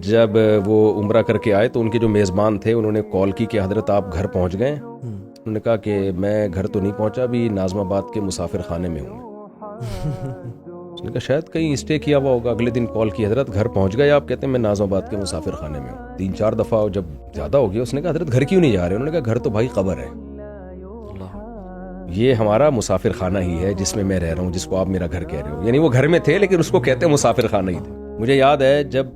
جب وہ عمرہ کر کے آئے تو ان کے جو میزبان تھے انہوں نے کال کی کہ حضرت آپ گھر پہنچ گئے. انہوں نے کہا کہ میں گھر تو نہیں پہنچا, ابھی ناظم آباد کے مسافر خانے میں ہوں میں. اس نے کہا شاید کہیں اسٹے کیا ہوا ہوگا. اگلے دن کال کی, حضرت گھر پہنچ گئے آپ؟ کہتے ہیں میں ناظم آباد کے مسافر خانے میں ہوں. 3-4 دفعہ جب زیادہ ہو گیا اس نے کہا حضرت گھر کیوں نہیں جا رہے؟ انہوں نے کہا گھر تو بھائی قبر ہے, یہ ہمارا مسافر خانہ ہی ہے جس میں رہ رہا ہوں, جس کو آپ میرا گھر کہہ رہے ہو. یعنی وہ گھر میں تھے لیکن اس کو کہتے ہیں مسافر خانہ ہی تھے. مجھے یاد ہے جب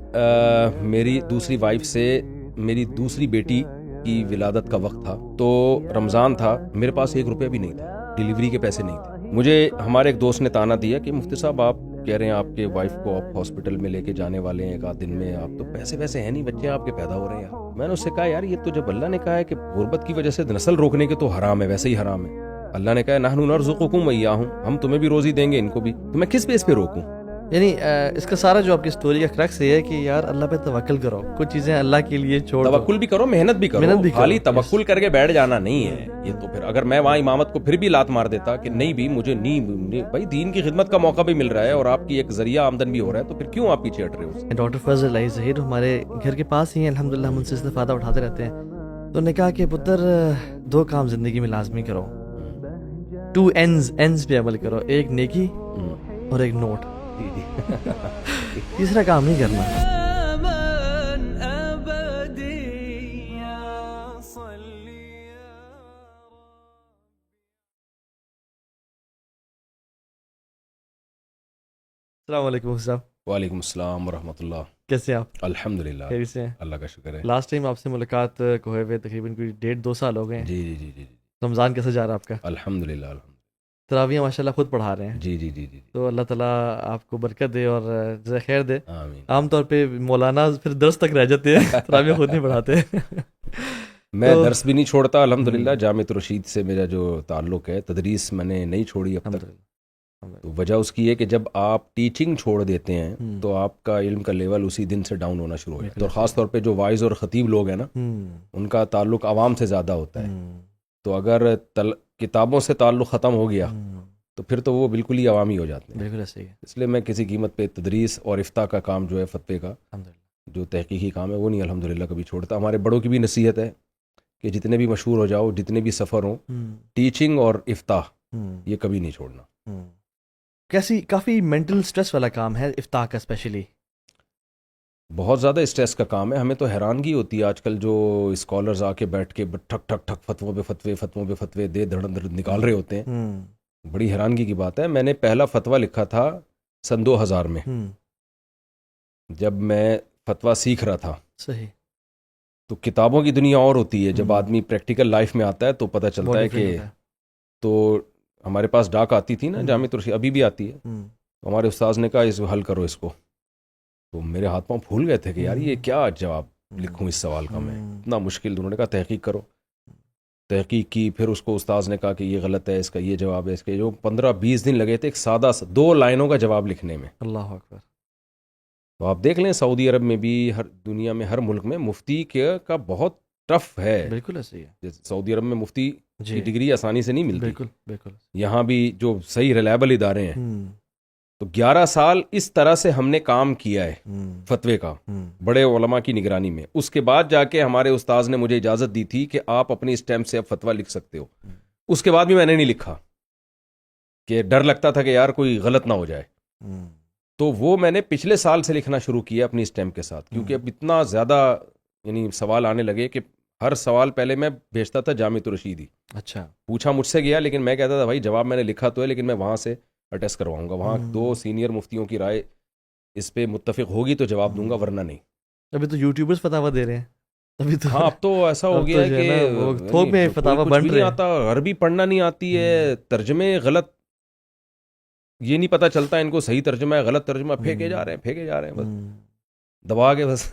میری دوسری وائف سے میری دوسری بیٹی کی ولادت کا وقت تھا تو رمضان تھا, میرے پاس 1 روپیہ بھی نہیں تھا, ڈیلیوری کے پیسے نہیں تھے. مجھے ہمارے ایک دوست نے تانا دیا کہ مفتی صاحب آپ کہہ رہے ہیں آپ کے وائف کو آپ ہاسپٹل میں لے کے جانے والے ہیں 1 آدھ دن میں, آپ تو پیسے ویسے ہیں نہیں, بچے آپ کے پیدا ہو رہے ہیں. میں نے اس سے کہا یار یہ تو جب اللہ نے کہا ہے کہ غربت کی وجہ سے نسل روکنے کے تو حرام ہے, ویسے ہی حرام ہے. اللہ نے کہا نحن نرزقکم وإیاہم, ہم تمہیں بھی روزی دیں گے ان کو بھی, تو میں کس بیس پہ روکوں؟ یعنی اس کا سارا جو آپ کی سٹوری کا کرکس یہ ہے کہ یار اللہ پہ توکل کرو, کچھ چیزیں اللہ کے لیے چھوڑ دو. توکل بھی کرو, محنت بھی کرو, خالی توکل کر کے بیٹھ جانا نہیں ہے. یہ تو پھر اگر میں وہاں امامت کو پھر بھی لات مار دیتا کہ نہیں بھی مجھے نہیں بھائی دین کی خدمت کا موقع بھی مل رہا ہے اور آپ کی ایک ذریعہ آمدن بھی ہو رہا ہے, تو پھر کیوں آپ پیچھے ہٹ رہے ہو؟ ڈاکٹر فضل علی ظہیر ہمارے گھر کے پاس ہی ہیں الحمدللہ, ہم ان سے استفادہ اٹھاتے رہتے ہیں. تو انہوں نے کہا کہ پتر 2 کام زندگی میں لازمی کرو, 2 ends پہ عمل کرو, ایک نیکی اور ایک نوٹ, تیسرا کام نہیں کرنا. السلام علیکم صاحب. وعلیکم السلام ورحمۃ اللہ. کیسے ہیں آپ؟ الحمدللہ, خیریت سے ہیں؟ اللہ کا شکر ہے. لاسٹ ٹائم آپ سے ملاقات کو ہوئے تقریباً کوئی 1.5-2 سال ہو گئے ہیں. جی جی جی جی. رمضان کیسے جا رہا ہے آپ کا؟ الحمدللہ. تراویح ماشاء اللہ خود پڑھا رہے ہیں. جی جی جی جی. تو اللہ تعالیٰ آپ کو برکت دے اور جزائے خیر دے. آمین. عام طور پہ مولانا پھر درس تک رہ جاتے ہیں, تراویح خود نہیں پڑھاتے. میں درس بھی نہیں چھوڑتا الحمدللہ. جامعۃ الرشید سے میرا جو تعلق ہے, تدریس میں نے نہیں چھوڑی اب تک. تو وجہ اس کی ہے کہ جب آپ ٹیچنگ چھوڑ دیتے ہیں تو آپ کا علم کا لیول اسی دن سے ڈاؤن ہونا شروع ہو جاتا ہے. اور خاص طور پہ جو وائز اور خطیب لوگ ہیں نا, ان کا تعلق عوام سے زیادہ ہوتا ہے. تو اگر کتابوں سے تعلق ختم ہو گیا تو پھر تو وہ بالکل ہی عوامی ہو جاتے ہیں. بالکل صحیح ہے. اس لیے میں کسی قیمت پہ تدریس اور افتاء کا کام جو ہے, فتوے کا جو تحقیقی کام ہے, وہ نہیں الحمدللہ کبھی چھوڑتا. ہمارے بڑوں کی بھی نصیحت ہے کہ جتنے بھی مشہور ہو جاؤ, جتنے بھی سفر ہوں, ٹیچنگ اور افتاء یہ کبھی نہیں چھوڑنا. کافی مینٹل سٹریس والا کام ہے افتاء کا, اسپیشلی بہت زیادہ اسٹریس کا کام ہے. ہمیں تو حیرانگی ہوتی ہے آج کل جو اسکالرز آ کے بیٹھ کے ٹھک ٹھک ٹھک فتووں پہ فتوے دے دھڑ نکال رہے ہوتے ہیں. بڑی حیرانگی کی بات ہے. میں نے پہلا فتویٰ لکھا تھا سن 2000 میں, جب میں فتویٰ سیکھ رہا تھا. صحیح. تو کتابوں کی دنیا اور ہوتی ہے, جب آدمی پریکٹیکل لائف میں آتا ہے تو پتہ چلتا ہے کہ تو ہمارے پاس ڈاک آتی تھی نا جامعۃ الرشید, ابھی بھی آتی ہے. تو ہمارے استاذ نے کہا اس حل کرو اس کو. تو میرے ہاتھ پاؤں پھول گئے تھے کہ یار یہ کیا جواب لکھوں اس سوال کا, میں اتنا مشکل. انہوں نے کہا تحقیق کرو. تحقیق کی, پھر اس کو استاذ نے کہا کہ یہ غلط ہے, اس کا یہ جواب ہے. اس کے جو 15-20 دن لگے تھے ایک سادہ 2 لائنوں کا جواب لکھنے میں. اللہ اکبر. تو آپ دیکھ لیں سعودی عرب میں بھی, ہر دنیا میں ہر ملک میں مفتی کا بہت ٹف ہے. بالکل ایسے ہی ہے. سعودی عرب میں مفتی کی ڈگری آسانی سے نہیں ملتی. بالکل. یہاں بھی جو صحیح ریلائبل ادارے ہیں, تو 11 سال اس طرح سے ہم نے کام کیا ہے فتوے کا, بڑے علماء کی نگرانی میں. اس کے بعد جا کے ہمارے استاذ نے مجھے اجازت دی تھی کہ آپ اپنی اسٹیمپ سے اب فتویٰ لکھ سکتے ہو. اس کے بعد بھی میں نے نہیں لکھا کہ ڈر لگتا تھا کہ یار کوئی غلط نہ ہو جائے. تو وہ میں نے پچھلے سال سے لکھنا شروع کیا اپنی اسٹیمپ کے ساتھ, کیونکہ اب اتنا زیادہ یعنی سوال آنے لگے کہ ہر سوال پہلے میں بھیجتا تھا جامعۃ الرشید ہی. اچھا. پوچھا مجھ سے گیا, لیکن میں کہتا تھا بھائی جواب میں نے لکھا تو ہے, لیکن میں وہاں سے اٹیسٹ کرواؤں گا. وہاں 2 سینئر مفتیوں کی رائے اس پہ متفق ہوگی تو جواب دوں گا, ورنہ نہیں. ابھی تو یوٹیوبرز فتاوا دے رہے ہیں. ابھی تو ہاں, اب تو ایسا ہو گیا ہے کہ تھوک میں فتاوا بن رہے ہیں. آتا, عربی پڑھنا نہیں آتی ہے, ترجمے غلط, یہ نہیں پتہ چلتا ان کو صحیح ترجمہ ہے غلط ترجمہ, پھینکے جا رہے ہیں بس دبا کے, بس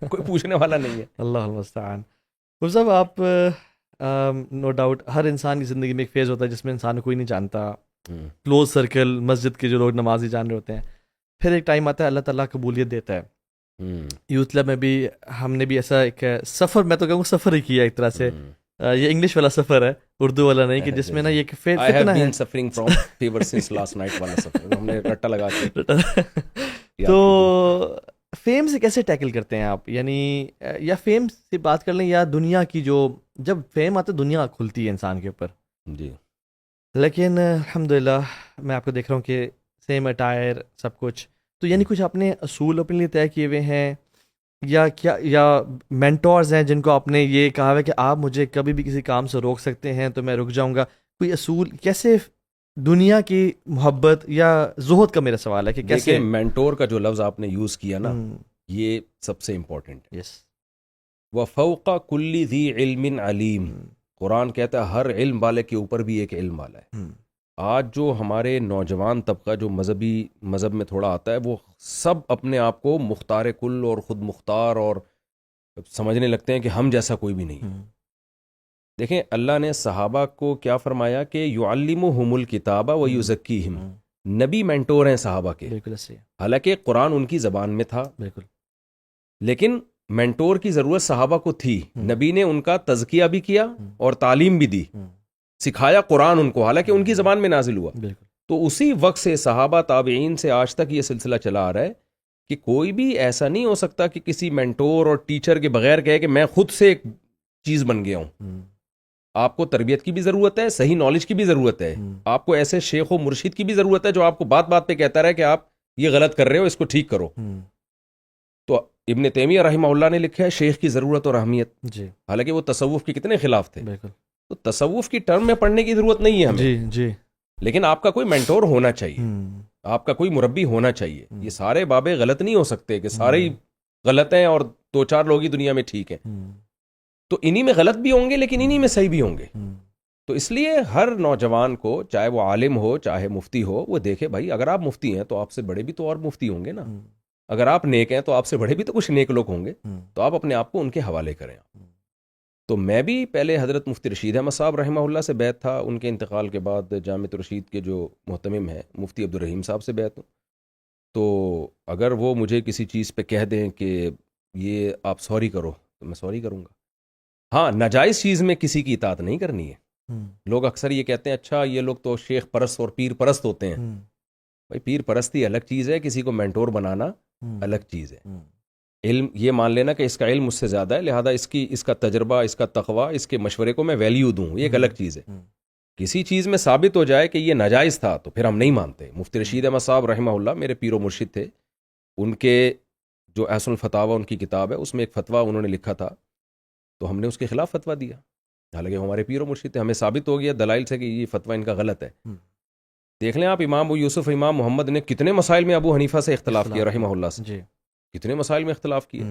کوئی پوچھنے والا نہیں ہے. اللہ المستعان. صاحب آپ نو ڈاؤٹ ہر انسان کی زندگی میں ایک فیز ہوتا ہے جس میں انسان کو کوئی نہیں جانتا, کلوز سرکل, مسجد کے جو لوگ نمازی جان رہے ہوتے ہیں. پھر ایک ٹائم آتا ہے اللہ تعالیٰ قبولیت دیتا ہے. یوتھ کلب میں بھی ہم نے بھی ایسا ایک سفر, میں تو کہوں سفر ہی کیا ایک طرح سے. یہ انگلش والا سفر ہے, اردو والا نہیں, کہ جس میں نا یہ فتنہ ہے. تو فیم سے کیسے ٹیکل کرتے ہیں آپ؟ یعنی یا فیم سے بات کر لیں یا دنیا کی، جو جب فیم آتا ہے دنیا کھلتی ہے انسان کے اوپر. جی. لیکن الحمدللہ میں آپ کو دیکھ رہا ہوں کہ سیم اٹائر سب کچھ، تو یعنی کچھ اپنے اصول اپنے لیے طے کیے ہوئے ہیں یا کیا، یا مینٹورز ہیں جن کو آپ نے یہ کہا ہے کہ آپ مجھے کبھی بھی کسی کام سے روک سکتے ہیں تو میں رک جاؤں گا؟ کوئی اصول کیسے دنیا کی محبت یا زہد کا میرا سوال ہے کہ کیسے؟ دیکھیں مینٹور کا جو لفظ آپ نے یوز کیا نا، یہ سب سے امپورٹنٹ ہے. یس. وَفَوْقَ كُلِّ ذِي عِلْمٍ عَلِيمٍ. قرآن کہتا ہے ہر علم والے کے اوپر بھی ایک علم والا ہے. آج جو ہمارے نوجوان طبقہ جو مذہب میں تھوڑا آتا ہے، وہ سب اپنے آپ کو مختار کل اور خود مختار اور سمجھنے لگتے ہیں کہ ہم جیسا کوئی بھی نہیں. دیکھیں اللہ نے صحابہ کو کیا فرمایا کہ یعلمہم الکتاب و یزکیہم. نبی مینٹور ہیں صحابہ کے. بالکل. حالانکہ قرآن ان کی زبان میں تھا، بالکل، لیکن مینٹور کی ضرورت صحابہ کو تھی. نبی نے ان کا تزکیہ بھی کیا اور تعلیم بھی دی، سکھایا قرآن ان کو، حالانکہ ان کی زبان میں نازل ہوا. بالکل. تو اسی وقت سے صحابہ تابعین سے آج تک یہ سلسلہ چلا آ رہا ہے کہ کوئی بھی ایسا نہیں ہو سکتا کہ کسی مینٹور اور ٹیچر کے بغیر کہے کہ میں خود سے ایک چیز بن گیا ہوں. آپ کو تربیت کی بھی ضرورت ہے، صحیح نالج کی بھی ضرورت ہے. آپ کو ایسے شیخ و مرشد کی بھی ضرورت ہے جو آپ کو بات بات پہ کہتا رہے کہ آپ یہ غلط کر رہے ہو، اس کو ٹھیک کرو. تو ابن تیمیہ رحمہ اللہ نے لکھا ہے شیخ کی ضرورت اور اہمیت. جی. حالانکہ وہ تصوف کے کتنے خلاف تھے. بالکل. تو تصوف کی ٹرم میں پڑھنے کی ضرورت نہیں ہے ہمیں. جی جی. لیکن آپ کا کوئی مینٹور ہونا چاہیے، آپ کا کوئی مربی ہونا چاہیے. یہ سارے بابے غلط نہیں ہو سکتے کہ سارے ہی غلط ہیں اور دو چار لوگ ہی دنیا میں ٹھیک ہیں. تو انہی میں غلط بھی ہوں گے لیکن انہی میں صحیح بھی ہوں گے. تو اس لیے ہر نوجوان کو، چاہے وہ عالم ہو چاہے مفتی ہو، وہ دیکھے بھائی اگر آپ مفتی ہیں تو آپ سے بڑے بھی تو اور مفتی ہوں گے نا. اگر آپ نیک ہیں تو آپ سے بڑے بھی تو کچھ نیک لوگ ہوں گے. تو آپ اپنے آپ کو ان کے حوالے کریں. تو میں بھی پہلے حضرت مفتی رشید احمد صاحب رحمہ اللہ سے بیعت تھا. ان کے انتقال کے بعد جامعۃ رشید کے جو محتمم ہیں مفتی عبدالرحیم صاحب سے بیعت ہوں. تو اگر وہ مجھے کسی چیز پہ کہہ دیں کہ یہ آپ سوری کرو تو میں سوری کروں گا. ہاں، ناجائز چیز میں کسی کی اطاعت نہیں کرنی ہے. لوگ اکثر یہ کہتے ہیں اچھا یہ لوگ تو شیخ پرست اور پیر پرست ہوتے ہیں. بھائی پیر پرستی الگ چیز ہے، کسی کو مینٹور بنانا الگ چیز ہے. علم یہ مان لینا کہ اس کا علم مجھ سے زیادہ ہے لہذا اس کا تجربہ، اس کا تقوی، اس کے مشورے کو میں ویلیو دوں، یہ ایک الگ چیز ہے. کسی چیز میں ثابت ہو جائے کہ یہ ناجائز تھا تو پھر ہم نہیں مانتے. مفتی رشید احمد صاحب رحمہ اللہ میرے پیر و مرشد تھے. ان کے جو احسن الفتاوی ان کی کتاب ہے اس میں ایک فتویٰ انہوں نے لکھا تھا تو ہم نے اس کے خلاف فتویٰ دیا. حالانکہ ہمارے پیر و مرشد تھے، ہمیں ثابت ہو گیا دلائل سے کہ یہ فتویٰ ان کا غلط ہے. دیکھ لیں آپ امام ابو یوسف امام محمد نے کتنے مسائل میں ابو حنیفہ سے اختلاف کیا رحمہ اللہ سے. کتنے مسائل میں اختلاف کیا.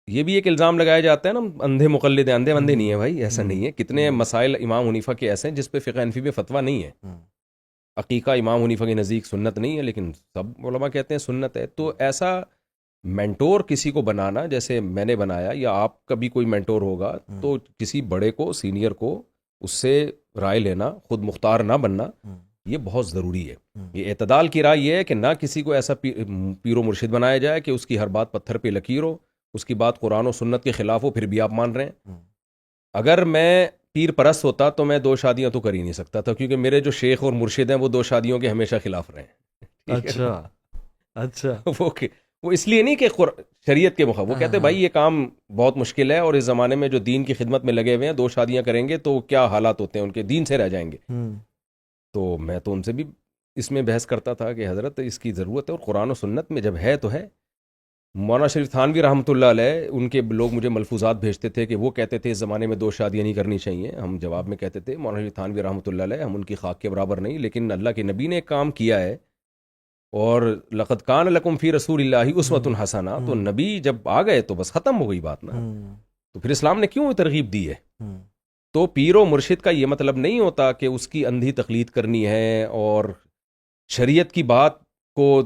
یہ بھی ایک الزام لگایا جاتا ہے نا اندھے مقلد ہیں. اندھے بندے نہیں ہیں بھائی، ایسا نہیں ہے. کتنے مسائل امام حنیفہ کے ایسے ہیں جس پہ فقہ حنفی میں فتویٰ نہیں ہے. عقیقہ امام حنیفہ کے نزدیک سنت نہیں ہے لیکن سب علماء کہتے ہیں سنت ہے. تو ایسا مینٹور کسی کو بنانا جیسے میں نے بنایا یا آپ کا بھی کوئی مینٹور ہوگا تو کسی بڑے کو، سینئر کو، اس سے رائے لینا، خود مختار نہ بننا، یہ بہت ضروری ہے. یہ اعتدال کی رائے یہ ہے کہ نہ کسی کو ایسا پیر و مرشد بنایا جائے کہ اس کی ہر بات پتھر پہ لکیر ہو، اس کی بات قرآن و سنت کے خلاف ہو پھر بھی آپ مان رہے ہیں. اگر میں پیر پرست ہوتا تو میں 2 شادیاں تو کر ہی نہیں سکتا تھا کیونکہ میرے جو شیخ اور مرشد ہیں وہ 2 شادیوں کے ہمیشہ خلاف رہے ہیں. اچھا. وہ اس لیے نہیں کہ شریعت کے مخالف، وہ کہتے بھائی یہ کام بہت مشکل ہے اور اس زمانے میں جو دین کی خدمت میں لگے ہوئے ہیں 2 شادیاں کریں گے تو کیا حالات ہوتے ہیں ان کے، دین سے رہ جائیں گے. تو میں تو ان سے بھی اس میں بحث کرتا تھا کہ حضرت اس کی ضرورت ہے اور قرآن و سنت میں جب ہے تو ہے. مولانا شریف تھانوی رحمۃ اللہ علیہ، ان کے لوگ مجھے ملفوظات بھیجتے تھے کہ وہ کہتے تھے اس زمانے میں 2 شادیاں نہیں کرنی چاہیے. ہم جواب میں کہتے تھے مولانا شریف تھانوی رحمۃ اللہ علیہ ہم ان کی خاک کے برابر نہیں، لیکن اللہ کے نبی نے ایک کام کیا ہے اور لقد کان لکم فی رسول اللہ اسوۃ حسنہ. تو نبی جب آ گئے تو بس ختم ہو گئی بات نا. تو پھر اسلام نے کیوں ترغیب دی ہے؟ تو پیر و مرشد کا یہ مطلب نہیں ہوتا کہ اس کی اندھی تقلید کرنی ہے اور شریعت کی بات کو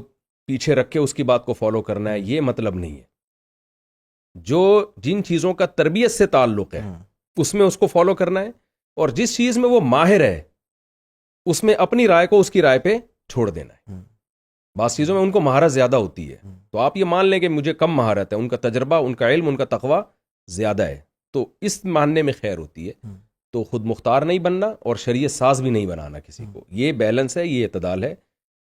پیچھے رکھ کے اس کی بات کو فالو کرنا ہے، یہ مطلب نہیں ہے. جو جن چیزوں کا تربیت سے تعلق ہے اس میں اس کو فالو کرنا ہے اور جس چیز میں وہ ماہر ہے اس میں اپنی رائے کو اس کی رائے پہ چھوڑ دینا ہے. بعض چیزوں میں ان کو مہارت زیادہ ہوتی ہے تو آپ یہ مان لیں کہ مجھے کم مہارت ہے، ان کا تجربہ، ان کا علم، ان کا تقوی زیادہ ہے، تو اس ماننے میں خیر ہوتی ہے. تو خود مختار نہیں بننا اور شریعت ساز بھی نہیں بنانا کسی کو. یہ بیلنس ہے، یہ اعتدال ہے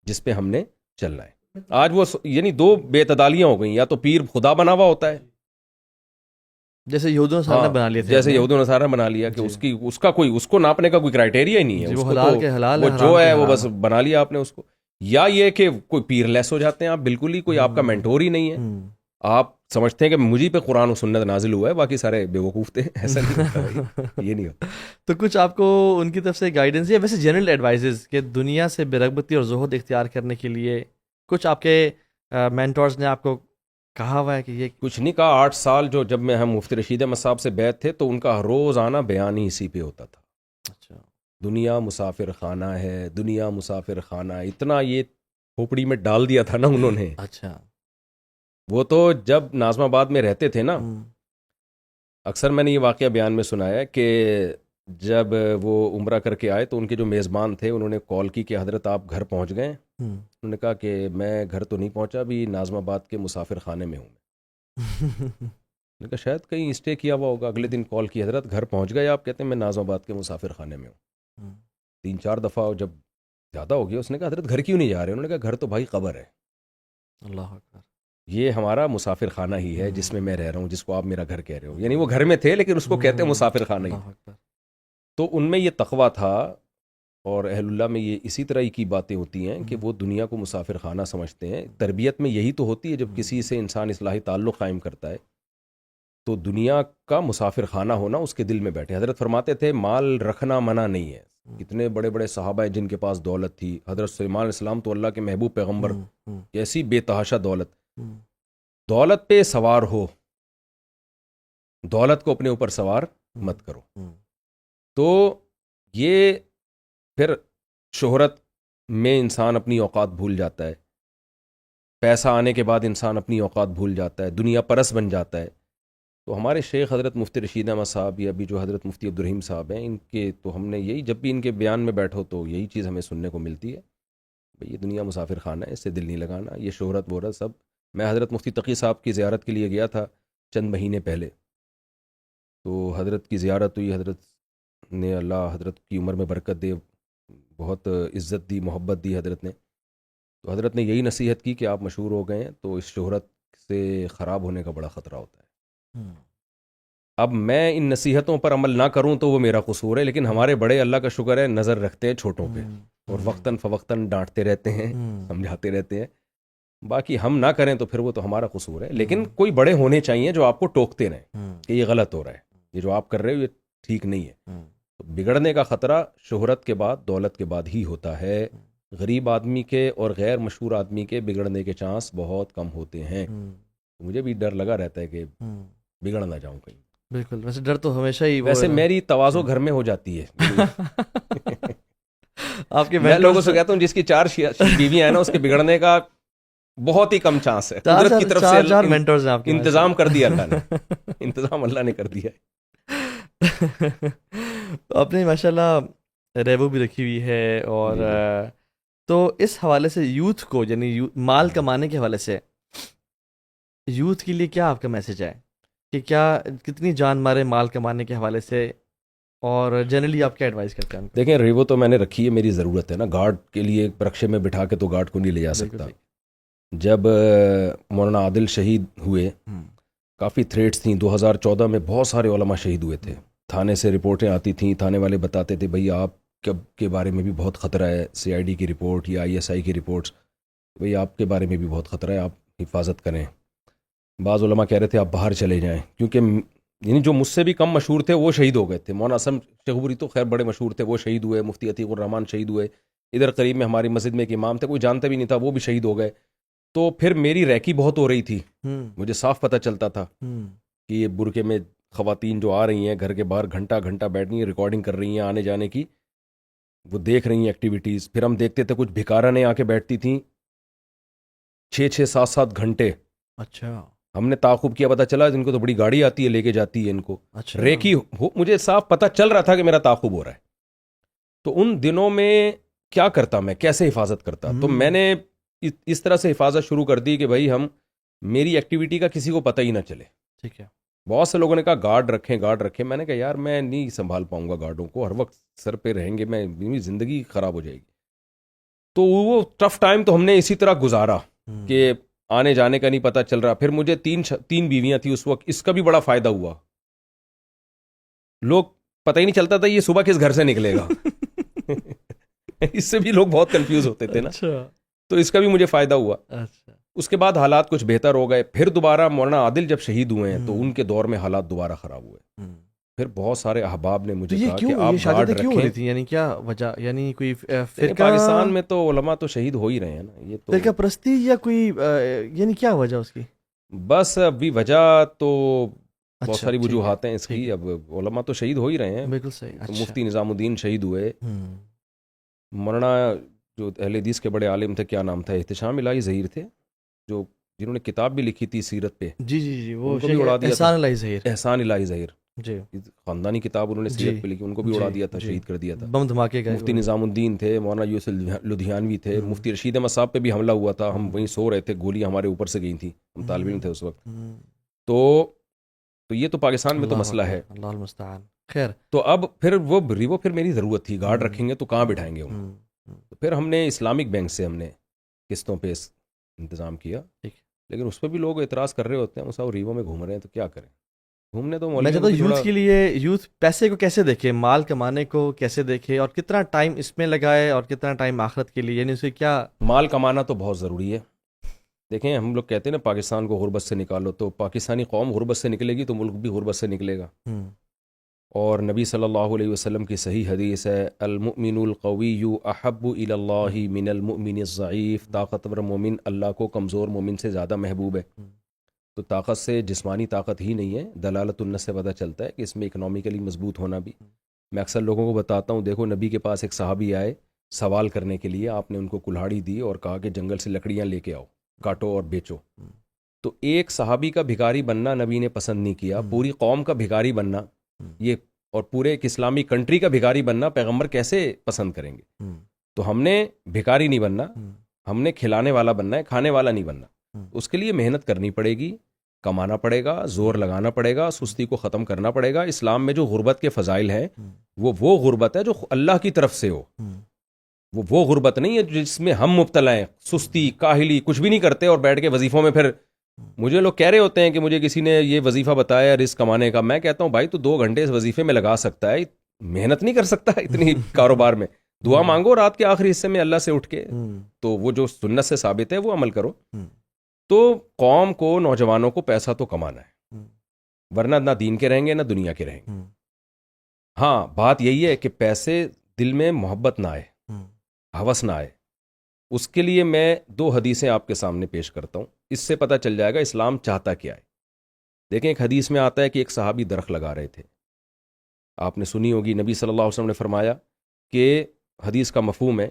جس پہ ہم نے چلنا ہے. آج وہ یعنی دو بے اعتدالیاں ہو گئیں, یا تو پیر خدا بنا ہوا ہوتا ہے جیسے یہود و نصارہ نے بنا لیے تھے, جیسے یہود و نصارہ بنا لیا کہ اس کا کوئی اس کو ناپنے کا کوئی کرائٹیریا ہی نہیں ہے, جی, اس وہ کو حلال تو کے حلال وہ ہے, جو حرام ہے کے وہ حرام. بس بنا لیا آپ نے اس کو, یا یہ کہ کوئی پیر لیس ہو جاتے ہیں آپ, بالکل ہی کوئی آپ کا مینٹور ہی نہیں ہے, آپ سمجھتے ہیں کہ مجھے پہ قرآن و سنت نازل ہوا ہے, باقی سارے بے وقوف تھے. ایسا نہیں ہوتا بھائی, یہ نہیں ہوتا. تو کچھ آپ کو ان کی طرف سے گائیڈنس یا ویسے جنرل ایڈوائزز کہ دنیا سے بے رغبتی اور زہد اختیار کرنے کے لیے کچھ آپ کے مینٹورز نے آپ کو کہا ہوا ہے کہ یہ کچھ نہیں کہا. 8 سال جب میں ہم مفتی رشید احمد صاحب سے بیعت تھے تو ان کا روزانہ بیان ہی اسی پہ ہوتا تھا. اچھا, دنیا مسافر خانہ ہے, دنیا مسافر خانہ, اتنا یہ کھوپڑی میں ڈال دیا تھا نا انہوں نے. اچھا, وہ تو جب ناظم آباد میں رہتے تھے نا, اکثر میں نے یہ واقعہ بیان میں سنایا ہے کہ جب وہ عمرہ کر کے آئے تو ان کے جو میزبان تھے انہوں نے کال کی کہ حضرت آپ گھر پہنچ گئے. انہوں نے کہا کہ میں گھر تو نہیں پہنچا, ابھی ناظم آباد کے مسافر خانے میں ہوں. میں نے کہا شاید کہیں اسٹے کیا ہوا ہوگا. اگلے دن کال کی, حضرت گھر پہنچ گئے آپ؟ کہتے ہیں میں ناظم آباد کے مسافر خانے میں ہوں. 3-4 دفعہ جب زیادہ ہو گیا, اس نے کہا حضرت گھر کیوں نہیں جا رہے؟ انہوں نے کہا گھر تو بھائی قبر ہے, اللہ اکبر, یہ ہمارا مسافر خانہ ہی ہے جس میں رہ رہا ہوں, جس کو آپ میرا گھر کہہ رہے ہو. یعنی وہ گھر میں تھے لیکن اس کو کہتے ہیں مسافر خانہ ہی. تو ان میں یہ تقویٰ تھا, اور اہل اللہ میں یہ اسی طرح کی باتیں ہوتی ہیں کہ وہ دنیا کو مسافر خانہ سمجھتے ہیں. تربیت میں یہی تو ہوتی ہے, جب کسی سے انسان اصلاحی تعلق قائم کرتا ہے تو دنیا کا مسافر خانہ ہونا اس کے دل میں بیٹھے. حضرت فرماتے تھے مال رکھنا منع نہیں ہے. کتنے بڑے بڑے صحابہ ہیں جن کے پاس دولت تھی. حضرت سلیمان علیہ السلام تو اللہ کے محبوب پیغمبر, کیسی بے تحاشا دولت. دولت پہ سوار ہو, دولت کو اپنے اوپر سوار مت کرو. تو یہ پھر شہرت میں انسان اپنی اوقات بھول جاتا ہے, پیسہ آنے کے بعد انسان اپنی اوقات بھول جاتا ہے, دنیا پرست بن جاتا ہے. تو ہمارے شیخ حضرت مفتی رشید احمد صاحب یا ابھی جو حضرت مفتی عبدالرحیم صاحب ہیں, ان کے تو ہم نے یہی, جب بھی ان کے بیان میں بیٹھو تو یہی چیز ہمیں سننے کو ملتی ہے, بھئی یہ دنیا مسافر خانہ ہے, اس سے دل نہیں لگانا. یہ شہرت وہرت سب. میں حضرت مفتی تقی صاحب کی زیارت کے لیے گیا تھا چند مہینے پہلے, تو حضرت کی زیارت ہوئی. حضرت نے, اللہ حضرت کی عمر میں برکت دے, بہت عزت دی, محبت دی حضرت نے. تو حضرت نے یہی نصیحت کی کہ آپ مشہور ہو گئے ہیں تو اس شہرت سے خراب ہونے کا بڑا خطرہ ہوتا ہے. اب میں ان نصیحتوں پر عمل نہ کروں تو وہ میرا قصور ہے, لیکن ہمارے بڑے اللہ کا شکر ہے نظر رکھتے ہیں چھوٹوں پہ, اور وقتاً فوقتاً ڈانٹتے رہتے ہیں, سمجھاتے رہتے ہیں. باقی ہم نہ کریں تو پھر وہ تو ہمارا قصور ہے. لیکن کوئی بڑے ہونے چاہیے جو آپ کو ٹوکتے رہیں کہ یہ غلط ہو رہا ہے, یہ جو آپ کر رہے ہو یہ ٹھیک نہیں ہے. تو بگڑنے کا خطرہ شہرت کے بعد, دولت کے بعد ہی ہوتا ہے. غریب آدمی کے اور غیر مشہور آدمی کے بگڑنے کے چانس بہت کم ہوتے ہیں. مجھے بھی ڈر لگا رہتا ہے کہ بگڑ نہ جاؤں کہیں. بالکل, ویسے ڈر تو ہمیشہ ہی, ویسے میری تواضع گھر میں ہو جاتی ہے. آپ کے میں لوگوں سے کہتا ہوں جس کی 4 بیویاں ہیں نا, اس کے بگڑنے کا بہت ہی کم چانس ہے. قدرت کی طرف سے انتظام کر دیا اللہ نے, انتظام اللہ نے کر دیا ہے. آپ نے ماشاء اللہ ریبو بھی رکھی ہوئی ہے, اور تو اس حوالے سے یوتھ کو, یعنی مال کمانے کے حوالے سے یوتھ کے لیے کیا آپ کا میسج ہے کہ کیا کتنی جان مارے مال کمانے کے حوالے سے, اور جنرلی آپ کیا ایڈوائز کرتے ہیں؟ دیکھیں ریبو تو میں نے رکھی ہے, میری ضرورت ہے نا. گارڈ کے لیے رکشے میں بٹھا کے تو گارڈ کو نہیں لے جا سکتا. جب مولانا عادل شہید ہوئے, کافی تھریٹس تھیں. 2014 میں بہت سارے علماء شہید ہوئے تھے. تھانے سے رپورٹیں آتی تھیں, تھانے والے بتاتے تھے بھئی آپ کے بارے میں بھی بہت خطرہ ہے, CID کی رپورٹ یا ISI کی رپورٹس, بھئی آپ کے بارے میں بھی بہت خطرہ ہے, آپ حفاظت کریں. بعض علماء کہہ رہے تھے آپ باہر چلے جائیں, کیونکہ یعنی جو مجھ سے بھی کم مشہور تھے وہ شہید ہو گئے تھے. مولانا اسم شیخوپوری تو خیر بڑے مشہور تھے, وہ شہید ہوئے. مفتی عتیق الرحمان شہید ہوئے. ادھر قریب میں ہماری مسجد میں ایک امام تھے, کوئی جانتا بھی نہیں تھا, وہ بھی شہید ہو گئے. تو پھر میری ریکی بہت ہو رہی تھی. مجھے صاف پتہ چلتا تھا کہ یہ برقعے میں خواتین جو آ رہی ہیں گھر کے باہر گھنٹہ گھنٹہ بیٹھ رہی ہیں, ریکارڈنگ کر رہی ہیں آنے جانے کی, وہ دیکھ رہی ہیں ایکٹیویٹیز. پھر ہم دیکھتے تھے کچھ بھکارانیں آ کے بیٹھتی تھیں 6-6 7-7 گھنٹے. اچھا, ہم نے تعاقب کیا, پتہ چلا ان کو تو بڑی گاڑی آتی ہے لے کے جاتی ہے ان کو. اچھا, ریکی مجھے صاف پتہ چل رہا تھا کہ میرا تعاقب ہو رہا ہے. تو ان دنوں میں کیا کرتا, میں کیسے حفاظت کرتا؟ تو میں نے اس طرح سے حفاظت شروع کر دی کہ بھائی ہم, میری ایکٹیویٹی کا کسی کو پتہ ہی نہ چلے. ٹھیک ہے. بہت سے لوگوں نے کہا گارڈ رکھیں گارڈ رکھیں. میں نے کہا یار میں نہیں سنبھال پاؤں گا گارڈوں کو, ہر وقت سر پہ رہیں گے, میں زندگی خراب ہو جائے گی. تو وہ ٹف ٹائم تو ہم نے اسی طرح گزارا. کہ آنے جانے کا نہیں پتہ چل رہا. پھر مجھے تین بیویاں تھیں اس وقت. اس کا بھی بڑا فائدہ ہوا, لوگ پتہ ہی نہیں چلتا تھا یہ صبح کس گھر سے نکلے گا. اس سے بھی لوگ بہت کنفیوز ہوتے تھے نا, تو اس کا بھی مجھے فائدہ ہوا. اس کے بعد حالات کچھ بہتر ہو گئے. پھر دوبارہ مولانا عادل جب شہید ہوئے ہیں تو ان کے دور میں حالات دوبارہ خراب ہوئے. پھر بہت سارے احباب نے مجھے کہا کہ آپ گارڈ رکھیں. یعنی کیا وجہ, یعنی کوئی پاکستان میں تو علماء تو شہید ہو ہی رہے ہیں نا, یہ تو فرقہ پرستی یا کوئی, یعنی کیا وجہ اس کی؟ بس ابھی وجہ تو بہت ساری وجوہات ہیں اس کی. اب علماء تو شہید ہو ہی رہے ہیں. بالکل صحیح. مفتی نظام الدین شہید ہوئے. مولانا جو اہل حدیث کے بڑے عالم تھے, کیا نام تھا, احتشام الہی ظہیر تھے, جو جنہوں نے کتاب بھی لکھی تھی سیرت پہ. جی وہ احسان الہی ظہیر جی, خاندانی کتاب انہوں نے سیرت پہ لکھی, ان کو بھی اڑا دیا تھا, شہید کر دیا تھا. بم دھماکے گئے. مفتی نظام الدین تھے, مولانا یوسف لدھیانوی تھے, مفتی رشید احمد صاحب پہ بھی حملہ ہوا تھا. ہم وہیں سو رہے تھے, گولیاں ہمارے اوپر سے گئی تھیں, ہم طالب علم تھے اس وقت. تو یہ تو پاکستان میں تو مسئلہ ہے. اللہ المستعان. خیر, تو اب پھر وہ پھر میری ضرورت تھی, گارڈ رکھیں گے تو کہاں بٹھائیں گے ہم. تو پھر ہم نے اسلامک بینک سے ہم نے قسطوں پہ انتظام کیا, لیکن اس پہ بھی لوگ اعتراض کر رہے ہوتے ہیں. صاحب ریوو میں گھوم رہے ہیں تو کیا کریں, گھومنے تو میں چاہتا ہوں یوتھ کے لیے, یوتھ پیسے کو کیسے دیکھے, مال کمانے کو کیسے دیکھے, اور کتنا ٹائم اس میں لگائے اور کتنا ٹائم آخرت کے لیے, یعنی اسے کیا. مال کمانا تو بہت ضروری ہے. دیکھیں ہم لوگ کہتے ہیں نا پاکستان کو غربت سے نکالو, تو پاکستانی قوم غربت سے نکلے گی تو ملک بھی غربت سے نکلے گا. اور نبی صلی اللہ علیہ وسلم کی صحیح حدیث ہے, المؤمن القوی احب الی اللہ من المؤمن الضعیف. طاقتور مومن اللہ کو کمزور مومن سے زیادہ محبوب ہے. تو طاقت سے جسمانی طاقت ہی نہیں ہے, دلالت النص سے پتہ چلتا ہے کہ اس میں اکنامیکلی مضبوط ہونا بھی. میں اکثر لوگوں کو بتاتا ہوں, دیکھو نبی کے پاس ایک صحابی آئے سوال کرنے کے لیے, آپ نے ان کو کلہاڑی دی اور کہا کہ جنگل سے لکڑیاں لے کے آؤ, کاٹو اور بیچو. تو ایک صحابی کا بھکاری بننا نبی نے پسند نہیں کیا, پوری قوم کا بھکاری بننا یہ, اور پورے ایک اسلامی کنٹری کا بھکاری بننا پیغمبر کیسے پسند کریں گے. تو ہم نے بھکاری نہیں بننا, ہم نے کھلانے والا بننا ہے, کھانے والا نہیں بننا. اس کے لیے محنت کرنی پڑے گی, کمانا پڑے گا, زور لگانا پڑے گا, سستی کو ختم کرنا پڑے گا. اسلام میں جو غربت کے فضائل ہیں وہ غربت ہے جو اللہ کی طرف سے ہو. وہ غربت نہیں ہے جس میں ہم مبتلا ہیں, سستی, کاہلی, کچھ بھی نہیں کرتے اور بیٹھ کے وظیفوں میں. پھر مجھے لوگ کہہ رہے ہوتے ہیں کہ مجھے کسی نے یہ وظیفہ بتایا رزق کمانے کا. میں کہتا ہوں بھائی تو 2 گھنٹے اس وظیفے میں لگا سکتا ہے, محنت نہیں کر سکتا اتنی کاروبار میں. دعا مانگو رات کے آخری حصے میں اللہ سے اٹھ کے, تو وہ جو سنت سے ثابت ہے وہ عمل کرو. تو قوم کو, نوجوانوں کو پیسہ تو کمانا ہے, ورنہ نہ دین کے رہیں گے نہ دنیا کے رہیں گے. ہاں بات یہی ہے کہ پیسے دل میں محبت نہ آئے, ہوس نہ آئے. اس کے لیے میں 2 حدیثیں آپ کے سامنے پیش کرتا ہوں, اس سے پتہ چل جائے گا اسلام چاہتا کیا ہے. دیکھیں ایک حدیث میں آتا ہے کہ ایک صحابی درخت لگا رہے تھے, آپ نے سنی ہوگی. نبی صلی اللہ علیہ وسلم نے فرمایا کہ حدیث کا مفہوم ہے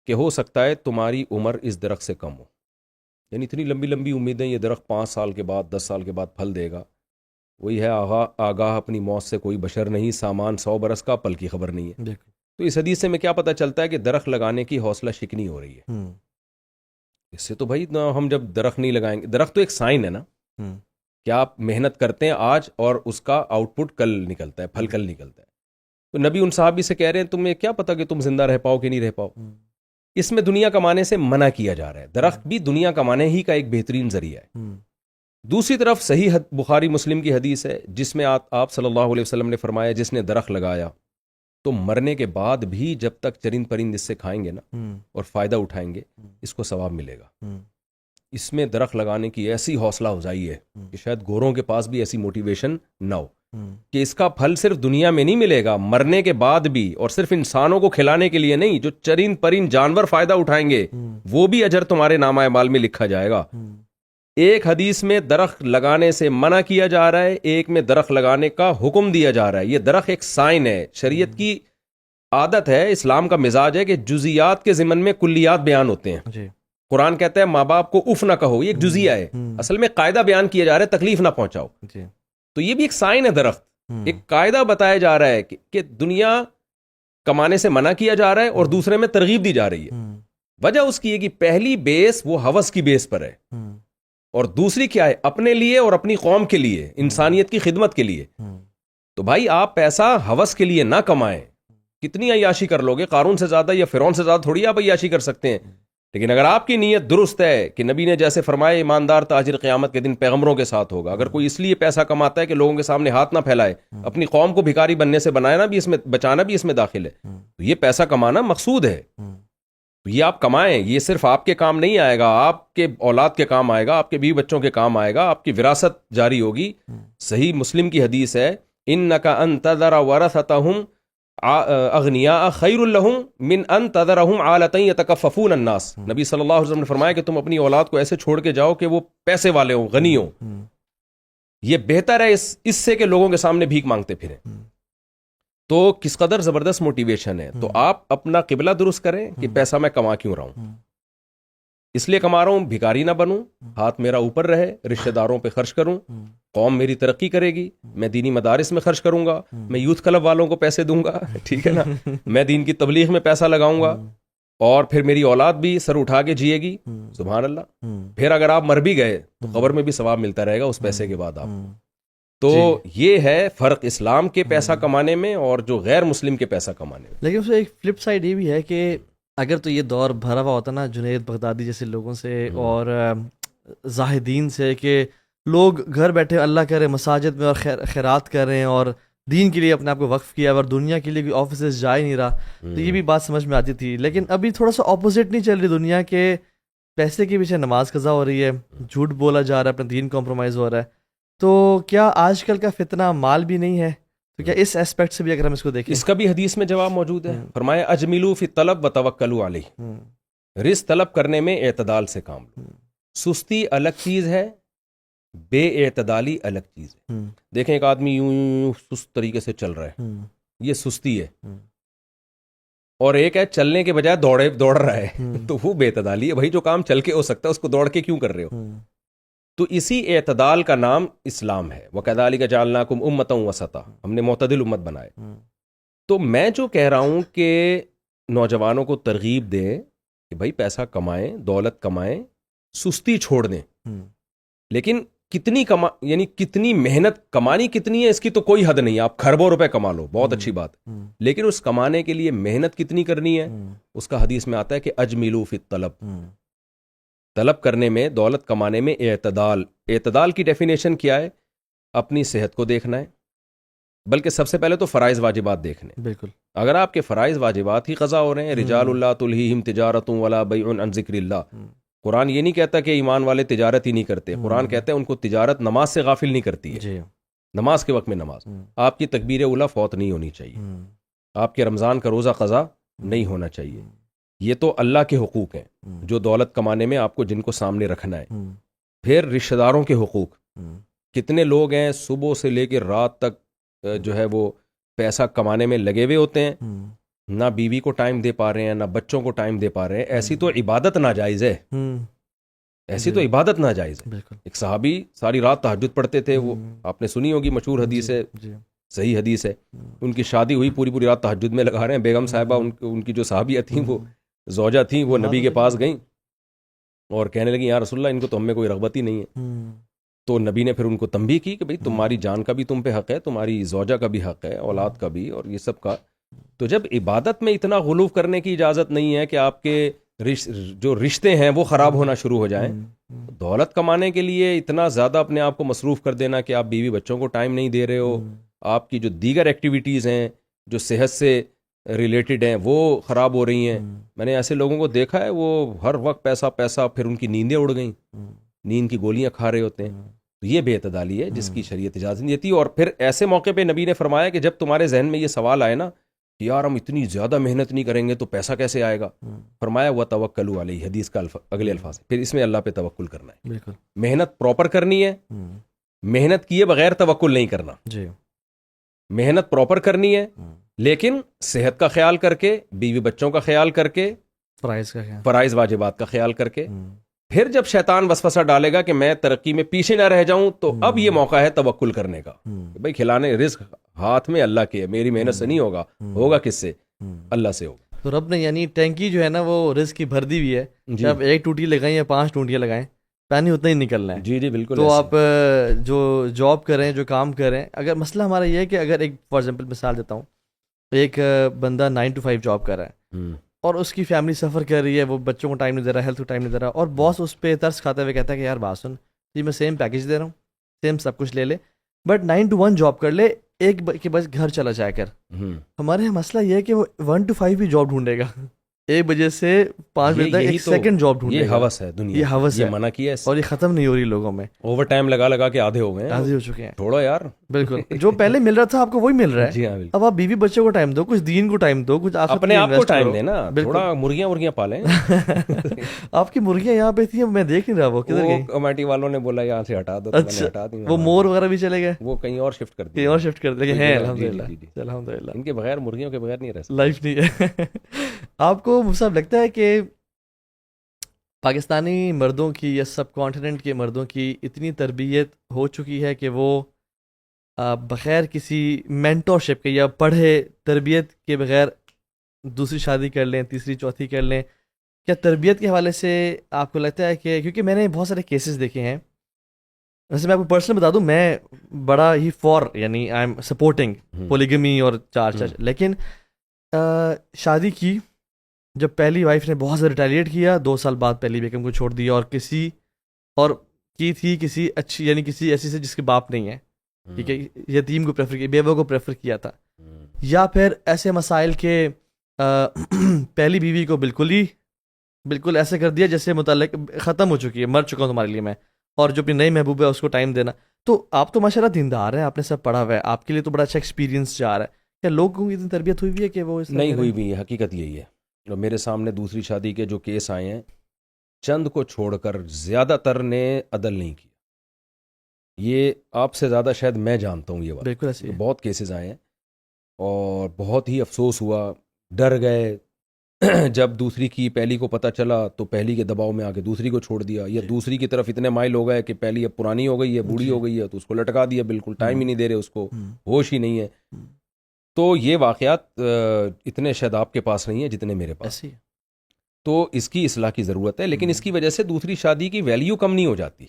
کہ ہو سکتا ہے تمہاری عمر اس درخت سے کم ہو, یعنی اتنی لمبی لمبی امیدیں, یہ درخت 5 سال کے بعد 10 سال کے بعد پھل دے گا. وہی ہے آگاہ اپنی موت سے کوئی بشر نہیں, سامان 100 برس کا پل کی خبر نہیں ہے. تو اس حدیث سے میں کیا پتہ چلتا ہے کہ درخت لگانے کی حوصلہ شکنی ہو رہی ہے. اس سے تو بھائی ہم جب درخت نہیں لگائیں گے, درخت تو ایک سائن ہے نا, کیا آپ محنت کرتے ہیں آج اور اس کا آؤٹ پٹ کل نکلتا ہے, پھل کل نکلتا ہے. تو نبی ان صحابی سے کہہ رہے ہیں تمہیں کیا پتہ کہ تم زندہ رہ پاؤ کہ نہیں رہ پاؤ. اس میں دنیا کمانے سے منع کیا جا رہا ہے. درخت بھی دنیا کمانے ہی کا ایک بہترین ذریعہ ہے. دوسری طرف صحیح بخاری مسلم کی حدیث ہے جس میں آپ صلی اللہ علیہ وسلم نے فرمایا جس نے درخت لگایا تو مرنے کے بعد بھی جب تک چرند پرند اس سے کھائیں گے نا اور فائدہ اٹھائیں گے, اس کو ثواب ملے گا. اس میں درخت لگانے کی ایسی حوصلہ افزائی ہے کہ شاید گوروں کے پاس بھی ایسی موٹیویشن نہ ہو کہ اس کا پھل صرف دنیا میں نہیں ملے گا, مرنے کے بعد بھی. اور صرف انسانوں کو کھلانے کے لیے نہیں, جو چرند پرند جانور فائدہ اٹھائیں گے وہ بھی اجر تمہارے نامہ اعمال میں لکھا جائے گا. ایک حدیث میں درخت لگانے سے منع کیا جا رہا ہے, ایک میں درخت لگانے کا حکم دیا جا رہا ہے. یہ درخت ایک سائن ہے, شریعت کی عادت ہے, اسلام کا مزاج ہے کہ جزیات کے ضمن میں کلیات بیان ہوتے ہیں. قرآن کہتا ہے ماں باپ کو اف نہ کہو, یہ ایک جزیہ ہے. اصل میں قاعدہ بیان کیا جا رہا ہے, تکلیف نہ پہنچاؤ. تو یہ بھی ایک سائن ہے درخت, ایک قاعدہ بتایا جا رہا ہے کہ دنیا کمانے سے منع کیا جا رہا ہے اور دوسرے میں ترغیب دی جا رہی ہے. وجہ اس کی ہے کہ پہلی بیس وہ ہوس کی بیس پر ہے اور دوسری کیا ہے, اپنے لیے اور اپنی قوم کے لیے, انسانیت کی خدمت کے لیے. تو بھائی آپ پیسہ ہوس کے لیے نہ کمائیں, کتنی عیاشی کر لوگے, قارون سے زیادہ یا فرعون سے زیادہ تھوڑی آپ عیاشی کر سکتے ہیں. لیکن اگر آپ کی نیت درست ہے کہ نبی نے جیسے فرمایا ایماندار تاجر قیامت کے دن پیغمبروں کے ساتھ ہوگا، اگر کوئی اس لیے پیسہ کماتا ہے کہ لوگوں کے سامنے ہاتھ نہ پھیلائے، اپنی قوم کو بھکاری بننے سے بنانا بھی اس میں، بچانا بھی اس میں داخل ہے، تو یہ پیسہ کمانا مقصود ہے، تو یہ آپ کمائیں، یہ صرف آپ کے کام نہیں آئے گا، آپ کے اولاد کے کام آئے گا، آپ کے بیوی بچوں کے کام آئے گا، آپ کی وراثت جاری ہوگی۔ صحیح مسلم کی حدیث ہے، انک ان تذر ورثتهم اغنیاء خیر لہم من ان تذرہم عالۃ یتکففون الناس۔ نبی صلی اللہ علیہ وسلم نے فرمایا کہ تم اپنی اولاد کو ایسے چھوڑ کے جاؤ کہ وہ پیسے والے ہوں، غنی ہوں، یہ بہتر ہے اس سے کہ لوگوں کے سامنے بھیک مانگتے پھریں۔ تو کس قدر زبردست موٹیویشن ہے۔ تو آپ اپنا قبلہ درست کریں کہ پیسہ میں کما کیوں رہا ہوں، اس لیے کما رہا ہوں بھکاری نہ بنوں، ہاتھ میرا اوپر رہے، رشتہ داروں پہ خرچ کروں، قوم میری ترقی کرے گی، میں دینی مدارس میں خرچ کروں گا، میں یوتھ کلب والوں کو پیسے دوں گا، ٹھیک ہے نا، میں دین کی تبلیغ میں پیسہ لگاؤں گا، اور پھر میری اولاد بھی سر اٹھا کے جیے گی، سبحان اللہ۔ پھر اگر آپ مر بھی گئے تو قبر میں بھی ثواب ملتا رہے گا اس پیسے کے بعد آپ۔ تو یہ ہے فرق اسلام کے پیسہ کمانے میں اور جو غیر مسلم کے پیسہ کمانے میں۔ لیکن اس میں ایک فلپ سائڈ یہ بھی ہے کہ اگر تو یہ دور بھرا ہوا ہوتا نا جنید بغدادی جیسے لوگوں سے اور زاہدین سے، کہ لوگ گھر بیٹھے اللہ کرے مساجد میں اور خیرات کر رہے ہیں اور دین کے لیے اپنے آپ کو وقف کیا، اور دنیا کے لیے کوئی آفیسز جا ہی نہیں رہا، تو یہ بھی بات سمجھ میں آتی تھی۔ لیکن ابھی تھوڑا سا اپوزٹ نہیں چل رہی دنیا کے، پیسے کے پیچھے نماز قضا ہو رہی ہے، جھوٹ بولا جا رہا ہے، اپنا دین کمپرومائز ہو رہا ہے۔ تو کیا آج کل کا فتنہ مال بھی نہیں ہے؟ تو کیا اس اسپیکٹ سے بھی اگر ہم اس کو دیکھیں؟ اس کا بھی حدیث میں جواب موجود ہے، فرمایا اجملوا فی الطلب وتوکلوا علیہ، رزق طلب کرنے میں اعتدال سے کام لو۔ سستی الگ چیز ہے، بے اعتدالی الگ چیز ہے۔ دیکھیں ایک آدمی یوں سست طریقے سے چل رہا ہے، یہ سستی ہے، اور ایک ہے چلنے کے بجائے دوڑ رہا ہے، تو وہ بے اعتدالی ہے۔ بھائی جو کام چل کے ہو سکتا ہے اس کو دوڑ کے کیوں کر رہے ہو؟ تو اسی اعتدال کا نام اسلام ہے۔ وَكَذَلِكَ جَعَلْنَاكُمْ أُمَّةً وَسَطًا، ہم نے معتدل امت بنائے۔ تو میں جو کہہ رہا ہوں کہ نوجوانوں کو ترغیب دیں کہ بھائی پیسہ کمائیں، دولت کمائیں، سستی چھوڑ دیں، لیکن کتنی یعنی کتنی محنت کمانی کتنی ہے اس کی تو کوئی حد نہیں ہے۔ آپ کھربوں روپے کما لو، بہت اچھی بات، لیکن اس کمانے کے لیے محنت کتنی کرنی ہے؟ اس کا حدیث میں آتا ہے کہ اجملوا فی الطلب، طلب کرنے میں، دولت کمانے میں اعتدال۔ اعتدال کی ڈیفینیشن کیا ہے؟ اپنی صحت کو دیکھنا ہے، بلکہ سب سے پہلے تو فرائض واجبات دیکھنے۔ بالکل، اگر آپ کے فرائض واجبات ہی قضا ہو رہے ہیں، رجال اللہ تلہیہم تجارۃ ولا بیع عن ذکر اللہ، قرآن یہ نہیں کہتا کہ ایمان والے تجارت ہی نہیں کرتے، قرآن کہتا ہے ان کو تجارت نماز سے غافل نہیں کرتی ہے۔ نماز کے وقت میں نماز، آپ کی تکبیر اولیٰ فوت نہیں ہونی چاہیے، آپ کے رمضان کا روزہ قضا نہیں ہونا چاہیے۔ یہ تو اللہ کے حقوق ہیں جو دولت کمانے میں آپ کو جن کو سامنے رکھنا ہے۔ پھر رشتہ داروں کے حقوق، کتنے لوگ ہیں صبح سے لے کے رات تک جو ہے وہ پیسہ کمانے میں لگے ہوئے ہوتے ہیں، نہ بیوی کو ٹائم دے پا رہے ہیں، نہ بچوں کو ٹائم دے پا رہے ہیں۔ ایسی تو عبادت ناجائز ہے، ایسی تو عبادت ناجائز ہے۔ ایک صحابی ساری رات تہجد پڑھتے تھے، وہ آپ نے سنی ہوگی، مشہور حدیث ہے، صحیح حدیث ہے۔ ان کی شادی ہوئی، پوری رات تہجد میں لگا رہے ہیں، بیگم صاحبہ ان کی جو صحابیہ تھیں، وہ زوجہ تھیں، وہ نبی کے پاس گئیں اور کہنے لگیں یا رسول اللہ ان کو تو ہم میں کوئی رغبت ہی نہیں ہے۔ تو نبی نے پھر ان کو تنبیہ کی کہ بھئی تمہاری جان کا بھی تم پہ حق ہے، تمہاری زوجہ کا بھی حق ہے، اولاد کا بھی، اور یہ سب کا۔ تو جب عبادت میں اتنا غلو کرنے کی اجازت نہیں ہے کہ آپ کے جو رشتے ہیں وہ خراب ہونا شروع ہو جائیں، دولت کمانے کے لیے اتنا زیادہ اپنے آپ کو مصروف کر دینا کہ آپ بیوی بچوں کو ٹائم نہیں دے رہے ہو، آپ کی جو دیگر ایکٹیویٹیز ہیں جو صحت سے ریلیٹڈ ہیں وہ خراب ہو رہی ہیں۔ میں نے ایسے لوگوں کو دیکھا ہے، وہ ہر وقت پیسہ، پھر ان کی نیندیں اڑ گئیں، نیند کی گولیاں کھا رہے ہوتے ہیں۔ تو یہ بے اعتدالی ہے جس کی شریعت اجازت نہیں دیتی۔ اور پھر ایسے موقع پہ نبی نے فرمایا کہ جب تمہارے ذہن میں یہ سوال آئے نا کہ یار ہم اتنی زیادہ محنت نہیں کریں گے تو پیسہ کیسے آئے گا، فرمایا وتوکلوا علیہ، حدیث کا اگلے الفاظ، پھر اس میں اللہ پہ توکل کرنا ہے۔ بالکل، محنت پراپر کرنی ہے، محنت کیے بغیر توکل نہیں کرنا۔ محنت پراپر کرنی ہے، لیکن صحت کا خیال کر کے، بیوی بچوں کا خیال کر کے، فرائض واجبات کا خیال کر کے۔ پھر جب شیطان وسوسہ ڈالے گا کہ میں ترقی میں پیچھے نہ رہ جاؤں، تو اب یہ موقع ہے توکل کرنے کا۔ بھائی کھلانے رزق ہاتھ میں اللہ کے ہے، میری محنت سے نہیں ہوگا، ہوگا کس سے؟ اللہ سے ہوگا۔ تو رب نے یعنی ٹینکی جو ہے نا وہ رزق کی بھر دی ہوئی ہے، جب ایک ٹوٹی لگائیں یا 5 ٹوٹیاں لگائیں، پانی اتنا ہی نکلنا ہے۔ جی بالکل۔ تو آپ جو جاب کریں، جو کام کریں، اگر مسئلہ ہمارا یہ ہے کہ اگر ایک فار ایگزامپل مثال دیتا ہوں، ایک بندہ 9 to 5 جاب کر رہا ہے، اور اس کی فیملی سفر کر رہی ہے, وہ بچوں کو ٹائم نہیں دے رہا, ہیلتھ کو ٹائم نہیں دے رہا, اور باس اس پہ ترس کھاتے ہوئے کہتا ہے کہ یار بات سن, جی میں سیم پیکج دے رہا ہوں, سیم سب کچھ لے لے, بٹ 9 to 1 جاب کر لے, ایک کے بس گھر چلا جایا کر. ہمارے یہاں مسئلہ یہ ہے کہ وہ 1 to 5 بھی جاب ڈھونڈے گا, 1 بجے سے 5 بجے تک ایک سیکنڈ جاب ڈھونڈے گا. یہ ہوس ہے دنیا, یہ ہوس ہے, منع کیا ہے, اور یہ ختم نہیں ہو رہی لوگوں میں. اوور ٹائم لگا لگا کے آدھے ہو گئے ہیں, آدھے ہو چکے ہیں. چھوڑو یار, بالکل, جو پہلے مل رہا تھا آپ کو وہی مل رہا ہے. جی ہاں بالکل. اب آپ بیوی بچوں کو ٹائم دو, کچھ دین کو ٹائم دو, کچھ اپنے آپ کو ٹائم دینا, تھوڑا مرغیاں پالیں. آپ کی مرغیاں یہاں پہ تھیں, میں دیکھ نہیں رہا, وہ کدھر گئی؟ کمیٹی والوں نے بولا یہاں سے ہٹا دو, تو میں نے ہٹا دی. وہ مور وغیرہ بھی چلے گئے, وہ کہیں اور شفٹ کر کہیں اور شفٹ کر دیں ہیں. الحمدللہ ان کے بغیر, مرغیوں کے بغیر نہیں رہ سکتے, لائف نہیں ہے. آپ کو مصعب لگتا ہے کہ پاکستانی مردوں کی یا سب کانٹیننٹ کے مردوں کی اتنی تربیت ہو چکی ہے کہ وہ بغیر کسی مینٹورشپ کے یا پڑھے تربیت کے بغیر دوسری شادی کر لیں, تیسری چوتھی کر لیں؟ کیا تربیت کے حوالے سے آپ کو لگتا ہے کہ, کیونکہ میں نے بہت سارے کیسز دیکھے ہیں, ویسے میں آپ کو پرسنل بتا دوں, میں بڑا ہی یعنی آئی ایم سپورٹنگ پولیگمی اور چار, لیکن شادی کی, جب پہلی وائف نے بہت زیادہ ریٹیلیٹ کیا, 2 سال بعد پہلی بیگم کو چھوڑ دیا, اور کی تھی کسی اچھی, یعنی کسی ایسی سے جس کے باپ نہیں ہے, ٹھیک ہے, یتیم کو پریفر کیا, بیوہ کو پریفر کیا تھا, یا پھر ایسے مسائل کے پہلی بیوی کو بالکل ایسے کر دیا جیسے متعلق ختم ہو چکی ہے, مر چکا ہوں تمہارے لیے میں, اور جو اپنی نئی محبوب ہے اس کو ٹائم دینا. تو آپ تو ماشاءاللہ دیندار ہیں, آپ نے سب پڑھا ہوا ہے, آپ کے لیے تو بڑا اچھا ایکسپیرینس جا رہا ہے. کیا لوگوں کی اتنی تربیت ہوئی بھی ہے کہ وہ نہیں ہوئی بھی؟ حقیقت یہی ہے. اور میرے سامنے دوسری شادی کے جو کیس آئے ہیں, چند کو چھوڑ کر زیادہ تر نے عدل نہیں کیا. یہ آپ سے زیادہ شاید میں جانتا ہوں یہ بات. بالکل ایسے بہت کیسز آئے ہیں, اور بہت ہی افسوس ہوا, ڈر گئے. جب دوسری کی پہلی کو پتہ چلا تو پہلی کے دباؤ میں آ کے دوسری کو چھوڑ دیا, یا دوسری کی طرف اتنے مائل ہو گئے کہ پہلی اب پرانی ہو گئی ہے, بوڑھی ہو گئی ہے, تو اس کو لٹکا دیا, بالکل ٹائم ہی نہیں دے رہے اس کو, ہوش ہی نہیں ہے. تو یہ واقعات اتنے شاید آپ کے پاس نہیں ہیں جتنے میرے پاس. تو اس کی اصلاح کی ضرورت ہے, لیکن اس کی وجہ سے دوسری شادی کی ویلیو کم نہیں ہو جاتی,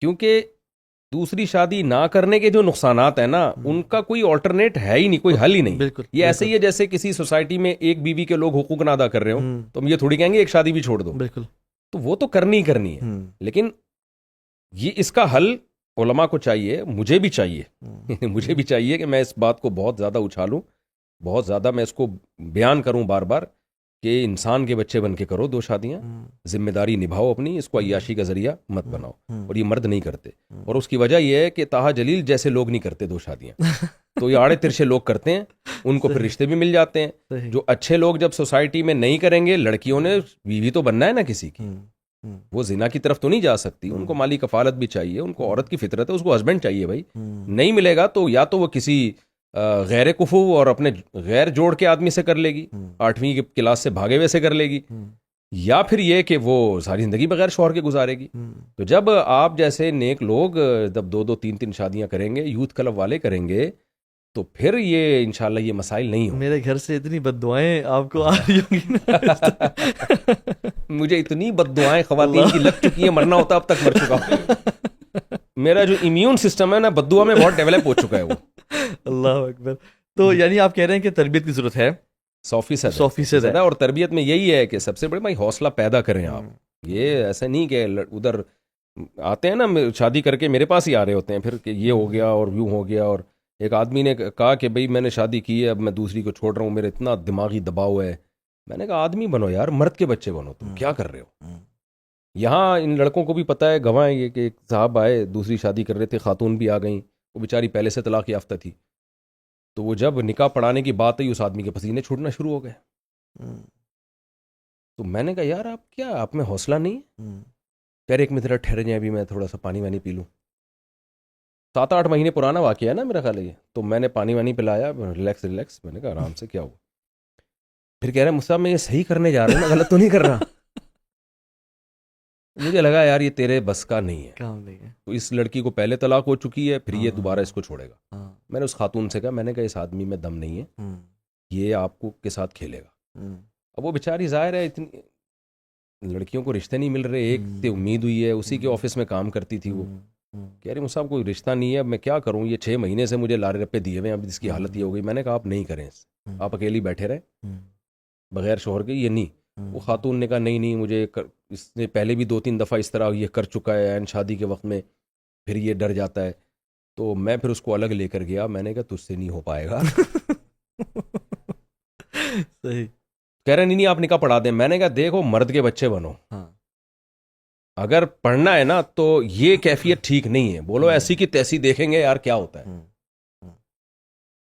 کیونکہ دوسری شادی نہ کرنے کے جو نقصانات ہیں نا, ان کا کوئی آلٹرنیٹ ہے ہی نہیں, کوئی حل ہی نہیں. بالکل یہ ایسے ہی ہے جیسے کسی سوسائٹی میں ایک بیوی کے لوگ حقوق نہ ادا کر رہے ہوں, تو ہم یہ تھوڑی کہیں گے ایک شادی بھی چھوڑ دو. بالکل, تو وہ تو کرنی ہی کرنی ہے, لیکن یہ اس کا حل علماء کو چاہیے, مجھے بھی چاہیے کہ میں اس بات کو بہت زیادہ اچھالوں, بہت زیادہ میں اس کو بیان کروں بار بار کہ انسان کے بچے بن کے کرو 2 شادیاں, ذمہ داری نبھاؤ اپنی, اس کو عیاشی کا ذریعہ مت بناؤ. اور یہ مرد نہیں کرتے, اور اس کی وجہ یہ ہے کہ طاہا جلیل جیسے لوگ نہیں کرتے 2 شادیاں. تو یہ آڑے ترشے لوگ کرتے ہیں, ان کو پھر رشتے بھی مل جاتے ہیں. جو اچھے لوگ جب سوسائٹی میں نہیں کریں گے, لڑکیوں نے بیوی تو بننا ہے نا کسی کی, وہ زنا کی طرف تو نہیں جا سکتی, ان کو مالی کفالت بھی چاہیے, ان کو عورت کی فطرت ہے, اس کو ہسبینڈ چاہیے بھائی. نہیں ملے گا تو یا تو وہ کسی غیر کفو اور اپنے غیر جوڑ کے آدمی سے کر لے گی, 8ویں کلاس سے بھاگے ہوئے سے کر لے گی, یا پھر یہ کہ وہ ساری زندگی بغیر شوہر کے گزارے گی. تو جب آپ جیسے نیک لوگ جب 2 3 شادیاں کریں گے, یوتھ کلب والے کریں گے, تو پھر یہ انشاءاللہ یہ مسائل نہیں ہوں. میرے گھر سے اتنی بد دعائیں آپ کو آ رہی ہوں گی. مجھے اتنی بد دعائیں خواتین کی لگ چکی ہیں, مرنا ہوتا اب تک مر چکا ہوں. میرا جو امیون سسٹم ہے نا, بد دعا میں بہت ڈیولپ ہو چکا ہے وہ. اللہ اکبر. تو یعنی آپ کہہ رہے ہیں کہ تربیت کی ضرورت ہے 100% ہے, اور تربیت میں یہی ہے کہ سب سے بڑے بھائی حوصلہ پیدا کریں آپ. یہ ایسا نہیں کہ ادھر آتے ہیں نا شادی کر کے میرے پاس ہی آ رہے ہوتے ہیں پھر کہ یہ ہو گیا اور یوں ہو گیا. اور ایک آدمی نے کہا کہ بھئی میں نے شادی کی ہے, اب میں دوسری کو چھوڑ رہا ہوں, میرے اتنا دماغی دباؤ ہے. میں نے کہا آدمی بنو یار, مرد کے بچے بنو, تم کیا کر رہے ہو. یہاں ان لڑکوں کو بھی پتہ ہے, گواہ ہیں یہ کہ ایک صاحب آئے, دوسری شادی کر رہے تھے, خاتون بھی آ گئیں, وہ بیچاری پہلے سے طلاق یافتہ تھی. تو وہ جب نکاح پڑھانے کی بات ہوئی, اس آدمی کے پسینے چھوٹنا شروع ہو گئے. تو میں نے کہا یار آپ کیا, آپ میں حوصلہ نہیں ہے؟ کہہ رہے ایک منٹ ٹھہر جائیں, ابھی میں تھوڑا سا پانی وانی پی لوں. 7-8 مہینے پرانا واقعہ ہے نا میرا خیال ہے یہ. تو میں نے پانی وانی پلایا, ریلیکس. میں نے کہا آرام سے, کیا ہوا؟ پھر کہہ رہے مصعب میں یہ صحیح کرنے جا رہا ہوں, میں غلط تو نہیں کر رہا. مجھے لگا یار یہ تیرے بس کا نہیں ہے, کام نہیں ہے. تو اس لڑکی کو پہلے طلاق ہو چکی ہے, پھر یہ دوبارہ اس کو چھوڑے گا. میں نے اس خاتون سے کہا, میں نے کہا اس آدمی میں دم نہیں ہے, یہ آپ کو کے ساتھ کھیلے گا. اب وہ بیچاری ظاہر ہے اتنی لڑکیوں کو رشتے نہیں مل رہے, ایک تے امید ہوئی ہے, اسی کے آفس میں کام کرتی تھی وہ. کہہ رہی مصعب کوئی رشتہ نہیں ہے, اب میں کیا کروں, یہ 6 مہینے سے مجھے لارے رپے دیے ہوئے ہیں, اب اس کی حالت یہ ہو گئی. میں نے کہا آپ نہیں کریں, آپ اکیلی بیٹھے رہیں, بغیر شوہر کے، یہ نہیں۔ وہ خاتون نے کہا نہیں مجھے اس نے پہلے بھی 2-3 دفعہ اس طرح یہ کر چکا ہے عین شادی کے وقت میں، پھر یہ ڈر جاتا ہے۔ تو میں پھر اس کو الگ لے کر گیا، میں نے کہا تجھ سے نہیں ہو پائے گا۔ صحیح۔ کہہ رہے نہیں آپ نکاح پڑھا دیں۔ میں نے کہا دیکھو مرد کے بچے بنو، اگر پڑھنا ہے نا تو یہ کیفیت ٹھیک نہیں ہے، بولو ایسی کی تیسی دیکھیں گے یار کیا ہوتا ہے۔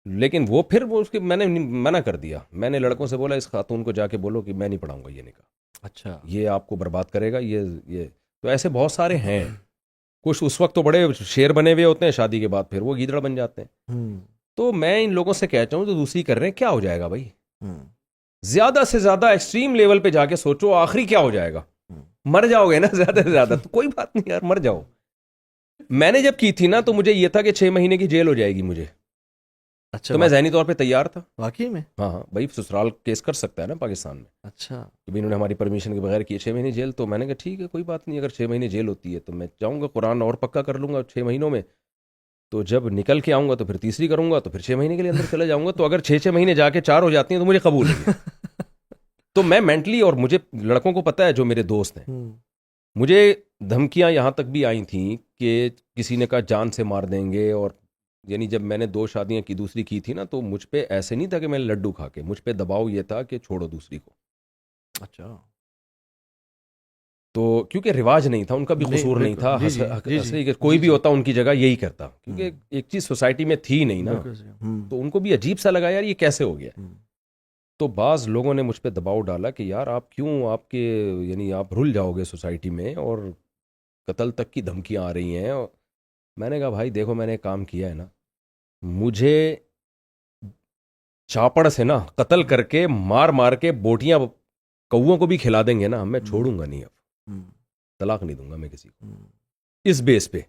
لیکن وہ پھر وہ اس کے میں نے منع کر دیا، میں نے لڑکوں سے بولا اس خاتون کو جا کے بولو کہ میں نہیں پڑھاؤں گا یہ نکاح، اچھا یہ آپ کو برباد کرے گا۔ یہ تو ایسے بہت سارے ہیں، کچھ اس وقت تو بڑے شیر بنے ہوئے ہوتے ہیں، شادی کے بعد پھر وہ گیدڑ بن جاتے ہیں۔ تو میں ان لوگوں سے کہتا ہوں تو دوسری کر رہے ہیں، کیا ہو جائے گا بھائی؟ زیادہ سے زیادہ ایکسٹریم لیول پہ جا کے سوچو، آخری کیا ہو جائے گا؟ مر جاؤ گے نا زیادہ سے زیادہ، تو کوئی بات نہیں یار مر جاؤ۔ میں نے جب کی تھی نا تو مجھے یہ تھا کہ 6 مہینے کی جیل ہو جائے گی مجھے، اچھا تو میں ذہنی طور پہ تیار تھا۔ واقعی میں؟ ہاں بھائی سسرال کیس کر سکتا ہے نا پاکستان میں، اچھا کہ انہوں نے ہماری پرمیشن کے بغیر کی 6 مہینے جیل۔ تو میں نے کہا ٹھیک ہے کوئی بات نہیں، اگر 6 مہینے جیل ہوتی ہے تو میں جاؤں گا، قرآن اور پکا کر لوں گا 6 مہینوں میں، تو جب نکل کے آؤں گا تو پھر تیسری کروں گا، تو پھر 6 مہینے کے لیے اندر چلا جاؤں گا۔ تو اگر 6 مہینے جا کے 4 ہو جاتی ہیں تو مجھے قبول ہے۔ تو میں مینٹلی، اور مجھے لڑکوں کو پتہ ہے جو میرے دوست ہیں، مجھے دھمکیاں یہاں تک بھی آئی تھیں کہ کسی نے کہا جان سے مار دیں گے، اور یعنی جب میں نے 2 شادیاں کی، دوسری کی تھی نا، تو مجھ پہ ایسے نہیں تھا کہ میں لڈو کھا کے، مجھ پہ دباؤ یہ تھا کہ چھوڑو دوسری کو۔ اچھا تو کیونکہ رواج نہیں تھا، ان کا بھی قصور نہیں تھا، کوئی بھی ہوتا ان کی جگہ یہی کرتا، کیونکہ ایک چیز سوسائٹی میں تھی نہیں نا، تو ان کو بھی عجیب سا لگا یار یہ کیسے ہو گیا۔ تو بعض لوگوں نے مجھ پہ دباؤ ڈالا کہ یار آپ کیوں، آپ کے یعنی آپ رل جاؤ گے سوسائٹی میں، اور قتل تک کی دھمکیاں آ رہی ہیں۔ میں نے کہا بھائی دیکھو میں نے کام کیا ہے نا، مجھے چاپڑ سے نا قتل کر کے مار مار کے بوٹیاں کووں کو بھی کھلا دیں گے نا، میں چھوڑوں گا نہیں، اب طلاق نہیں دوں گا میں کسی کو اس بیس پہ۔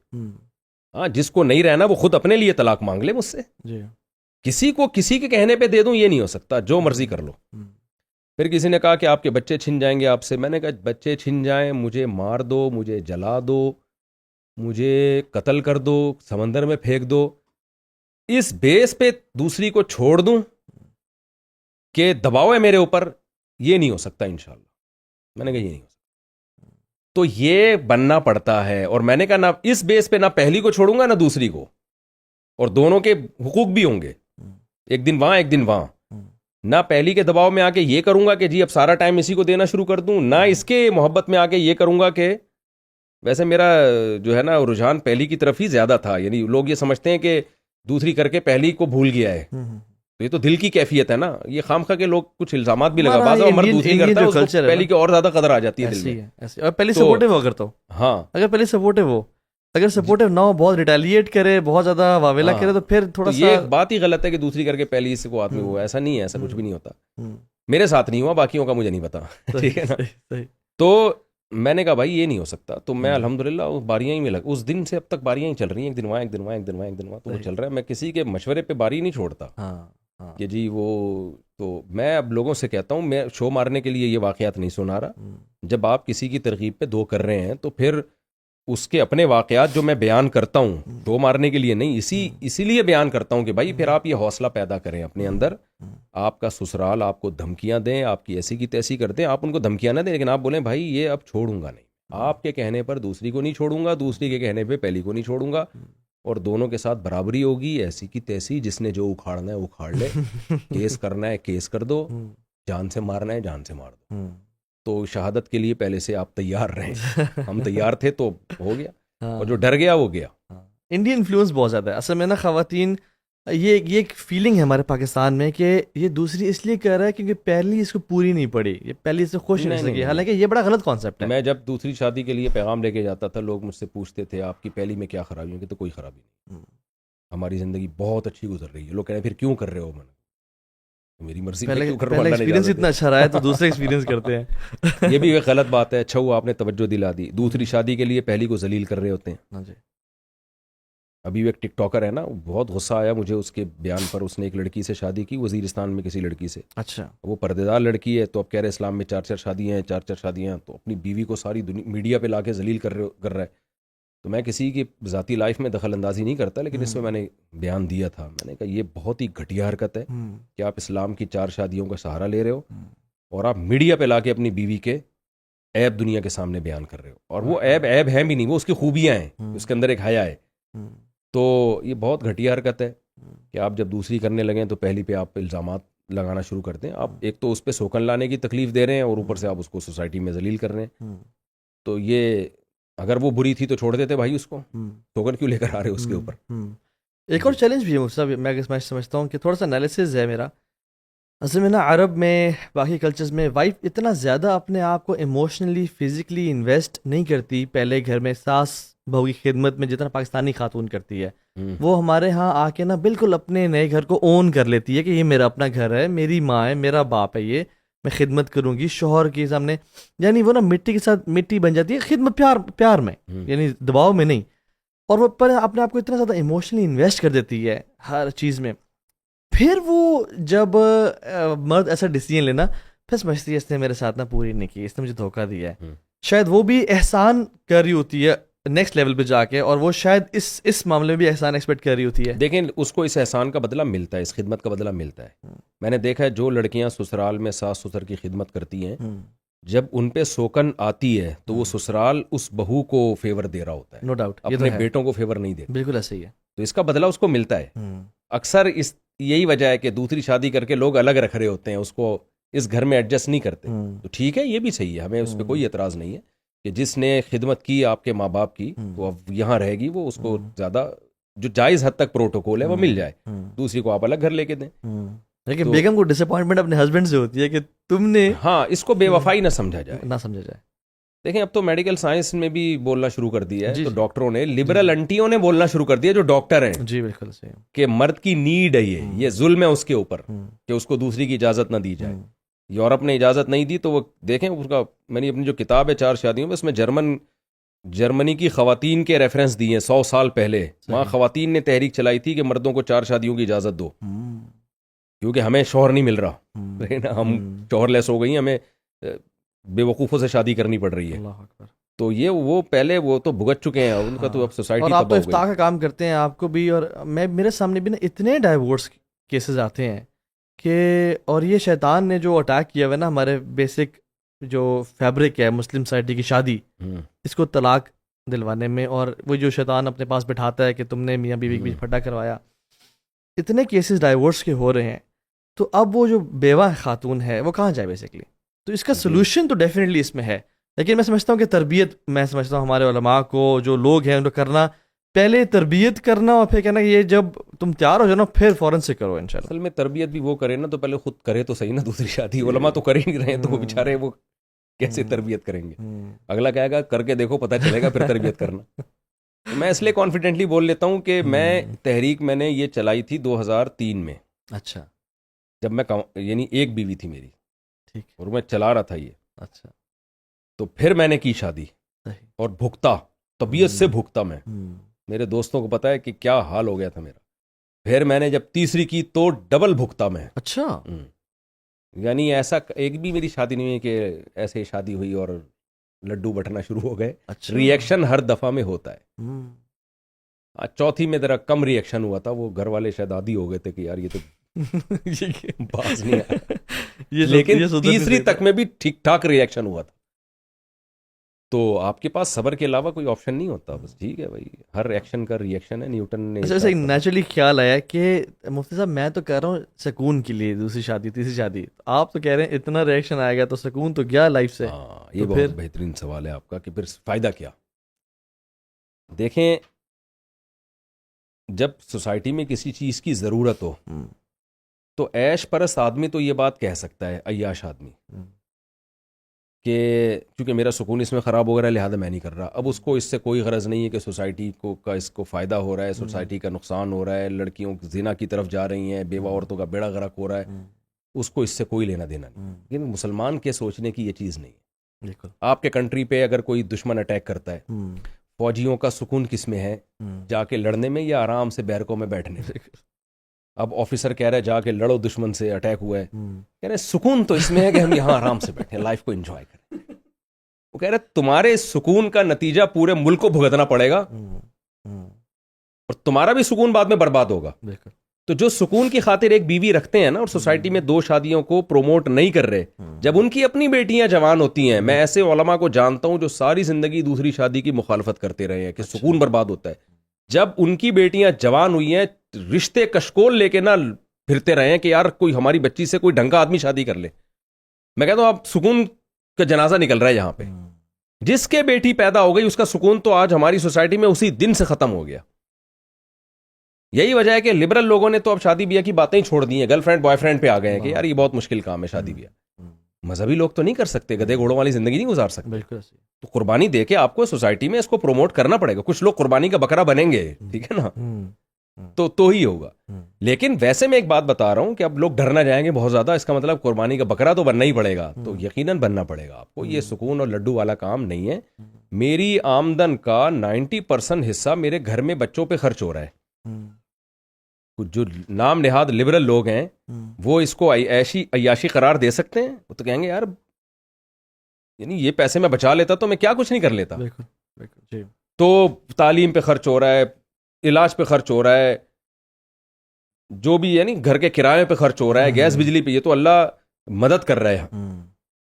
ہاں جس کو نہیں رہنا وہ خود اپنے لیے طلاق مانگ لے مجھ سے، کسی کو کسی کے کہنے پہ دے دوں یہ نہیں ہو سکتا، جو مرضی کر لو۔ پھر کسی نے کہا کہ آپ کے بچے چھن جائیں گے آپ سے، میں نے کہا بچے چھن جائیں، مجھے مار دو، مجھے جلا دو، مجھے قتل کر دو، سمندر میں پھینک دو، اس بیس پہ دوسری کو چھوڑ دوں کہ دباؤ ہے میرے اوپر، یہ نہیں ہو سکتا انشاءاللہ۔ میں نے کہا یہ نہیں ہو سکتا، تو یہ بننا پڑتا ہے۔ اور میں نے کہا نہ اس بیس پہ نہ پہلی کو چھوڑوں گا نہ دوسری کو، اور دونوں کے حقوق بھی ہوں گے، ایک دن وہاں ایک دن وہاں۔ نہ پہلی کے دباؤ میں آ کے یہ کروں گا کہ جی اب سارا ٹائم اسی کو دینا شروع کر دوں، نہ اس کے محبت میں آ کے یہ کروں گا کہ ویسے میرا جو ہے نا رجحان پہلی کی طرف ہی زیادہ تھا، یعنی لوگ یہ سمجھتے ہیں کہ دوسری کر کے پہلی کو بھول گیا ہے، تو یہ تو دل کی کیفیت ہے نا، یہ خامخواہ کے لوگ کچھ الزامات بھی لگا، بعض مرد دوسری کرتا ہے اس کو پہلی کی اور زیادہ قدر آ جاتی ہے دل میں، اور پہلی سپورٹیو ہو کرتا ہوں۔ ہاں اگر پہلی سپورٹیو ہو، اگر سپورٹیو نہ ہو، بہت ریٹیلیٹ کرے، بہت زیادہ واویلا کرے، تو پھر تھوڑا سا یہ بات ہی غلط ہے کہ دوسری کر کے پہلی سے کو آدمی ہوا، ایسا نہیں ہے، ایسا کچھ بھی نہیں ہوتا، میرے ساتھ نہیں ہوا، باقیوں کا مجھے نہیں پتا، ٹھیک ہے نا۔ تو میں نے کہا بھائی یہ نہیں ہو سکتا، تو میں الحمدللہ باریاں ہی میں لگ، اس دن سے اب تک باریاں ہی چل رہی ہیں، ایک دن وہاں ایک دن وہاں ایک دن وہاں ایک دن وہاں، تو وہ چل رہا ہے، میں کسی کے مشورے پہ باری نہیں چھوڑتا کہ جی وہ، تو میں اب لوگوں سے کہتا ہوں، میں شو مارنے کے لیے یہ واقعات نہیں سنا رہا، جب آپ کسی کی ترغیب پہ 2 کر رہے ہیں تو پھر اس کے اپنے واقعات جو میں بیان کرتا ہوں، شو مارنے کے لیے نہیں، اسی لیے بیان کرتا ہوں کہ بھائی پھر آپ یہ حوصلہ پیدا کریں اپنے اندر، آپ کا سسرال آپ کو دھمکیاں دیں، آپ کی ایسی کی تیسی کر دیں، آپ ان کو دھمکیاں نہ دیں، لیکن آپ بولیں بھائی یہ اب چھوڑوں گا نہیں، آپ کے کہنے پر دوسری کو نہیں چھوڑوں گا، دوسری کے کہنے پہ پہلی کو نہیں چھوڑوں گا، اور دونوں کے ساتھ برابری ہوگی، ایسی کی تیسی، جس نے جو اکھاڑنا ہے اکھاڑ لے، کیس کرنا ہے کیس کر دو، جان سے مارنا ہے جان سے مار دو۔ تو شہادت کے لیے پہلے سے آپ تیار رہیں، ہم تیار تھے تو ہو گیا، اور جو ڈر گیا وہ گیا۔ انڈین انفلوئنس بہت زیادہ ہے اصل میں نا، خواتین یہ ایک فیلنگ ہے ہمارے پاکستان میں کہ یہ دوسری اس لیے کر رہا ہے کیونکہ پہلی اس کو پوری نہیں پڑی، یہ پہلی سے خوش نہیں سکی، حالانکہ یہ بڑا غلط کانسیپٹ ہے۔ میں جب دوسری شادی کے لیے پیغام لے کے جاتا تھا، لوگ مجھ سے پوچھتے تھے آپ کی پہلی میں کیا خرابی ہوگی، تو کوئی خرابی نہیں، ہماری زندگی بہت اچھی گزر رہی ہے۔ لوگ کہہ رہے ہیں پھر کیوں کر رہے ہو، میں نے میری مرضی، پہلے ایکسپیرینس اتنا اچھا رہا ہے تو دوسرے ایکسپیرینس کرتے ہیں، یہ بھی ایک غلط بات ہے۔ اچھا ہوا آپ نے توجہ دلا دی، دوسری شادی کے لیے پہلی کو ذلیل کر رہے ہوتے ہیں۔ ابھی ایک ٹک ٹاکر ہے نا، بہت غصہ آیا مجھے اس کے بیان پر، اس نے ایک لڑکی سے شادی کی وزیرستان میں کسی لڑکی سے، اچھا وہ پردے دار لڑکی ہے، تو اب کہہ رہے اسلام میں 4 شادیاں ہیں، 4 شادیاں ہیں، تو اپنی بیوی کو ساری میڈیا پہ لا کے ذلیل کر رہا ہے۔ تو میں کسی کی ذاتی لائف میں دخل اندازی نہیں کرتا، لیکن اس میں نے بیان دیا تھا، میں نے کہا یہ بہت ہی گھٹیا حرکت ہے کہ آپ اسلام کی 4 شادیوں کا سہارا لے رہے ہو، اور آپ میڈیا پہ لا کے اپنی بیوی کے عیب دنیا کے سامنے بیان کر رہے ہو, اور وہ عیب ہیں بھی نہیں, وہ اس کی خوبیاں ہیں, اس کے اندر ایک حیا ہے. تو یہ بہت گھٹیا حرکت ہے کہ آپ جب دوسری کرنے لگیں تو پہلی پہ آپ الزامات لگانا شروع کرتے ہیں. آپ ایک تو اس پہ سوکن لانے کی تکلیف دے رہے ہیں, اور اوپر سے آپ اس کو سوسائٹی میں ذلیل کر رہے ہیں. تو یہ اگر وہ بری تھی تو چھوڑ دیتے بھائی اس کو, سوکن کیوں لے کر آ رہے اس کے اوپر. ایک اور چیلنج بھی ہے مجھ سے, میں سمجھتا ہوں کہ تھوڑا سا انالیسز ہے میرا. اصل میں نا عرب میں باقی کلچرز میں وائف اتنا زیادہ اپنے آپ کو ایموشنلی فزیکلی انویسٹ نہیں کرتی پہلے گھر میں ساس بہو کی خدمت میں جتنا پاکستانی خاتون کرتی ہے. وہ ہمارے ہاں آ کے نا بالکل اپنے نئے گھر کو اون کر لیتی ہے کہ یہ میرا اپنا گھر ہے, میری ماں ہے, میرا باپ ہے, یہ میں خدمت کروں گی شوہر کے سامنے. یعنی وہ نا مٹی کے ساتھ مٹی بن جاتی ہے خدمت پیار میں, یعنی دباؤ میں نہیں. اور وہ پر اپنے آپ کو اتنا زیادہ ایموشنلی انویسٹ کر دیتی ہے ہر چیز میں. پھر وہ جب مرد ایسا ڈیسیجن لینا, پھر سمجھتی ہے اس نے میرے ساتھ نا پوری نہیں کی, اس نے مجھے دھوکہ دیا ہے. شاید وہ بھی احسان کر رہی ہوتی ہے نیکسٹ لیول پہ جا کے, اور وہ شاید اس معاملے میں بھی احسان ایکسپیکٹ کر رہی ہوتی ہے. دیکھیں اس کو اس احسان کا بدلہ ملتا ہے, اس خدمت کا بدلہ ملتا ہے. میں نے دیکھا ہے جو لڑکیاں سسرال میں ساس سسر کی خدمت کرتی ہیں, جب ان پہ سوکن آتی ہے تو وہ سسرال اس بہو کو فیور دے رہا ہوتا ہے, نو ڈاؤٹ, اپنے بیٹوں کو فیور نہیں دیتا. بالکل ایسا ہی ہے. تو اس کا بدلہ اس کو ملتا ہے. اکثر یہی وجہ ہے کہ دوسری شادی کر کے لوگ الگ رکھ رہے ہوتے ہیں, اس کو اس گھر میں ایڈجسٹ نہیں کرتے. تو ٹھیک ہے, یہ بھی صحیح ہے, ہمیں اس پہ کوئی اعتراض نہیں ہے کہ جس نے خدمت کی آپ کے ماں باپ کی وہ اب یہاں رہے گی, وہ اس کو زیادہ جو جائز حد تک پروٹوکول ہے وہ مل جائے, دوسری کو آپ الگ گھر لے کے دیں. لیکن بیگم کو ڈس اپوائنٹمنٹ اپنے ہسبینڈ سے ہوتی ہے کہ تم نے, ہاں, اس کو بے وفائی نہ سمجھا جائے. دیکھیں اب تو میڈیکل سائنس میں بھی بولنا شروع کر دیا ہے, تو ڈاکٹروں نے, لبرل انٹیوں نے بولنا شروع کر دیا جو ڈاکٹر ہیں, جی بالکل صحیح, کہ مرد کی نیڈ ہے, یہ ظلم ہے اس کے اوپر کہ اس کو دوسری کی اجازت نہ دی جائے. یورپ نے اجازت نہیں دی, تو وہ دیکھیں اس کا, میں نے اپنی جو کتاب ہے 4 شادیوں میں, اس میں جرمنی کی خواتین کے ریفرنس دیے ہیں 100 سال پہلے. وہاں خواتین نے تحریک چلائی تھی کہ مردوں کو 4 شادیوں کی اجازت دو, کیونکہ ہمیں شوہر نہیں مل رہا, ہم شوہر لیس ہو گئی, ہمیں بے وقوفوں سے شادی کرنی پڑ رہی ہے. تو یہ وہ پہلے وہ تو بھگت چکے ہیں, ان کا تو اب سوسائٹی اور آپ تو افتاح کا کام کرتے ہیں, آپ کو بھی, اور میرے سامنے بھی نا اتنے ڈائیورس کیسز آتے ہیں کہ, اور یہ شیطان نے جو اٹیک کیا ہوا ہے نا ہمارے بیسک جو فیبرک ہے مسلم سوسائٹی کی شادی, اس کو طلاق دلوانے میں, اور وہ جو شیطان اپنے پاس بٹھاتا ہے کہ تم نے میاں بیوی کے بیچ پھڈا کروایا, اتنے کیسز ڈائیورس کے ہو رہے ہیں. تو اب وہ جو بیوہ خاتون ہے وہ کہاں جائے بیسکلی؟ تو اس کا سلوشن تو ڈیفینیٹلی اس میں ہے, لیکن میں سمجھتا ہوں کہ تربیت, میں سمجھتا ہوں ہمارے علماء کو, جو لوگ ہیں ان کو کرنا, پہلے تربیت کرنا, اور پھر کہنا کہ یہ جب تم تیار ہو جاؤ نا پھر فوراً سے کرو انشاءاللہ. اصل میں تربیت بھی وہ کرے نا, تو پہلے خود کرے تو صحیح نا دوسری شادی. علماء تو کر ہی نہیں رہے, تو وہ بیچارے وہ کیسے تربیت کریں گے؟ اگلا کہے گا کر کے دیکھو پتہ چلے گا پھر تربیت کرنا. میں اس لیے کانفیڈنٹلی بول لیتا ہوں کہ میں تحریک میں نے یہ چلائی تھی 2003 میں. اچھا, جب میں یعنی ایک بیوی تھی میری, ٹھیک, اور میں چلا رہا تھا یہ. اچھا, تو پھر میں نے کی شادی, اور بھگتا, طبیعت سے بھگتا میں. میرے دوستوں کو پتا ہے کہ کیا حال ہو گیا تھا میرا. پھر میں نے جب تیسری کی تو ڈبل بھگتا میں. اچھا, یعنی ایسا ایک بھی میری شادی نہیں ہے کہ ایسے شادی ہوئی اور لڈو بٹنا شروع ہو گئے. ری ایکشن ہر دفعہ میں ہوتا ہے. چوتھی میں ذرا کم ری ایکشن ہوا تھا, وہ گھر والے شاید عادی ہو گئے تھے کہ یار یہ تو باز نہیں آیا, لیکن تیسری تک میں بھی ٹھیک ٹھاک ری ایکشن ہوا تھا. تو آپ کے پاس صبر کے علاوہ کوئی آپشن نہیں ہوتا, بس ٹھیک ہے بھائی, ہر ایکشن کا ری ایکشن ہے. نیوٹن نے ایسا نیچرلی خیال آیا کہ مفتی صاحب میں تو کہہ رہا ہوں سکون کے لیے دوسری شادی تیسری شادی, آپ تو کہہ رہے ہیں اتنا ری ایکشن آئے گا تو سکون تو گیا لائف سے. یہ بہت بہترین سوال ہے آپ کا کہ پھر فائدہ کیا. دیکھیں, جب سوسائٹی میں کسی چیز کی ضرورت ہو تو عیش پرست آدمی تو یہ بات کہہ سکتا ہے, عیاش آدمی, کہ چونکہ میرا سکون اس میں خراب ہو رہا ہے لہذا میں نہیں کر رہا. اب اس کو اس سے کوئی غرض نہیں ہے کہ سوسائٹی کا اس کو فائدہ ہو رہا ہے, سوسائٹی کا نقصان ہو رہا ہے, لڑکیوں زنا کی طرف جا رہی ہیں, بیوہ عورتوں کا بیڑا غرق ہو رہا ہے, اس کو اس سے کوئی لینا دینا نہیں. لیکن مسلمان کے سوچنے کی یہ چیز نہیں ہے. آپ کے کنٹری پہ اگر کوئی دشمن اٹیک کرتا ہے, فوجیوں کا سکون کس میں ہے؟ جا کے لڑنے میں یا آرام سے بیرکوں میں بیٹھنے میں؟ اب آفیسر کہہ رہا ہے جا کے لڑو, دشمن سے اٹیک ہوا ہے, کہہ رہے سکون تو اس میں ہے کہ ہم یہاں آرام سے بیٹھیں, لائف کو انجوائے کریں. وہ کہہ رہے تمہارے سکون کا نتیجہ پورے ملک کو بھگتنا پڑے گا, اور تمہارا بھی سکون بعد میں برباد ہوگا. تو جو سکون کی خاطر ایک بیوی رکھتے ہیں نا اور سوسائٹی میں 2 شادیوں کو پروموٹ نہیں کر رہے, جب ان کی اپنی بیٹیاں جوان ہوتی ہیں, میں ایسے علماء کو جانتا ہوں جو ساری زندگی دوسری شادی کی مخالفت کرتے رہے ہیں کہ سکون برباد ہوتا ہے, جب ان کی بیٹیاں جوان ہوئی ہیں رشتے کشکول لے کے نہ پھرتے رہے ہیں کہ یار کوئی ہماری بچی سے کوئی ڈھنگ کا آدمی شادی کر لے, میں کہتا ہوں اب سکون کا جنازہ نکل رہا ہے یہاں پہ. جس کے بیٹی پیدا ہو گئی اس کا سکون تو آج ہماری سوسائٹی میں اسی دن سے ختم ہو گیا. یہی وجہ ہے کہ لبرل لوگوں نے تو اب شادی بیاہ کی باتیں ہی چھوڑ دی ہیں, گرل فرینڈ بوائے فرینڈ پہ آ گئے ہیں کہ یار یہ بہت مشکل کام ہے شادی بیاہ. مذہبی لوگ تو نہیں کر سکتے, گدھے گھوڑوں والی زندگی نہیں گزار سکتے. بالکل. تو قربانی دے کے آپ کو سوسائٹی میں اس کو پروموٹ کرنا پڑے گا. کچھ لوگ قربانی کا بکرا بنیں گے, ٹھیک ہے نا, تو ہی ہوگا. لیکن ویسے میں ایک بات بتا رہا ہوں کہ اب لوگ ڈرنا جائیں گے بہت زیادہ, اس کا مطلب قربانی کا بکرا تو بننا ہی پڑے گا. تو یقیناً بننا پڑے گا آپ کو. یہ سکون اور لڈو والا کام نہیں ہے. میری آمدن کا 90% حصہ میرے گھر میں بچوں پہ خرچ ہو رہا ہے. کچھ جو نام نہاد لبرل لوگ ہیں وہ اس کو عیاشی قرار دے سکتے ہیں. وہ تو کہیں گے یار یعنی یہ پیسے میں بچا لیتا تو میں کیا کچھ نہیں کر لیتا. تو تعلیم پہ خرچ ہو رہا ہے, علاج پہ خرچ ہو رہا ہے, جو بھی یعنی گھر کے کرائے پہ خرچ ہو رہا ہے, گیس بجلی پہ, یہ تو اللہ مدد کر رہا ہے.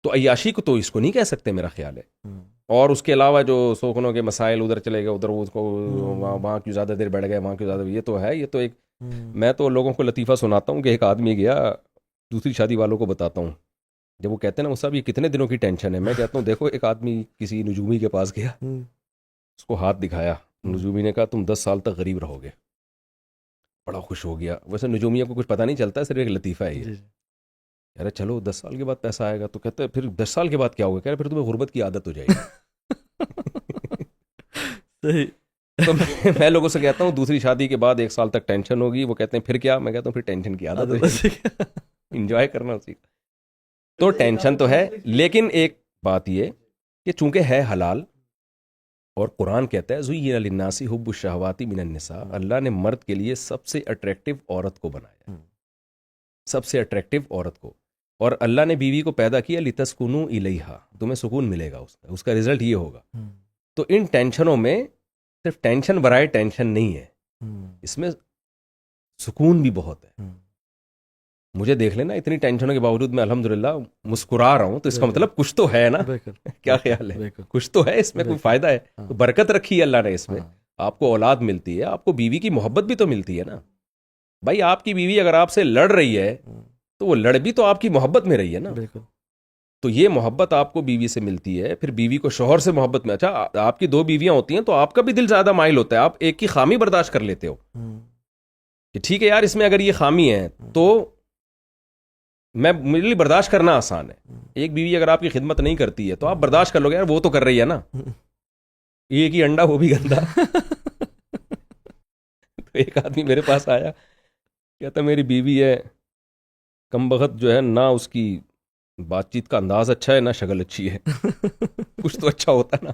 تو عیاشی کو تو اس کو نہیں کہہ سکتے میرا خیال ہے. اور اس کے علاوہ جو سوکنوں کے مسائل, ادھر چلے گئے ادھر, اس کو وہاں کیوں زیادہ دیر بیٹھ گئے, وہاں کیوں زیادہ, یہ تو ہے. یہ تو ایک میں تو لوگوں کو لطیفہ سناتا ہوں کہ ایک آدمی گیا دوسری شادی والوں کو بتاتا ہوں, جب وہ کہتے ہیں نا صاحب یہ کتنے دنوں کی ٹینشن ہے, میں کہتا ہوں دیکھو ایک آدمی کسی نجومی کے پاس گیا, اس کو ہاتھ دکھایا, نجومی نے کہا تم 10 سال تک غریب رہو گے. بڑا خوش ہو گیا. ویسے نجومیوں کو کچھ پتہ نہیں چلتا ہے, صرف ایک لطیفہ ہے یہ. یار چلو 10 سال کے بعد پیسہ آئے گا. تو کہتے ہیں پھر 10 سال کے بعد کیا ہوگا, کہہ رہے پھر تمہیں غربت کی عادت ہو جائے گی. تو میں لوگوں سے کہتا ہوں دوسری شادی کے بعد 1 سال تک ٹینشن ہوگی. وہ کہتے ہیں پھر کیا, میں کہتا ہوں پھر ٹینشن کی عادت ہو جائے گی, انجوائے کرنا اسی کا. تو ٹینشن تو ہے, لیکن ایک بات یہ کہ چونکہ ہے حلال, اور قرآن کہتا ہے زُیِّنَ لِلنَّاسِ حُبُّ الشَّهَوَاتِ مِنَ النِّسَاءِ, اللہ نے مرد کے لیے سب سے اٹریکٹیو عورت کو بنایا, سب سے اٹریکٹیو عورت کو. اور اللہ نے بیوی کو پیدا کیا لِتَسْكُنُوا إِلَيْهَا, تمہیں سکون ملے گا اس کا رزلٹ یہ ہوگا. تو ان ٹینشنوں میں صرف ٹینشن برائے ٹینشن نہیں ہے, اس میں سکون بھی بہت ہے. مجھے دیکھ لینا اتنی ٹینشنوں کے باوجود میں الحمدللہ مسکرا رہا ہوں, تو اس کا مطلب کچھ تو ہے نا. کیا خیال ہے, کچھ تو ہے اس میں, کوئی فائدہ ہے. تو برکت رکھی ہے اللہ نے اس میں, آپ کو اولاد ملتی ہے, آپ کو بیوی کی محبت بھی تو ملتی ہے نا. بھائی آپ کی بیوی اگر آپ سے لڑ رہی ہے تو وہ لڑ بھی تو آپ کی محبت میں رہی ہے نا. تو یہ محبت آپ کو بیوی سے ملتی ہے, پھر بیوی کو شوہر سے محبت میں. اچھا آپ کی 2 بیویاں ہوتی ہیں تو آپ کا بھی دل زیادہ مائل ہوتا ہے, آپ ایک کی خامی برداشت کر لیتے ہو کہ ٹھیک ہے یار اس میں اگر یہ خامی ہے تو میرے لیے برداشت کرنا آسان ہے. ایک بیوی اگر آپ کی خدمت نہیں کرتی ہے تو آپ برداشت کر لو گے, یار وہ تو کر رہی ہے نا, ایک ہی انڈا وہ بھی گندا. تو ایک آدمی میرے پاس آیا, کہتا میری بیوی ہے کم بخت جو ہے, نہ اس کی بات چیت کا انداز اچھا ہے نہ شکل اچھی ہے. کچھ تو اچھا ہوتا نا.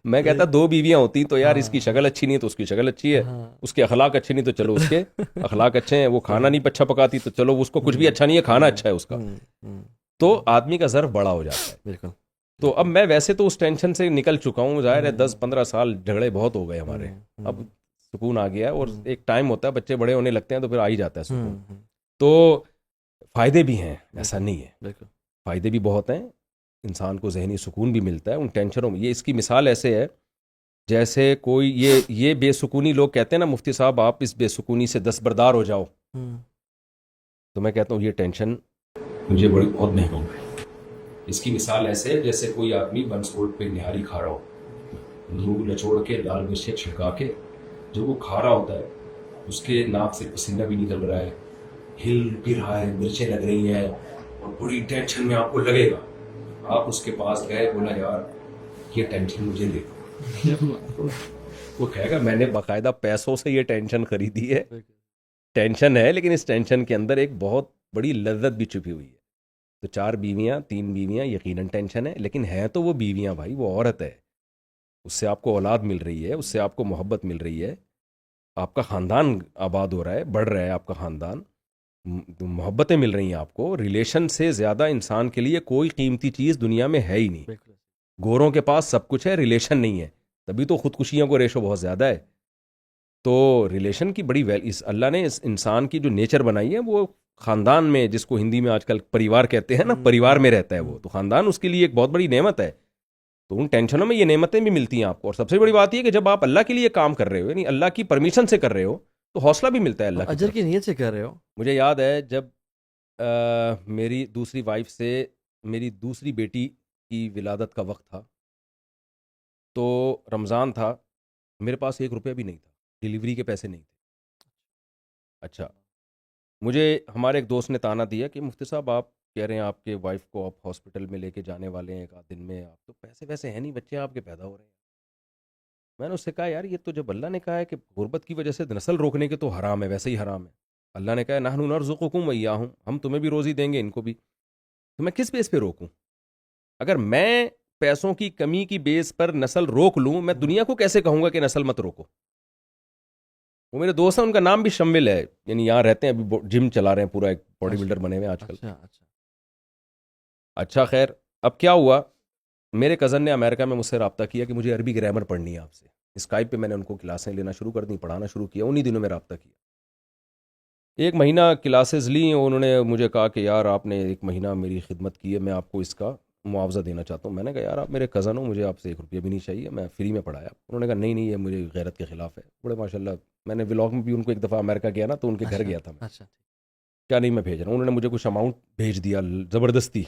میں کہتا 2 بیویاں ہوتی تو یار اس کی شکل اچھی نہیں تو اس کی شکل اچھی ہے, اس کے اخلاق اچھے نہیں تو چلو اس کے اخلاق اچھے ہیں, وہ کھانا نہیں اچھا پکاتی تو چلو اس کو کچھ بھی اچھا نہیں ہے, کھانا اچھا ہے اس کا. تو آدمی کا ظرف بڑا ہو جاتا ہے. بالکل. تو اب میں ویسے تو اس ٹینشن سے نکل چکا ہوں, ظاہر ہے 10-15 سال جھگڑے بہت ہو گئے ہمارے, اب سکون آ گیا ہے. اور ایک ٹائم ہوتا ہے بچے بڑے ہونے لگتے ہیں تو پھر آ ہی جاتا ہے سکون. تو فائدے بھی ہیں, ایسا نہیں ہے, فائدے بھی بہت ہیں. انسان کو ذہنی سکون بھی ملتا ہے ان ٹینشنوں میں. یہ اس کی مثال ایسے ہے جیسے کوئی یہ بے سکونی لوگ کہتے ہیں نا مفتی صاحب آپ اس بے سکونی سے دستبردار ہو جاؤ, تو میں کہتا ہوں یہ ٹینشن مجھے بہت مہنگا ہے. اس کی مثال ایسے ہے جیسے کوئی آدمی بنس روڈ پہ نہاری کھا رہا ہو, دھوپ نچوڑ کے لال مرچیں چھڑکا کے, جب وہ کھا رہا ہوتا ہے اس کے ناک سے پسینہ بھی نکل رہا ہے, ہل بھی رہا ہے, مرچیں لگ رہی ہیں, اور بڑی ٹینشن میں آپ کو لگے گا. آپ اس کے پاس گئے, بولا یار یہ ٹینشن مجھے لے دو. وہ کہے گا میں نے باقاعدہ پیسوں سے یہ ٹینشن خریدی ہے. ٹینشن ہے لیکن اس ٹینشن کے اندر ایک بہت بڑی لذت بھی چھپی ہوئی ہے. تو 4 بیویاں 3 بیویاں یقیناً ٹینشن ہے, لیکن ہیں تو وہ بیویاں بھائی, وہ عورت ہے, اس سے آپ کو اولاد مل رہی ہے, اس سے آپ کو محبت مل رہی ہے, آپ کا خاندان آباد ہو رہا ہے, بڑھ رہا ہے آپ کا خاندان, محبتیں مل رہی ہیں آپ کو. ریلیشن سے زیادہ انسان کے لیے کوئی قیمتی چیز دنیا میں ہے ہی نہیں. گوروں کے پاس سب کچھ ہے, ریلیشن نہیں ہے, تبھی تو خودکشیوں کو ریشو بہت زیادہ ہے. تو ریلیشن کی بڑی اس اللہ نے اس انسان کی جو نیچر بنائی ہے وہ خاندان میں، جس کو ہندی میں آج کل پریوار کہتے ہیں نا، پریوار میں رہتا ہے وہ، تو خاندان اس کے لیے ایک بہت بڑی نعمت ہے. تو ان ٹینشنوں میں یہ نعمتیں بھی ملتی ہیں آپ کو. اور سب سے بڑی بات یہ کہ جب آپ اللہ کے لیے کام کر رہے ہو، یعنی اللہ کی پرمیشن سے کر رہے ہو، تو حوصلہ بھی ملتا ہے اللہ اجر کی نیت سے کر رہے ہو. مجھے یاد ہے جب میری دوسری وائف سے میری دوسری بیٹی کی ولادت کا وقت تھا، تو رمضان تھا، میرے پاس 1 روپیہ بھی نہیں تھا، ڈیلیوری کے پیسے نہیں تھے. اچھا، مجھے ہمارے ایک دوست نے تانا دیا کہ مفتی صاحب آپ کہہ رہے ہیں آپ کے وائف کو آپ ہاسپٹل میں لے کے جانے والے ہیں 1 آدھ دن میں، آپ تو پیسے ویسے ہیں نہیں، بچے آپ کے پیدا ہو رہے ہیں. میں نے اس سے کہا یار یہ تو جب اللہ نے کہا ہے کہ غربت کی وجہ سے نسل روکنے کے تو حرام ہے، ویسے ہی حرام ہے. اللہ نے کہا نحن نرزقکم وایاہم، ہم تمہیں بھی روزی دیں گے ان کو بھی. تو میں کس بیس پہ روکوں؟ اگر میں پیسوں کی کمی کی بیس پر نسل روک لوں، میں دنیا کو کیسے کہوں گا کہ نسل مت روکو؟ وہ میرے دوست ہیں، ان کا نام بھی شمل ہے، یعنی یہاں رہتے ہیں، ابھی جم چلا رہے ہیں، پورا ایک باڈی بلڈر بنے ہوئے ہیں آج کل. اچھا خیر، اب کیا ہوا، میرے کزن نے امریکہ میں مجھ سے رابطہ کیا کہ مجھے عربی گرامر پڑھنی ہے آپ سے. اسکائپ پہ میں نے ان کو کلاسیں لینا شروع کر دیں، پڑھانا شروع کیا. انہی دنوں میں رابطہ کیا، 1 مہینہ کلاسز لی. انہوں نے مجھے کہا کہ یار آپ نے 1 مہینہ میری خدمت کی ہے، میں آپ کو اس کا معاوضہ دینا چاہتا ہوں. میں نے کہا یار آپ میرے کزن ہو، مجھے آپ سے 1 روپیہ بھی نہیں چاہیے، میں فری میں پڑھایا. انہوں نے کہا نہیں یہ مجھے غیرت کے خلاف ہے. بڑے ماشاء اللہ، میں نے ولاگ میں بھی ان کو ایک دفعہ امریکہ گیا نا، تو ان کے گھر گیا تھا میں. کیا نہیں میں بھیج رہا ہوں. انہوں نے مجھے کچھ اماؤنٹ بھیج دیا زبردستی.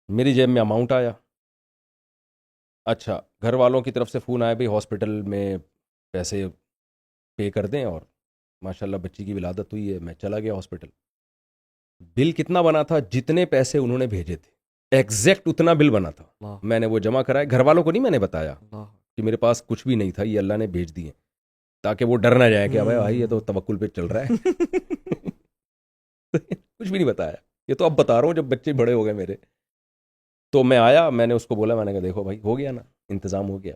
میری جیب میں اماؤنٹ آیا. اچھا، گھر والوں کی طرف سے فون آیا بھائی ہاسپٹل میں پیسے پے کر دیں، اور ماشاءاللہ بچی کی ولادت ہوئی ہے. میں چلا گیا ہاسپٹل. بل کتنا بنا تھا؟ جتنے پیسے انہوں نے بھیجے تھے ایگزیکٹ اتنا بل بنا تھا. میں نے وہ جمع کرائے. گھر والوں کو نہیں میں نے بتایا کہ میرے پاس کچھ بھی نہیں تھا، یہ اللہ نے بھیج دیے، تاکہ وہ ڈر نہ جائے کہ بھائی یہ تو توکل پہ چل رہا ہے. کچھ بھی نہیں بتایا. یہ تو اب بتا رہا ہوں جب بچے بڑے ہو گئے میرے. تو میں آیا، میں نے اس کو بولا، میں نے کہا دیکھو بھائی ہو گیا نا، انتظام ہو گیا.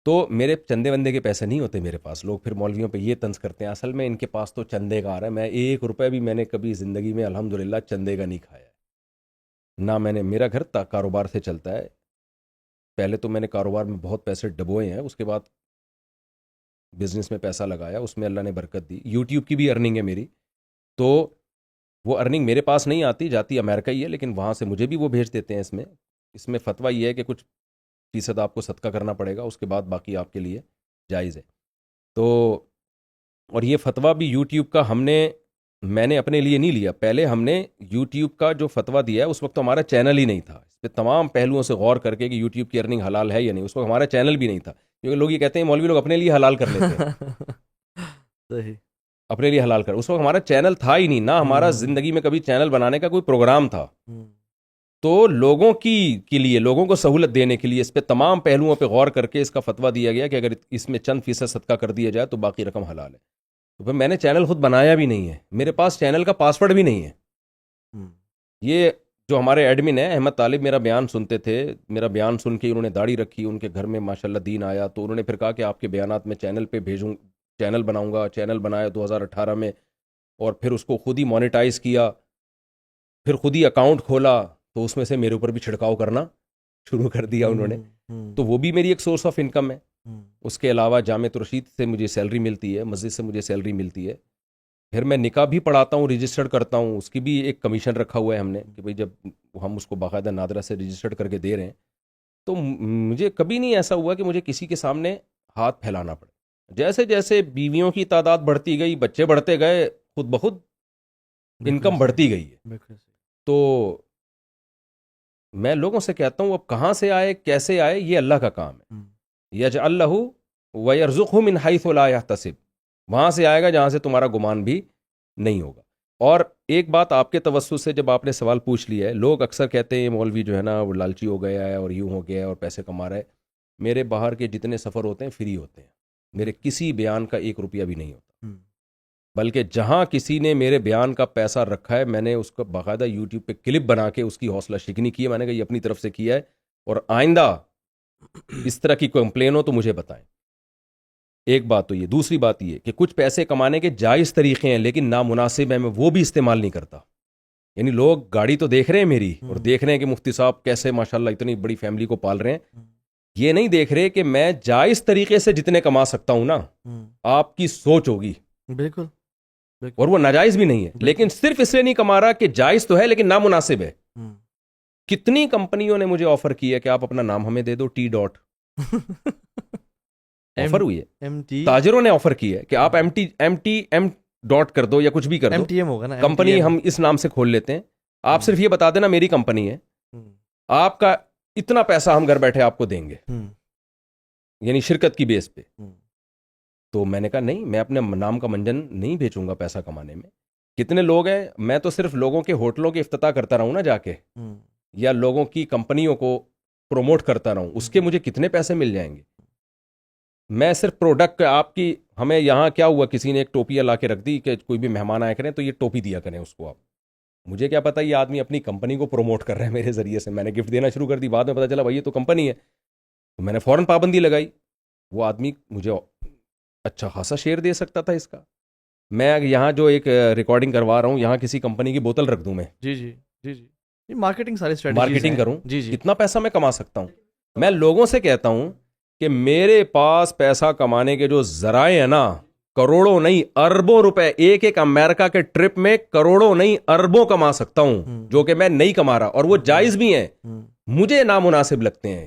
تو میرے چندے وندے کے پیسے نہیں ہوتے میرے پاس. لوگ پھر مولویوں پہ یہ طنز کرتے ہیں، اصل میں ان کے پاس تو چندے کا آ رہا ہے. میں 1 روپے بھی میں نے کبھی زندگی میں الحمدللہ چندے کا نہیں کھایا ہے. نہ میں نے، میرا گھر کاروبار سے چلتا ہے. پہلے تو میں نے کاروبار میں بہت پیسے ڈبوئے ہیں، اس کے بعد بزنس میں پیسہ لگایا، اس میں اللہ نے برکت دی. یوٹیوب کی بھی ارننگ ہے میری، تو وہ ارننگ میرے پاس نہیں آتی، جاتی امریکہ ہی ہے، لیکن وہاں سے مجھے بھی وہ بھیج دیتے ہیں. اس میں فتویٰ یہ ہے کہ کچھ فیصد آپ کو صدقہ کرنا پڑے گا، اس کے بعد باقی آپ کے لیے جائز ہے. تو اور یہ فتویٰ بھی یوٹیوب کا میں نے اپنے لیے نہیں لیا. پہلے ہم نے یوٹیوب کا جو فتویٰ دیا ہے، اس وقت تو ہمارا چینل ہی نہیں تھا. اس پہ تمام پہلوؤں سے غور کر کے کہ یوٹیوب کی ارننگ حلال ہے یا نہیں، اس وقت ہمارا چینل بھی نہیں تھا. کیونکہ لوگ یہ کہتے ہیں مولوی لوگ اپنے لیے حلال کر لیتے ہیں. صحیح، اپنے لیے حلال کر. اس وقت ہمارا چینل تھا ہی نہیں، نہ ہمارا زندگی میں کبھی چینل بنانے کا کوئی پروگرام تھا. تو لوگوں کے لیے، لوگوں کو سہولت دینے کے لیے اس پہ تمام پہلوؤں پہ غور کر کے اس کا فتویٰ دیا گیا کہ اگر اس میں چند فیصد صدقہ کر دیا جائے تو باقی رقم حلال ہے. تو پھر میں نے چینل خود بنایا بھی نہیں ہے، میرے پاس چینل کا پاسورڈ بھی نہیں ہے. یہ جو ہمارے ایڈمن ہیں احمد طالب میرا بیان سنتے تھے، میرا بیان سن کے انہوں نے داڑھی رکھی، ان کے گھر میں ماشاءاللہ دین آیا، تو انہوں نے پھر کہا کہ آپ کے بیانات میں چینل پہ بھیجوں، چینل بناؤں گا. چینل بنایا 2018 میں، اور پھر اس کو خود ہی مونیٹائز کیا، پھر خود ہی اکاؤنٹ کھولا، تو اس میں سے میرے اوپر بھی چھڑکاؤ کرنا شروع کر دیا انہوں نے. تو وہ بھی میری ایک سورس آف انکم ہے. اس کے علاوہ جامع رشید سے مجھے سیلری ملتی ہے، مسجد سے مجھے سیلری ملتی ہے. پھر میں نکاح بھی پڑھاتا ہوں، رجسٹرڈ کرتا ہوں، اس کی بھی ایک کمیشن رکھا ہوا ہے ہم نے کہ بھئی جب ہم اس کو باقاعدہ نادرہ سے رجسٹرڈ کر کے دے رہے ہیں. تو مجھے کبھی نہیں ایسا ہوا کہ مجھے کسی کے سامنے ہاتھ پھیلانا پڑے. جیسے جیسے بیویوں کی تعداد بڑھتی گئی، بچے بڑھتے گئے، خود بخود انکم بڑھتی گئی ہے. تو میں لوگوں سے کہتا ہوں اب کہاں سے آئے، کیسے آئے، یہ اللہ کا کام ہے. یجعل لہ ویرزقہ من حیث لا یحتسب، وہاں سے آئے گا جہاں سے تمہارا گمان بھی نہیں ہوگا. اور ایک بات آپ کے توسط سے جب آپ نے سوال پوچھ لیا ہے، لوگ اکثر کہتے ہیں یہ مولوی جو ہے نا وہ لالچی ہو گیا ہے اور یوں ہو گیا ہے اور پیسے کما رہا ہے. میرے باہر کے جتنے سفر ہوتے ہیں فری ہوتے ہیں، میرے کسی بیان کا 1 روپیہ بھی نہیں ہوتا. بلکہ جہاں کسی نے میرے بیان کا پیسہ رکھا ہے، میں نے اس کو باقاعدہ یوٹیوب پہ کلپ بنا کے اس کی حوصلہ شکنی کی ہے. میں نے کہا یہ اپنی طرف سے کیا ہے، اور آئندہ اس طرح کی کمپلین ہو تو مجھے بتائیں. ایک بات تو یہ. دوسری بات یہ کہ کچھ پیسے کمانے کے جائز طریقے ہیں لیکن نامناسب ہیں، میں وہ بھی استعمال نہیں کرتا. یعنی لوگ گاڑی تو دیکھ رہے ہیں میری، اور دیکھ رہے ہیں کہ مفتی صاحب کیسے ماشاءاللہ اتنی بڑی فیملی کو پال رہے ہیں. یہ نہیں دیکھ رہے کہ میں جائز طریقے سے جتنے کما سکتا ہوں نا، آپ کی سوچ ہوگی، بالکل، اور وہ ناجائز بھی نہیں ہے، لیکن صرف اس لیے نہیں کما رہا کہ جائز تو ہے لیکن نامناسب ہے۔ کتنی کمپنیوں نے مجھے آفر کیا ہے کہ آپ اپنا نام ہمیں دے دو ٹی ڈاٹ، آفر ہوئی ہے، تاجروں نے آفر کیا ہے کہ آپ ایم ڈاٹ کر دو یا کچھ بھی کر دو، MTM ہوگا نا، کمپنی ہم اس نام سے کھول لیتے ہیں، آپ صرف یہ بتا دینا میری کمپنی ہے، آپ کا اتنا پیسہ ہم گھر بیٹھے آپ کو دیں گے، یعنی شرکت کی بیس پہ۔ تو میں نے کہا نہیں، میں اپنے نام کا منجن نہیں بیچوں گا پیسہ کمانے میں۔ کتنے لوگ ہیں، میں تو صرف لوگوں کے ہوٹلوں کے افتتاح کرتا رہوں نا جا کے، یا لوگوں کی کمپنیوں کو پروموٹ کرتا رہوں، اس کے مجھے کتنے پیسے مل جائیں گے۔ میں صرف پروڈکٹ آپ کی، ہمیں یہاں کیا ہوا، کسی نے ایک ٹوپیاں لا کے رکھ دی کہ کوئی بھی مہمان آیا کریں تو یہ ٹوپی دیا کریں اس کو، آپ مجھے کیا پتا یہ آدمی اپنی کمپنی کو پروموٹ کر رہے ہیں میرے ذریعے سے، میں نے گفٹ دینا شروع کر دی، بعد میں پتا چلا بھائی یہ تو کمپنی ہے، تو میں نے فوراً پابندی لگائی۔ وہ آدمی مجھے اچھا خاصا شیئر دے سکتا تھا اس کا۔ میں یہاں جو ایک ریکارڈنگ کروا رہا ہوں، یہاں کسی کمپنی کی بوتل رکھ دوں میں، جی مارکیٹنگ، ساری اسٹریٹجیز مارکیٹنگ کروں، جی کتنا پیسہ میں کما سکتا ہوں۔ میں لوگوں سے کہتا ہوں کہ میرے پاس پیسہ کمانے کے جو ذرائع ہیں نا، کروڑوں نہیں اربوں روپے، ایک امریکہ کے ٹرپ میں کروڑوں نہیں اربوں کما سکتا ہوں، جو کہ میں نہیں کما رہا، اور وہ جائز بھی ہیں۔ مجھے نامناسب لگتے ہیں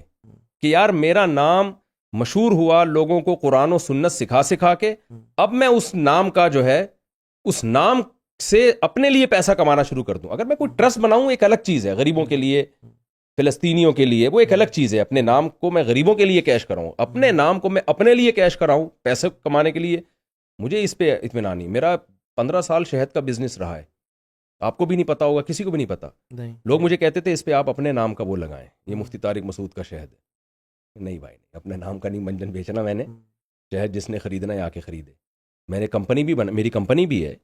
کہ یار میرا نام مشہور ہوا لوگوں کو قرآن و سنت سکھا کے، اب میں اس نام کا جو ہے، اس نام سے اپنے لیے پیسہ کمانا شروع کر دوں۔ اگر میں کوئی ٹرسٹ بناؤں ایک الگ چیز ہے، غریبوں کے لیے، فلسطینیوں کے لیے، وہ ایک الگ چیز ہے۔ اپنے نام کو میں غریبوں کے لیے کیش کراؤں، اپنے نام کو میں اپنے لیے کیش کراؤں پیسے کمانے کے لیے، مجھے اس پہ اطمینان نہیں۔ میرا 15 سال شہد کا بزنس رہا ہے، آپ کو بھی نہیں پتا ہوگا، کسی کو بھی نہیں پتا۔ لوگ مجھے کہتے تھے اس پہ آپ اپنے نام کا وہ لگائیں، یہ مفتی طارق مسعود کا شہد ہے۔ نہیں بھائی، نہیں، اپنے نام کا نہیں منجن بیچنا میں نے، شہد جس نے خریدنا ہے آ کے خریدے۔ میں نے کمپنی بھی میری کمپنی بھی ہے،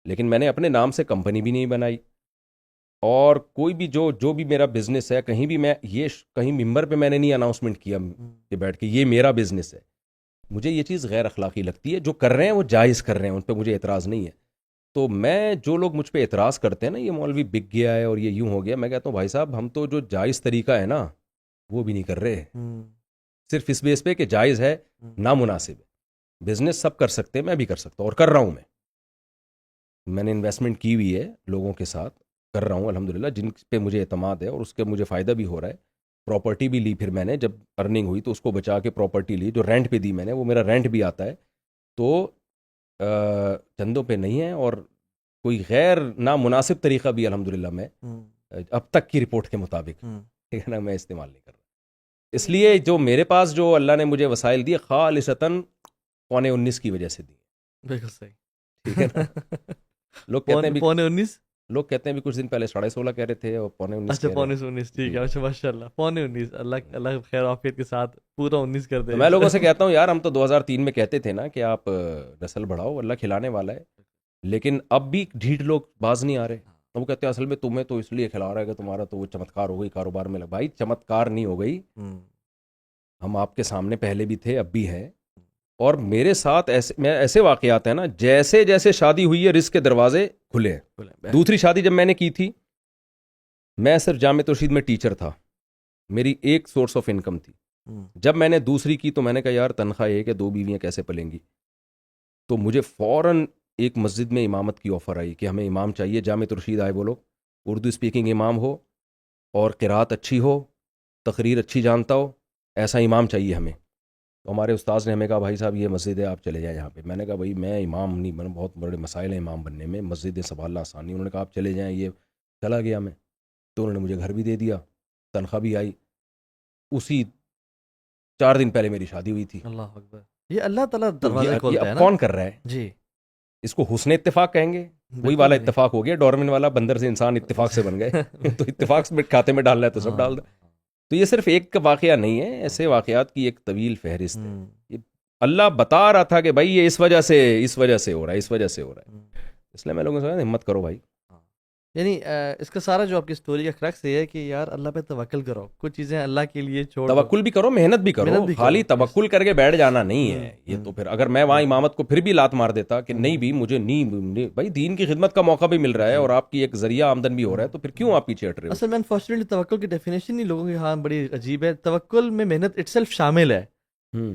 لیکن میں نے اپنے نام سے کمپنی بھی نہیں بنائی۔ اور کوئی بھی جو بھی میرا بزنس ہے، کہیں بھی میں یہ کہیں ممبر پہ میں نے نہیں اناؤنسمنٹ کیا کہ بیٹھ کے یہ میرا بزنس ہے۔ مجھے یہ چیز غیر اخلاقی لگتی ہے۔ جو کر رہے ہیں وہ جائز کر رہے ہیں، ان پہ مجھے اعتراض نہیں ہے۔ تو میں، جو لوگ مجھ پہ اعتراض کرتے ہیں نا، یہ مولوی بک گیا ہے اور یہ یوں ہو گیا، میں کہتا ہوں بھائی صاحب، ہم تو جو جائز طریقہ ہے نا وہ بھی نہیں کر رہے، صرف اس بیس پہ کہ جائز ہے، نامناسب ہے۔ بزنس سب کر سکتے ہیں، میں بھی کر سکتا ہوں، اور کر رہا ہوں۔ میں نے انویسٹمنٹ کی ہوئی ہے لوگوں کے ساتھ، کر رہا ہوں الحمدللہ، جن پہ مجھے اعتماد ہے اور اس کے مجھے فائدہ بھی ہو رہا ہے۔ پراپرٹی بھی لی، پھر میں نے جب ارننگ ہوئی تو اس کو بچا کے پراپرٹی لی، جو رینٹ پہ دی میں نے، وہ میرا رینٹ بھی آتا ہے، تو چندوں پہ نہیں ہے، اور کوئی غیر نامناسب طریقہ بھی الحمدللہ میں اب تک کی رپورٹ کے مطابق، ٹھیک ہے نا، میں استعمال نہیں کر رہا۔ اس لیے جو میرے پاس جو اللہ نے مجھے وسائل دیے، خالصتاً 19.25 کی وجہ سے دی، بالکل صحیح، ٹھیک ہے نا۔ لوگ کہتے ہیں 19.25، لوگ کہتے ہیں بھی کچھ دن پہلے 16.5 کہہ رہے تھے، اور 19.25۔ اچھا 19.25، ٹھیک ہے، اچھا ماشاء اللہ 19.25، اللہ خیر عافیت کے ساتھ پورا 19 کر دے۔ میں لوگوں سے کہتا ہوں یار، ہم تو 2003 میں کہتے تھے نا کہ آپ نسل بڑھاؤ، اللہ کھلانے والا ہے، لیکن اب بھی ڈھیٹ لوگ باز نہیں آ رہے۔ وہ کہتے ہیں اصل میں تمہیں تو اس لیے کھلا رہا ہے کہ تمہارا تو وہ چمتکار ہو گئی کاروبار میں۔ بھائی چمتکار نہیں ہو گئی، ہم آپ کے سامنے پہلے بھی تھے، اب بھی ہیں، اور میرے ساتھ ایسے واقعات ہیں نا، جیسے جیسے شادی ہوئی ہے رزق کے دروازے کھلے ہیں۔ دوسری شادی جب میں نے کی تھی، میں صرف جامع ترشید میں ٹیچر تھا، میری ایک سورس آف انکم تھی۔ جب میں نے دوسری کی تو میں نے کہا یار تنخواہ ایک ہے، 2 بیویاں کیسے پلیں گی؟ تو مجھے فوراً ایک مسجد میں امامت کی آفر آئی کہ ہمیں امام چاہیے، جامع ترشید آئے وہ لوگ، اردو اسپیکنگ امام ہو اور قرات اچھی ہو، تقریر اچھی جانتا ہو، ایسا امام چاہیے ہمیں۔ تو ہمارے استاذ نے ہمیں کہا بھائی صاحب یہ مسجد ہے، آپ چلے جائیں یہاں پہ۔ میں نے کہا بھائی میں امام نہیں بنا، بہت بڑے مسائل ہیں امام بننے میں، مسجدیں سنبھالنا آسان نہیں۔ انہوں نے کہا آپ چلے جائیں، یہ چلا گیا میں، تو انہوں نے مجھے گھر بھی دے دیا، تنخواہ بھی آئی۔ اسی 4 دن پہلے میری شادی ہوئی تھی۔ اللہ اکبر، یہ اللہ تعالیٰ دروازہ کھولتا ہے نا۔ کون کر رہا ہے جی؟ اس کو حسن اتفاق کہیں گے، وہی والا اتفاق ہو گیا، ڈورمن والا، بندر سے انسان اتفاق سے بن گئے۔ تو اتفاق میں کھاتے میں ڈالنا ہے تو سب ڈال دو۔ تو یہ صرف ایک کا واقعہ نہیں ہے، ایسے واقعات کی ایک طویل فہرست ہے۔ اللہ بتا رہا تھا کہ بھائی یہ اس وجہ سے ہو رہا ہے، اس وجہ سے ہو رہا ہے۔ اس لیے میں لوگوں سے ہمت کرو بھائی، یعنی اس کا سارا جو آپ کی اسٹوری کا کرکس یہ ہے کہ یار اللہ پہ توکل کرو, کچھ چیزیں اللہ کے لیے چھوڑ دو. توکل بھی کرو, محنت بھی کرو, خالی توکل کر کے بیٹھ جانا نہیں ہے یہ. تو پھر اگر میں وہاں امامت کو پھر بھی لات مار دیتا کہ نہیں بھی مجھے نہیں بھائی دین کی خدمت کا موقع بھی مل رہا ہے اور آپ کی ایک ذریعہ آمدن بھی ہو رہا ہے, تو پھر کیوں آپ پیچھے ہٹ رہے ہو؟ اصل میں انفارچونیٹلی توکل کی ڈیفینیشن ہی لوگوں کے ہاں بڑی عجیب ہے. توکل میں محنت اٹ سیلف شامل ہے,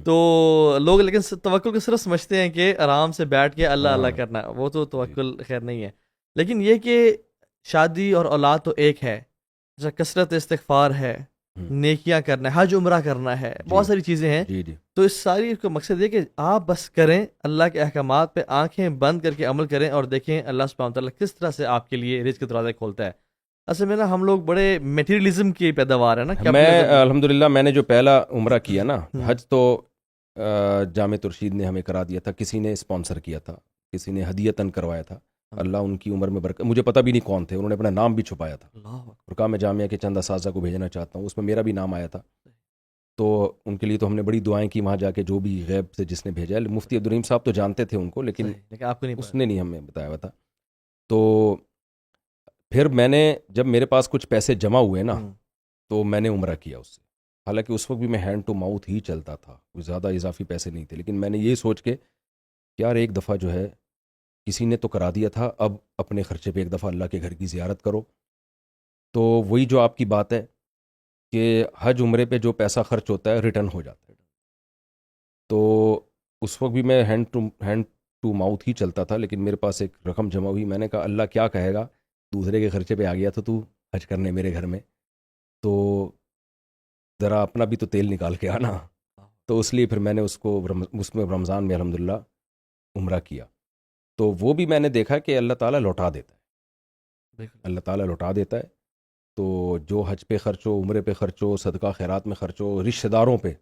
تو لوگ لیکن توکل کو صرف سمجھتے ہیں کہ آرام سے بیٹھ کے اللہ اللہ کرنا, وہ تو توکل خیر نہیں ہے. لیکن یہ کہ شادی اور اولاد تو ایک ہے, جیسا کثرت استغفار ہے, نیکیاں کرنا ہے, حج عمرہ کرنا ہے, بہت ساری چیزیں ہیں. تو اس ساری کا مقصد یہ کہ آپ بس کریں, اللہ کے احکامات پہ آنکھیں بند کر کے عمل کریں اور دیکھیں اللہ سبحانہ وتعالیٰ کس طرح سے آپ کے لیے رزق کے دروازے کھولتا ہے. اصل میں نا ہم لوگ بڑے میٹیریلزم کی پیداوار ہے نا. میں الحمدللہ میں نے جو پہلا عمرہ کیا نا, حج تو جامع ترشید نے ہمیں کرا دیا تھا, کسی نے اسپانسر کیا تھا, کسی نے ہدیتاً کروایا تھا. اللہ ان کی عمر میں برکت, مجھے پتہ بھی نہیں کون تھے, انہوں نے اپنا نام بھی چھپایا تھا اور کہا میں جامعہ کے چند اساتذہ کو بھیجنا چاہتا ہوں, اس میں میرا بھی نام آیا تھا. تو ان کے لیے تو ہم نے بڑی دعائیں کی وہاں جا کے, جو بھی غیب سے جس نے بھیجا ہے. مفتی عبدالرحیم صاحب تو جانتے تھے ان کو, لیکن آپ کو نہیں, اس نے نہیں ہمیں بتایا ہوا تھا. تو پھر میں نے جب میرے پاس کچھ پیسے جمع ہوئے نا, تو میں نے عمرہ کیا اس سے. حالانکہ اس وقت بھی میں ہینڈ ٹو ماؤتھ ہی چلتا تھا, کوئی زیادہ اضافی پیسے نہیں تھے, لیکن میں نے یہ سوچ کے یار ایک دفعہ جو ہے کسی نے تو کرا دیا تھا, اب اپنے خرچے پہ ایک دفعہ اللہ کے گھر کی زیارت کرو. تو وہی جو آپ کی بات ہے کہ حج عمرے پہ جو پیسہ خرچ ہوتا ہے ریٹرن ہو جاتا ہے. تو اس وقت بھی میں ہینڈ ٹو ماؤتھ ہی چلتا تھا, لیکن میرے پاس ایک رقم جمع ہوئی. میں نے کہا اللہ کیا کہے گا, دوسرے کے خرچے پہ آ گیا تو حج کرنے میرے گھر میں, تو ذرا اپنا بھی تو تیل نکال کے آنا. تو اس لیے پھر میں نے اس میں رمضان میں الحمدللہ عمرہ کیا. تو وہ بھی میں نے دیکھا کہ اللہ تعالیٰ لوٹا دیتا ہے, اللہ تعالیٰ لوٹا دیتا ہے. تو جو حج پہ خرچ ہو, عمرے پہ خرچ ہو, صدقہ خیرات میں خرچ ہو, رشتہ داروں پہ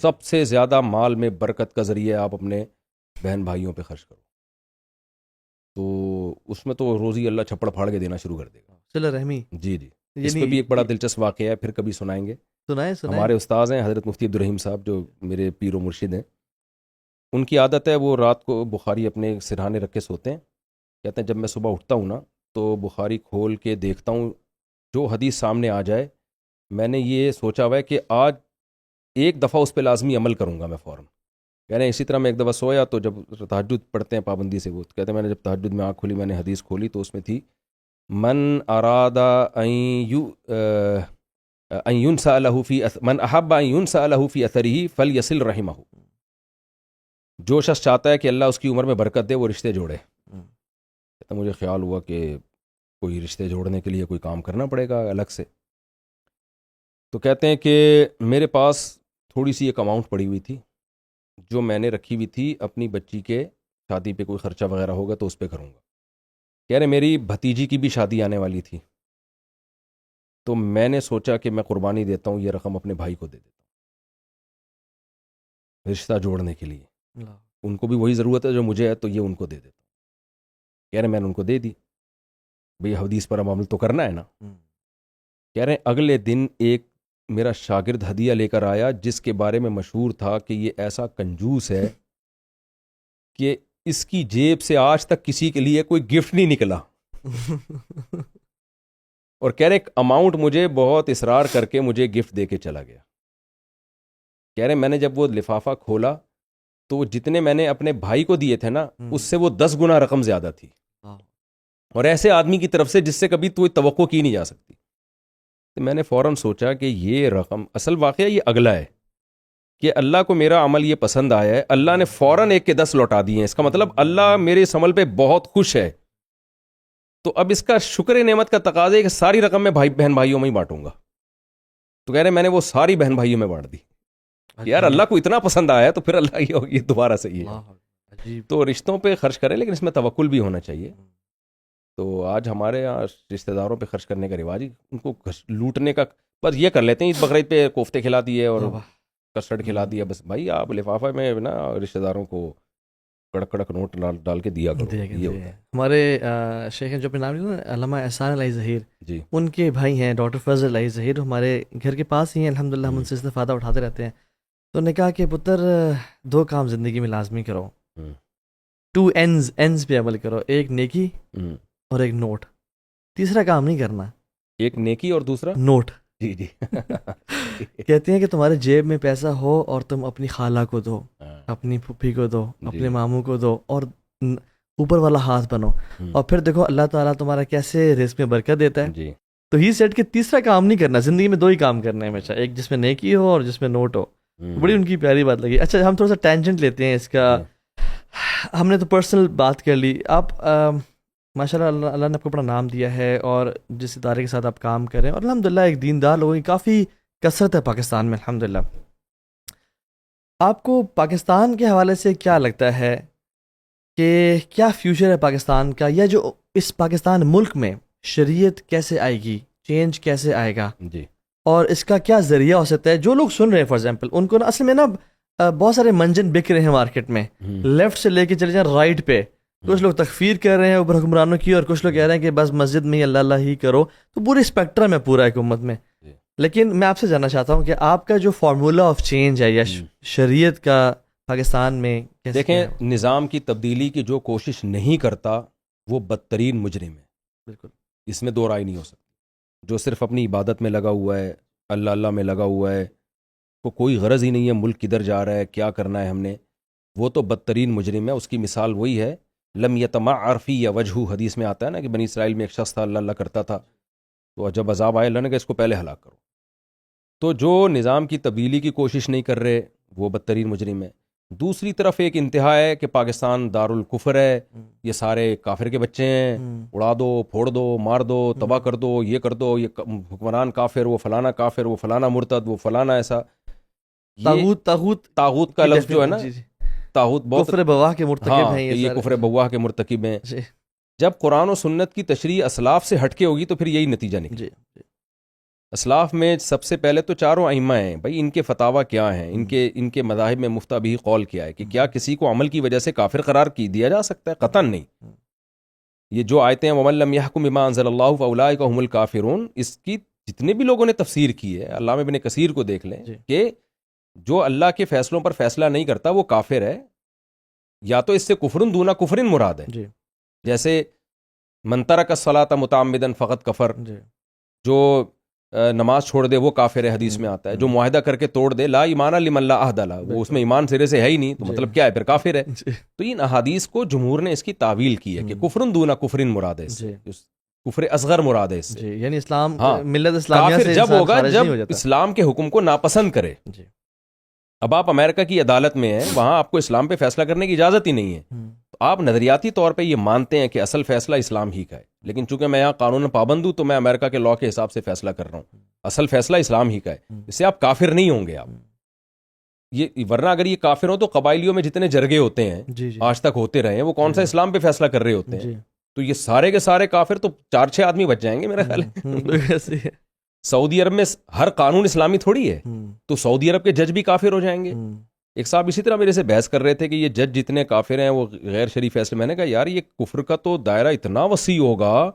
سب سے زیادہ مال میں برکت کا ذریعہ آپ اپنے بہن بھائیوں پہ خرچ کرو, تو اس میں تو روزی اللہ چھپڑ پھاڑ کے دینا شروع کر دے گا. صلہ رحمی. جی اس پہ بھی ایک بڑا دلچسپ واقعہ ہے, پھر کبھی سنائیں گے. ہمارے استاذ ہیں حضرت مفتی عبدالرحیم صاحب, جو میرے پیر و مرشد ہیں. ان کی عادت ہے وہ رات کو بخاری اپنے سرہانے رکھ کے سوتے ہیں. کہتے ہیں جب میں صبح اٹھتا ہوں نا, تو بخاری کھول کے دیکھتا ہوں, جو حدیث سامنے آ جائے میں نے یہ سوچا ہوا ہے کہ آج ایک دفعہ اس پہ لازمی عمل کروں گا میں فوراً. کہہ رہے ہیں اسی طرح میں ایک دفعہ سویا, تو جب تہجد پڑھتے ہیں پابندی سے, وہ کہتے ہیں میں نے جب تہجد میں آنکھ کھولی, میں نے حدیث کھولی تو اس میں تھی من ارادہ من احب ان ينسأ له في اثره فليصل رحمه. جو شخص چاہتا ہے کہ اللہ اس کی عمر میں برکت دے, وہ رشتے جوڑے. تو مجھے خیال ہوا کہ کوئی رشتے جوڑنے کے لیے کوئی کام کرنا پڑے گا الگ سے. تو کہتے ہیں کہ میرے پاس تھوڑی سی ایک اماؤنٹ پڑی ہوئی تھی, جو میں نے رکھی ہوئی تھی اپنی بچی کے شادی پہ, کوئی خرچہ وغیرہ ہوگا تو اس پہ کروں گا. کہہ رہے میری بھتیجی کی بھی شادی آنے والی تھی, تو میں نے سوچا کہ میں قربانی دیتا ہوں, یہ رقم اپنے بھائی کو دے دیتا ہوں رشتہ جوڑنے کے لیے. ان کو بھی وہی ضرورت ہے جو مجھے ہے, تو یہ ان کو دے دیتا ہوں. کہہ رہے میں نے ان کو دے دی, بھئی حدیث پر عمل تو کرنا ہے نا. کہہ رہے اگلے دن ایک میرا شاگرد ہدیہ لے کر آیا, جس کے بارے میں مشہور تھا کہ یہ ایسا کنجوس ہے کہ اس کی جیب سے آج تک کسی کے لیے کوئی گفٹ نہیں نکلا. اور کہہ رہے ایک اماؤنٹ مجھے بہت اصرار کر کے مجھے گفٹ دے کے چلا گیا. کہہ رہے میں نے جب وہ لفافہ کھولا تو جتنے میں نے اپنے بھائی کو دیے تھے نا, اس سے وہ 10 گنا رقم زیادہ تھی, اور ایسے آدمی کی طرف سے جس سے کبھی کوئی توقع کی نہیں جا سکتی. تو میں نے فوراً سوچا کہ یہ رقم, اصل واقعہ یہ اگلا ہے کہ اللہ کو میرا عمل یہ پسند آیا ہے, اللہ نے فوراً 1 کے 10 لوٹا دیے ہیں. اس کا مطلب اللہ میرے اس عمل پہ بہت خوش ہے. تو اب اس کا شکر نعمت کا تقاضا ہے کہ ساری رقم میں بہن بھائیوں میں ہی بانٹوں گا. تو کہہ رہے میں نے وہ ساری بہن بھائیوں میں بانٹ دی. یار اللہ کو اتنا پسند آیا تو پھر اللہ یہ دوبارہ صحیح ہے. تو رشتوں پہ خرچ کریں, لیکن اس میں توکل بھی ہونا چاہیے. تو آج ہمارے یہاں رشتہ داروں پہ خرچ کرنے کا رواج ہی, ان کو لوٹنے کا بس یہ کر لیتے ہیں, عید بقرعید پہ کوفتے کھلا دیے اور کسٹرڈ کھلا دیا, بس بھائی آپ لفافہ میں نا رشتہ داروں کو کڑک کڑک نوٹ ڈال کے دیا کرو. ہمارے شیخ جو اپنے نام لیا نا, علامہ احسان علی ظہیر, جی, ان کے بھائی ہیں ڈاکٹر فضل علی ظہیر, ہمارے گھر کے پاس ہی ہیں الحمدللہ, ہم ان سے استفادہ اٹھاتے رہتے ہیں. تو نے کہا کہ پتر 2 کام زندگی میں لازمی کرو, 2 ends پہ عمل کرو, ایک نیکی اور ایک نوٹ. تیسرا کام نہیں کرنا. ایک نیکی اور دوسرا نوٹ. جی جی کہتے ہیں کہ تمہارے جیب میں پیسہ ہو اور تم اپنی خالہ کو دو, اپنی پھپھی کو دو, اپنے ماموں کو دو, اور اوپر والا ہاتھ بنو, اور پھر دیکھو اللہ تعالیٰ تمہارا کیسے رزق میں برکت دیتا ہے. جی. تو ہی سیٹ کہ تیسرا کام نہیں کرنا, زندگی میں 2 ہی کام کرنا ہے ہمیشہ, ایک جس میں نیکی ہو اور جس میں نوٹ ہو. بڑی ان کی پیاری بات لگی. اچھا ہم تھوڑا سا ٹینجنٹ لیتے ہیں اس کا. ہم نے تو پرسنل بات کر لی. آپ ماشاء اللہ اللہ نے آپ کو بڑا نام دیا ہے, اور جس ادارے کے ساتھ آپ کام کریں, اور الحمدللہ ایک دیندار لوگوں کی کافی کثرت ہے پاکستان میں الحمدللہ. آپ کو پاکستان کے حوالے سے کیا لگتا ہے کہ کیا فیوچر ہے پاکستان کا, یا جو اس پاکستان ملک میں شریعت کیسے آئے گی, چینج کیسے آئے گا, جی, اور اس کا کیا ذریعہ ہو سکتا ہے؟ جو لوگ سن رہے ہیں فار ایگزامپل, ان کو نا اصل میں نا بہت سارے منجن بک رہے ہیں مارکیٹ میں, لیفٹ سے لے کے چلے جائیں رائٹ پہ. کچھ لوگ تکفیر کر رہے ہیں اوپر حکمرانوں کی, اور کچھ لوگ کہہ رہے ہیں کہ بس مسجد میں ہی اللہ اللہ ہی کرو. تو پورے اسپیکٹرم ہے پورا ایک امت میں. لیکن میں آپ سے جاننا چاہتا ہوں کہ آپ کا جو فارمولا آف چینج ہے یا شریعت کا پاکستان میں کیسے؟ دیکھیں, نظام کی تبدیلی کی جو کوشش نہیں کرتا وہ بدترین مجرم ہے. بالکل, اس میں 2 رائے نہیں ہو سکتی. جو صرف اپنی عبادت میں لگا ہوا ہے, اللہ اللہ میں لگا ہوا ہے, کو کوئی غرض ہی نہیں ہے ملک کدھر جا رہا ہے, کیا کرنا ہے ہم نے, وہ تو بدترین مجرم ہے. اس کی مثال وہی ہے, لم یتمعر فی وجہہ, حدیث میں آتا ہے نا کہ بنی اسرائیل میں ایک شخص تھا اللہ اللہ کرتا تھا, تو جب عذاب آئے اللہ نے کہا اس کو پہلے ہلاک کرو. تو جو نظام کی تبدیلی کی کوشش نہیں کر رہے وہ بدترین مجرم ہے. دوسری طرف ایک انتہا ہے کہ پاکستان دارالکفر ہے, یہ سارے کافر کے بچے ہیں, اڑا دو, پھوڑ دو, مار دو, تباہ کر دو, یہ کر دو, یہ حکمران کافر, وہ فلانا کافر, وہ فلانا مرتد, وہ فلانا ایسا. طاغوت کا لفظ جو ہے نا, طاغوت بہت کفر بواہ کے مرتکب ہیں, یہ کفر بواہ کے مرتکب ہیں. جب قرآن و سنت کی تشریح اسلاف سے ہٹ کے ہوگی تو پھر یہی نتیجہ نکلے. اسلاف میں سب سے پہلے تو 4 ائمہ ہیں بھائی, ان کے فتاوا کیا ہیں, ان کے مذاہب میں مفتہ بھی قول کیا ہے, کہ کیا کسی کو عمل کی وجہ سے کافر قرار دیا جا سکتا ہے؟ قطعاً نہیں. یہ جو آیتیں وَمَن لَّمْ يَحْكُم بِمَا أَنزَلَ اللَّهُ فَأُولَٰئِكَ هُمُ الْكَافِرُونَ, اس کی جتنے بھی لوگوں نے تفسیر کی ہے, علامہ ابن کثیر کو دیکھ لیں کہ جو اللہ کے فیصلوں پر فیصلہ نہیں کرتا وہ کافر ہے, یا تو اس سے کفرن دونا کفرن مراد ہے. جیسے من ترک الصلاۃ متعمدا فقط کفر, جو نماز چھوڑ دے وہ کافر ہے, حدیث میں آتا ہے. جو معاہدہ کر کے توڑ دے, لا ایمان لمن لا عہد له, وہ اس میں ایمان سرے سے ہے ہی نہیں, تو مطلب کیا ہے, پھر کافر ہے. تو ان احادیث کو جمہور نے اس کی تعویل کی ہے کہ کفرن دونا کفرن مراد ہے, اس سے کفر اصغر مراد ہے اس سے. یعنی اسلام ملت اسلامیہ کافر سے جب ہوگا جب ہو اسلام کے حکم کو ناپسند کرے. اب آپ امریکہ کی عدالت میں ہیں, وہاں آپ کو اسلام پہ فیصلہ کرنے کی اجازت ہی نہیں ہے. تو آپ نظریاتی طور پہ یہ مانتے ہیں کہ اصل فیصلہ اسلام ہی کا ہے, لیکن چونکہ میں یہاں قانون پابند ہوں تو میں امریکہ کے لاء کے حساب سے فیصلہ کر رہا ہوں. اصل فیصلہ اسلام ہی کا ہے, اس سے آپ کافر نہیں ہوں گے. آپ یہ ورنہ اگر یہ کافر ہوں تو قبائلیوں میں جتنے جرگے ہوتے ہیں آج تک ہوتے رہے ہیں, وہ کون سا اسلام پہ فیصلہ کر رہے ہوتے ہیں؟ تو یہ سارے کے سارے کافر تو 4-6 آدمی بچ جائیں گے میرا خیال ہے. سعودی عرب میں ہر قانون اسلامی تھوڑی ہے, تو سعودی عرب کے جج بھی کافر ہو جائیں گے. ایک صاحب اسی طرح میرے سے بحث کر رہے تھے کہ یہ جج جتنے کافر ہیں وہ غیر شرعی فیصلے. میں نے کہا یار یہ کفر کا تو دائرہ اتنا وسیع ہوگا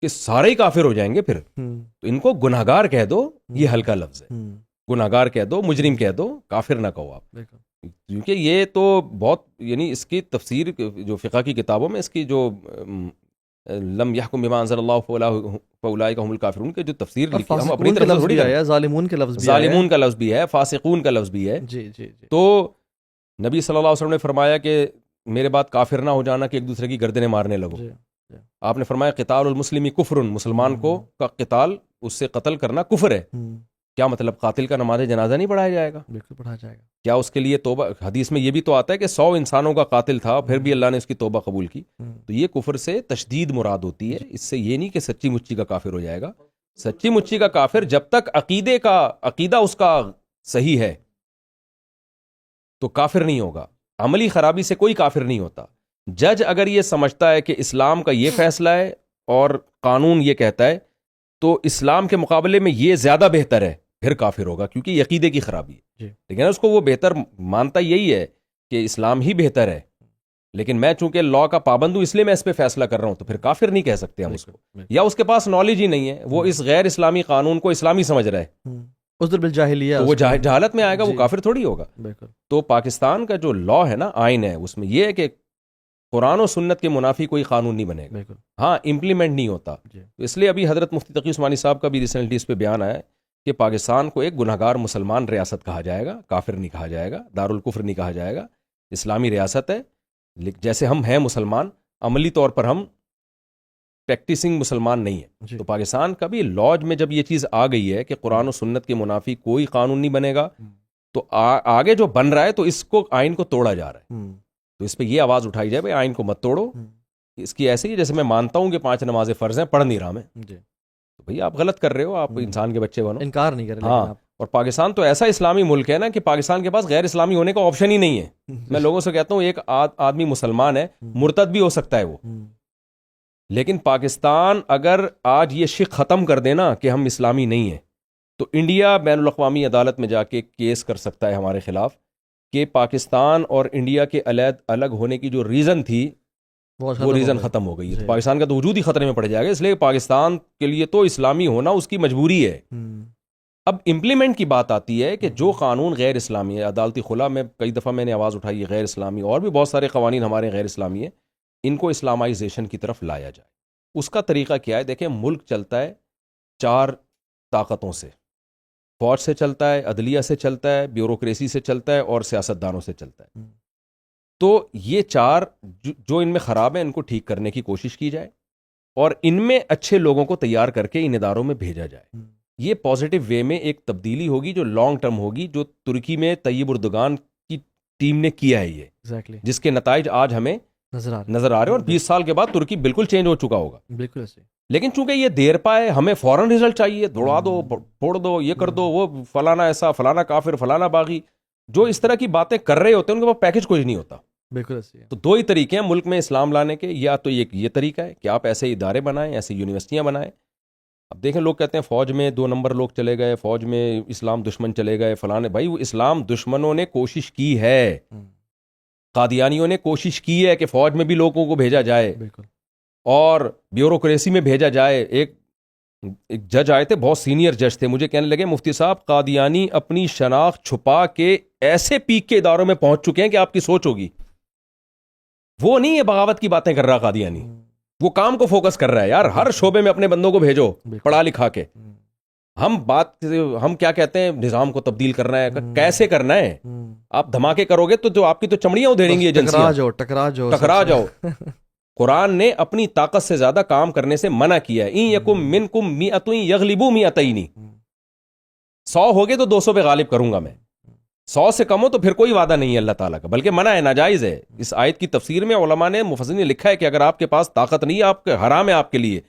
کہ سارے ہی کافر ہو جائیں گے پھر. تو ان کو گناہگار کہہ دو, یہ ہلکا لفظ ہے, گناہگار کہہ دو, مجرم کہہ دو, کافر نہ کہو آپ. کیونکہ یہ تو بہت, یعنی اس کی تفسیر جو فقہ کی کتابوں میں اس کی جو لم یحکم بما انزل اللہ فاولئک هم الکافرون کے جو تفسیر لکھی, ہم اپنی طرف تھوڑی ہے, ظالمون کے لفظ بھی ہے, ظالمون کا لفظ بھی ہے, فاسقون کا لفظ بھی ہے. تو نبی صلی اللہ علیہ وسلم نے فرمایا کہ میرے بعد کافر نہ ہو جانا کہ ایک دوسرے کی گردنیں مارنے لگو. آپ نے فرمایا قتال المسلم کفر, مسلمان کو کا قتال, اس سے قتل کرنا کفر ہے. کیا مطلب قاتل کا نماز جنازہ نہیں پڑھایا جائے گا؟ بالکل پڑھایا جائے گا. کیا اس کے لیے توبہ؟ حدیث میں یہ بھی تو آتا ہے کہ 100 انسانوں کا قاتل تھا پھر بھی اللہ نے اس کی توبہ قبول کی. تو یہ کفر سے تشدید مراد ہوتی ہے, اس سے یہ نہیں کہ سچی مچی کا کافر ہو جائے گا. سچی مچی کا کافر جب تک عقیدہ اس کا صحیح ہے تو کافر نہیں ہوگا. عملی خرابی سے کوئی کافر نہیں ہوتا. جج اگر یہ سمجھتا ہے کہ اسلام کا یہ فیصلہ ہے اور قانون یہ کہتا ہے تو اسلام کے مقابلے میں یہ زیادہ بہتر ہے, پھر کافر ہوگا, کیونکہ یہ عقیدے کی خرابی ہے. لیکن اس کو وہ بہتر مانتا یہی ہے کہ اسلام ہی بہتر ہے, لیکن میں چونکہ لاء کا پابند ہوں اس لیے میں اس پہ فیصلہ کر رہا ہوں, تو پھر کافر نہیں کہہ سکتے ہم اس کو. یا اس کے پاس نالج ہی نہیں ہے, وہ اس غیر اسلامی قانون کو اسلامی سمجھ رہا ہے, عذر بالجاہلیہ, وہ جہالت میں آئے گا, وہ کافر تھوڑی ہوگا. تو پاکستان کا جو لاء ہے نا, آئین ہے, اس میں یہ ہے کہ قرآن و سنت کے منافی کوئی قانون نہیں بنے گا. بالکل. ہاں امپلیمنٹ نہیں ہوتا. تو اس لیے ابھی حضرت مفتی تقی عثمانی صاحب کا بھی ریسنٹلی اس پہ بیان آیا ہے کہ پاکستان کو ایک گنہگار مسلمان ریاست کہا جائے گا, کافر نہیں کہا جائے گا, دارالکفر نہیں کہا جائے گا, اسلامی ریاست ہے. جیسے ہم ہیں مسلمان, عملی طور پر ہم پریکٹسنگ مسلمان نہیں ہیں. تو پاکستان کا بھی لاج میں جب یہ چیز آ گئی ہے کہ قرآن و سنت کے منافی کوئی قانون نہیں بنے گا, تو آگے جو بن رہا ہے تو اس کو آئین کو توڑا جا رہا ہے. تو اس پہ یہ آواز اٹھائی جائے بھائی آئین کو مت توڑو. اس کی ایسے ہی جیسے میں مانتا ہوں کہ 5 نمازیں فرض ہیں, پڑھ نہیں رہا میں, تو بھئی آپ غلط کر رہے ہو, آپ انسان کے بچے بنو, انکار نہیں کر رہے. ہاں. اور پاکستان تو ایسا اسلامی ملک ہے نا کہ پاکستان کے پاس غیر اسلامی ہونے کا آپشن ہی نہیں ہے. میں لوگوں سے کہتا ہوں ایک آدمی مسلمان ہے, مرتد بھی ہو سکتا ہے وہ, لیکن پاکستان اگر آج یہ شک ختم کر دینا کہ ہم اسلامی نہیں ہیں, تو انڈیا بین الاقوامی عدالت میں جا کے کیس کر سکتا ہے ہمارے خلاف کہ پاکستان اور انڈیا کے الگ ہونے کی جو ریزن تھی وہ ریزن ختم ہو گئی ہے. پاکستان کا تو وجود ہی خطرے میں پڑ جائے گا. اس لیے پاکستان کے لیے تو اسلامی ہونا اس کی مجبوری ہے. اب امپلیمنٹ کی بات آتی ہے کہ جو قانون غیر اسلامی ہے, عدالتی خلا میں کئی دفعہ میں نے آواز اٹھائی ہے غیر اسلامی, اور بھی بہت سارے قوانین ہمارے غیر اسلامی ہیں, ان کو اسلامائزیشن کی طرف لایا جائے. اس کا طریقہ کیا ہے؟ دیکھیں ملک چلتا ہے 4 طاقتوں سے, فوج سے چلتا ہے, عدلیہ سے چلتا ہے, بیوروکریسی سے چلتا ہے, اور سیاستدانوں سے چلتا ہے. تو یہ 4 جو ان میں خراب ہیں ان کو ٹھیک کرنے کی کوشش کی جائے, اور ان میں اچھے لوگوں کو تیار کر کے ان اداروں میں بھیجا جائے. یہ پازیٹیو وے میں ایک تبدیلی ہوگی جو لانگ ٹرم ہوگی, جو ترکی میں طیب اردگان کی ٹیم نے کیا ہے یہ, جس کے نتائج آج ہمیں نظر آ رہے ہیں, اور 20 سال کے بعد ترکی بالکل چینج ہو چکا ہوگا. بالکل ایسے. لیکن چونکہ یہ دیر پائے, ہمیں فوراً رزلٹ چاہیے, دوڑا دو, پھوڑ دو, یہ کر دو, وہ فلانا ایسا, فلانا کافر, فلانا باغی, جو اس طرح کی باتیں کر رہے ہوتے ہیں ان کے پاس پیکج کچھ نہیں ہوتا. بالکل. تو 2 ہی طریقے ہیں ملک میں اسلام لانے کے, یا تو یہ طریقہ ہے کہ آپ ایسے ادارے بنائیں, ایسی یونیورسٹیاں بنائیں. اب دیکھیں لوگ کہتے ہیں فوج میں 2 نمبر لوگ چلے گئے, فوج میں اسلام دشمن چلے گئے, فلانے. بھائی وہ اسلام دشمنوں نے کوشش کی ہے, قادیانیوں نے کوشش کی ہے کہ فوج میں بھی لوگوں کو بھیجا جائے, اور بیوروکریسی میں بھیجا جائے. ایک جج آئے تھے, بہت سینئر جج تھے, مجھے کہنے لگے مفتی صاحب قادیانی اپنی شناخت چھپا کے ایسے پیک کے اداروں میں پہنچ چکے ہیں کہ آپ کی سوچ ہوگی. وہ نہیں ہے بغاوت کی باتیں کر رہا قادیانی, وہ کام کو فوکس کر رہا ہے. یار ہر شعبے میں اپنے بندوں کو بھیجو پڑھا لکھا کے. ہم کیا کہتے ہیں, نظام کو تبدیل کرنا ہے, کیسے کرنا ہے؟ آپ دھماکے کرو گے تو جو آپ کی تو چمڑیاں ادھیڑیں گی ایجنسیاں, ٹکرا جاؤ. قرآن نے اپنی طاقت سے زیادہ کام کرنے سے منع کیا ہے. ان یکم منکم مئۃ یغلبوا مئتین, 100 ہوگے تو 200 پہ غالب کروں گا میں. 100 سے کم ہو تو پھر کوئی وعدہ نہیں ہے اللہ تعالیٰ کا, بلکہ منع ہے, ناجائز ہے. اس آیت کی تفسیر میں علماء نے مفسرین نے لکھا ہے کہ اگر آپ کے پاس طاقت نہیں ہے, آپ کے حرام ہے آپ کے لیے,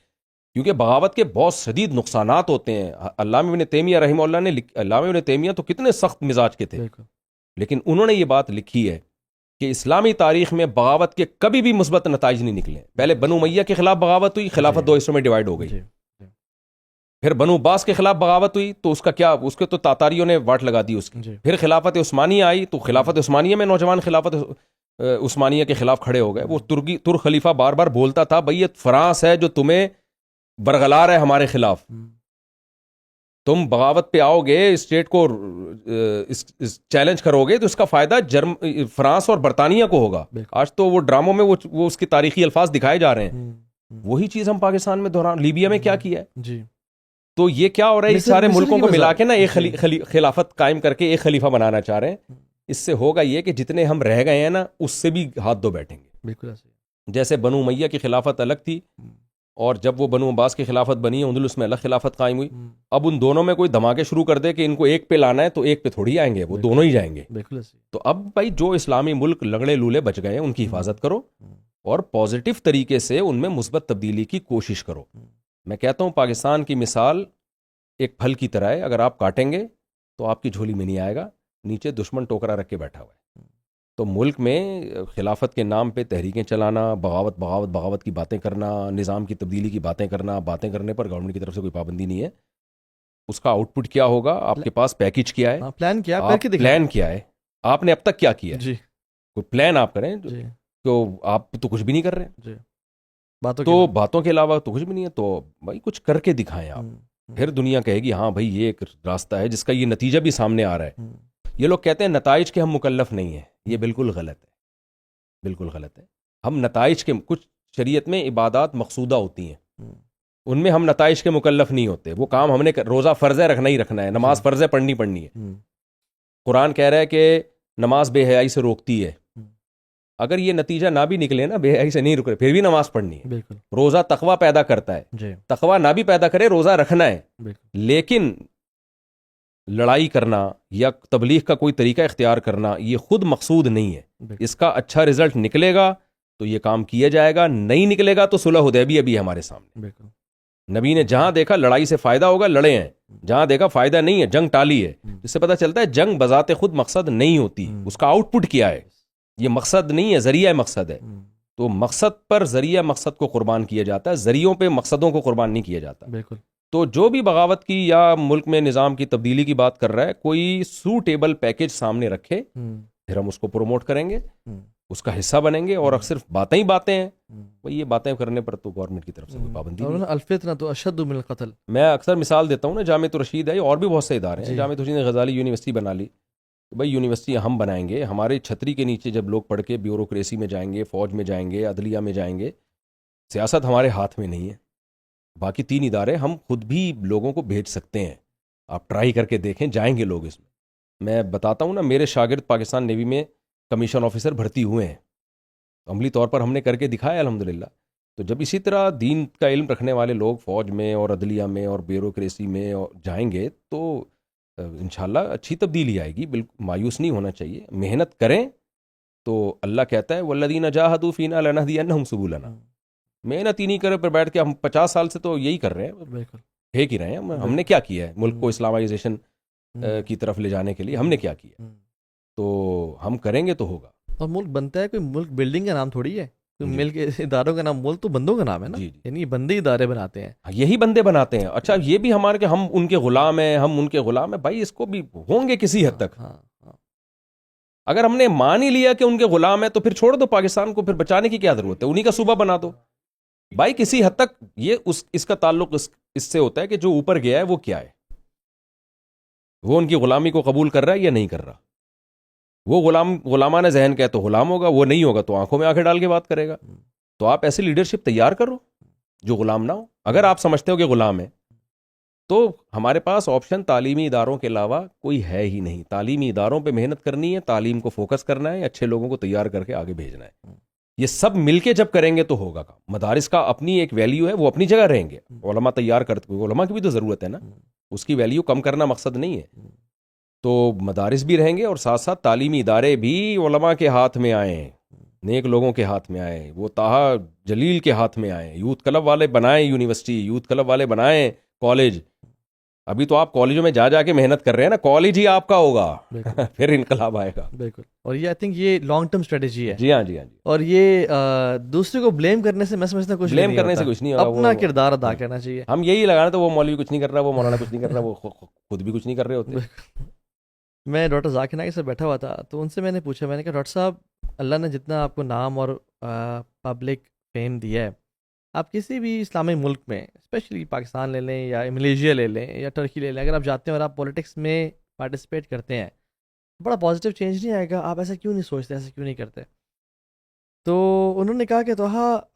کیونکہ بغاوت کے بہت شدید نقصانات ہوتے ہیں. علامہ ابن تیمیہ رحمہ اللہ نے, علامہ ابن تیمیہ تو کتنے سخت مزاج کے تھے, لیکن انہوں نے یہ بات لکھی ہے کہ اسلامی تاریخ میں بغاوت کے کبھی بھی مثبت نتائج نہیں نکلے. پہلے بنو امیہ کے خلاف بغاوت ہوئی, خلافت 2 حصوں میں ڈیوائیڈ ہو گئی. پھر بنو عباس کے خلاف بغاوت ہوئی, تو اس کا کیا, اس کے تو تاتاریوں نے واٹ لگا دی اس کی. پھر خلافت عثمانیہ آئی, تو خلافت عثمانیہ میں نوجوان خلافت عثمانیہ کے خلاف کھڑے ہو گئے. وہ ترک خلیفہ بار بار بولتا تھا بھئی یہ فرانس ہے جو تمہیں برغلار ہے ہمارے خلاف, تم بغاوت پہ آؤ گے, اسٹیٹ کو چیلنج کرو گے, تو اس کا فائدہ فرانس اور برطانیہ کو ہوگا. آج تو وہ ڈراموں میں وہ اس کی تاریخی الفاظ دکھائے جا رہے ہیں. وہی چیز ہم پاکستان میں دوران لیبیا میں کیا کیا ہے. تو یہ کیا ہو رہا ہے, سارے ملکوں کو ملا کے نا ایک خلافت قائم کر کے ایک خلیفہ بنانا چاہ رہے ہیں. اس سے ہوگا یہ کہ جتنے ہم رہ گئے ہیں نا, اس سے بھی ہاتھ دھو بیٹھیں گے. بالکل جیسے بنو امیہ کی خلافت الگ تھی, اور جب وہ بنو عباس کی خلافت بنی ہے اندلس میں الگ خلافت قائم ہوئی. اب ان دونوں میں کوئی دھماکے شروع کر دے کہ ان کو ایک پہ لانا ہے, تو ایک پہ تھوڑی آئیں گے, وہ دونوں ہی جائیں گے. تو اب بھائی جو اسلامی ملک لنگڑے لولے بچ گئے ہیں ان کی حفاظت کرو, اور پازیٹیو طریقے سے ان میں مثبت تبدیلی کی کوشش کرو. میں کہتا ہوں پاکستان کی مثال ایک پھل کی طرح ہے, اگر آپ کاٹیں گے تو آپ کی جھولی میں نہیں آئے گا, نیچے دشمن ٹوکرا رکھ کے بیٹھا ہوا ہے. تو ملک میں خلافت کے نام پہ تحریکیں چلانا, بغاوت کی باتیں کرنا, نظام کی تبدیلی کی باتیں کرنے پر گورنمنٹ کی طرف سے کوئی پابندی نہیں ہے. اس کا آؤٹ پٹ کیا ہوگا, آپ کے پاس پیکج کیا ہے, پلان کیا ہے, آپ نے اب تک کیا کیا ہے, کوئی پلان آپ کریں. تو آپ تو کچھ بھی نہیں کر رہے, تو باتوں کے علاوہ تو کچھ بھی نہیں ہے. تو بھائی کچھ کر کے دکھائیں آپ, پھر دنیا کہے گی ہاں بھائی یہ ایک راستہ ہے جس کا یہ نتیجہ بھی سامنے آ رہا ہے. یہ لوگ کہتے ہیں نتائج کے ہم مکلف نہیں ہیں, یہ بالکل غلط ہے, بالکل غلط ہے. ہم نتائج کے کچھ شریعت میں عبادات مقصودہ ہوتی ہیں، ان میں ہم نتائج کے مکلف نہیں ہوتے. وہ کام ہم نے روزہ فرض ہے رکھنا ہی رکھنا ہے، نماز فرض ہے پڑھنی ہے. قرآن کہہ رہا ہے کہ نماز بے حیائی سے روکتی ہے. اگر یہ نتیجہ نہ بھی نکلے نا، بے حیائی سے نہیں رک رہے، پھر بھی نماز پڑھنی ہے. بالکل. روزہ تقویٰ پیدا کرتا ہے، تقویٰ نہ بھی پیدا کرے روزہ رکھنا ہے. لیکن لڑائی کرنا یا تبلیغ کا کوئی طریقہ اختیار کرنا یہ خود مقصود نہیں ہے. اس کا اچھا رزلٹ نکلے گا تو یہ کام کیا جائے گا، نہیں نکلے گا تو صلح حدیبیہ بھی ہمارے سامنے. نبی نے جہاں دیکھا لڑائی سے فائدہ ہوگا لڑے ہیں، جہاں دیکھا فائدہ نہیں ہے جنگ ٹالی ہے. اس سے پتہ چلتا ہے جنگ بذات خود مقصد نہیں ہوتی، اس کا آؤٹ پٹ کیا ہے. یہ مقصد نہیں ہے، ذریعہ مقصد ہے. تو مقصد پر ذریعہ مقصد کو قربان کیا جاتا ہے، ذریعوں پہ مقصدوں کو قربان نہیں کیا جاتا. بالکل. تو جو بھی بغاوت کی یا ملک میں نظام کی تبدیلی کی بات کر رہا ہے، کوئی سوٹیبل پیکج سامنے رکھے، پھر ہم اس کو پروموٹ کریں گے، اس کا حصہ بنیں گے. اور صرف باتیں ہی باتیں ہیں، وہ یہ باتیں کرنے پر تو گورنمنٹ کی طرف سے کوئی پابندی نہیں. الفتنہ تو اشد من القتل. میں اکثر مثال دیتا ہوں نا، جامعۃ الرشید ہے، اور بھی بہت سے ادارے ہیں. جامعۃ الرشید نے غزالی یونیورسٹی بنا لی، بھائی یونیورسٹی ہم بنائیں گے، ہمارے چھتری کے نیچے جب لوگ پڑھ کے بیوروکریسی میں جائیں گے، فوج میں جائیں گے، عدلیہ میں جائیں گے، سیاست ہمارے ہاتھ میں نہیں ہے. باقی 3 ادارے ہم خود بھی لوگوں کو بھیج سکتے ہیں، آپ ٹرائی کر کے دیکھیں، جائیں گے لوگ اس میں. میں بتاتا ہوں نا، میرے شاگرد پاکستان نیوی میں کمیشن آفیسر بھرتی ہوئے ہیں، عملی طور پر ہم نے کر کے دکھایا الحمدللہ. تو جب اسی طرح دین کا علم رکھنے والے لوگ فوج میں اور عدلیہ میں اور بیوروکریسی میں جائیں گے تو انشاءاللہ اچھی تبدیلی آئے گی. بالکل مایوس نہیں ہونا چاہیے، محنت کریں. تو اللہ کہتا ہے والذین جاہدوا فینا لنہدینہم سبلنا. محنت ہی نہیں کرے پر بیٹھ کے ہم 50 سال سے تو یہی کر رہے ہیں، بالکل پھینک ہی رہے ہیں. ہم نے کیا کیا ہے ملک کو اسلامائزیشن کی طرف لے جانے کے لیے؟ ہم نے کیا کیا؟ تو ہم کریں گے تو ہوگا. اور ملک بنتا ہے، کوئی ملک بلڈنگ کا نام تھوڑی ہے، ملک اداروں کا نام، ملک تو بندوں کا نام ہے نا. یعنی بندے ادارے بناتے ہیں، یہی بندے بناتے ہیں. اچھا یہ بھی ہمارے کہ ہم ان کے غلام ہیں، ہم ان کے غلام ہیں، بھائی اس کو بھی ہوں گے کسی حد تک. اگر ہم نے مان ہی لیا کہ ان کے غلام ہیں تو پھر چھوڑ دو پاکستان کو، پھر بچانے کی کیا ضرورت ہے؟ انہی کا صوبہ بنا دو. بھائی کسی حد تک یہ اس کا تعلق اس سے ہوتا ہے کہ جو اوپر گیا ہے وہ کیا ہے، وہ ان کی غلامی کو قبول کر رہا ہے یا نہیں کر رہا. وہ غلامانہ ذہن کا ہے تو غلام ہوگا، وہ نہیں ہوگا تو آنکھوں میں آنکھیں ڈال کے بات کرے گا. تو آپ ایسی لیڈرشپ تیار کرو جو غلام نہ ہو. اگر آپ سمجھتے ہو کہ غلام ہے تو ہمارے پاس آپشن تعلیمی اداروں کے علاوہ کوئی ہے ہی نہیں. تعلیمی اداروں پہ محنت کرنی ہے، تعلیم کو فوکس کرنا ہے، اچھے لوگوں کو تیار کر کے آگے بھیجنا ہے. یہ سب مل کے جب کریں گے تو ہوگا کام. مدارس کا اپنی ایک ویلیو ہے، وہ اپنی جگہ رہیں گے. علماء تیار کرتے ہوئے علماء کی بھی تو ضرورت ہے نا، اس کی ویلیو کم کرنا مقصد نہیں ہے. تو مدارس بھی رہیں گے اور ساتھ ساتھ تعلیمی ادارے بھی علماء کے ہاتھ میں آئیں، نیک لوگوں کے ہاتھ میں آئیں، وہ طٰہٰ جلیل کے ہاتھ میں آئیں. یوتھ کلب والے بنائیں یونیورسٹی، یوتھ کلب والے بنائیں کالج. ابھی تو آپ کالجوں میں جا کے محنت کر رہے ہیں نا، کالج ہی آپ کا ہوگا پھر انقلاب آئے گا. بالکل. اور یہ آئی تھنک یہ لانگ ٹرم اسٹریٹجی ہے. جی ہاں جی ہاں جی. اور یہ دوسرے کو بلیم کرنے سے میں سمجھتا ہوں بلیم کرنے سے کچھ نہیں ہوگا، اپنا کردار ادا کرنا چاہیے. ہم یہی لگانا تو وہ مولوی کچھ نہیں کر رہا، وہ مولانا کچھ نہیں کر رہا، وہ خود بھی کچھ نہیں کر رہے ہوتے. میں ڈاکٹر ذاکر نائک سے بیٹھا ہوا تھا تو ان سے میں نے پوچھا، میں نے کہا ڈاکٹر صاحب اللہ نے جتنا آپ کو نام اور پبلک فیم دیا ہے، آپ کسی بھی اسلامی ملک میں اسپیشلی پاکستان لے لیں یا ملیشیا لے لیں یا ٹرکی لے لیں، اگر آپ جاتے ہیں اور آپ پولیٹکس میں پارٹیسپیٹ کرتے ہیں بڑا پازیٹیو چینج نہیں آئے گا. آپ ایسا کیوں نہیں سوچتے، ایسا کیوں نہیں کرتے؟ تو انہوں نے کہا کہ تو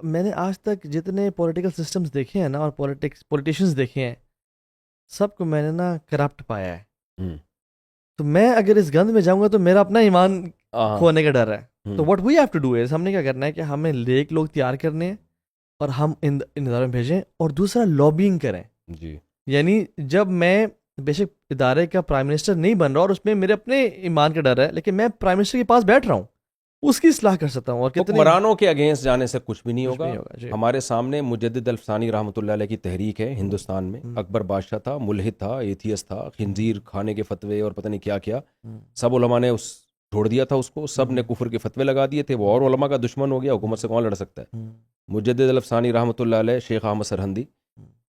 میں نے آج تک جتنے پولیٹیکل سسٹمز دیکھے ہیں نا اور پولیٹیشنز دیکھے ہیں، سب کو میں نے نا کرپٹ پایا ہے. تو میں اگر اس گند میں جاؤں گا تو میرا اپنا ایمان کھونے کا ڈر ہے. تو what we have to do is, ہم نے کیا کرنا ہے کہ ہمیں نیک لوگ تیار کرنے ہیں اور ہم ان اداروں میں بھیجیں. اور دوسرا لابینگ کریں. جی یعنی جب میں بے شک ادارے کا پرائم منسٹر نہیں بن رہا اور اس میں میرے اپنے ایمان کا ڈر ہے، لیکن میں پرائم منسٹر کے پاس بیٹھ رہا ہوں، اس کی اصلاح کر سکتا ہوں. اور حکمرانوں کے اگینسٹ جانے سے کچھ بھی نہیں ہوگا. ہمارے سامنے مجدد الفسانی رحمۃ اللہ علیہ کی تحریک ہے ہندوستان میں. اکبر بادشاہ تھا، ملحد تھا، ایتھیس تھا، خنزیر کھانے کے فتوے اور پتہ نہیں کیا کیا، سب علماء نے چھوڑ دیا تھا اس کو، سب نے کفر کے فتوے لگا دیے تھے. وہ اور علماء کا دشمن ہو گیا، حکومت سے کون لڑ سکتا ہے؟ مجدد الفسانی رحمۃ اللہ علیہ، شیخ احمد سرہندی،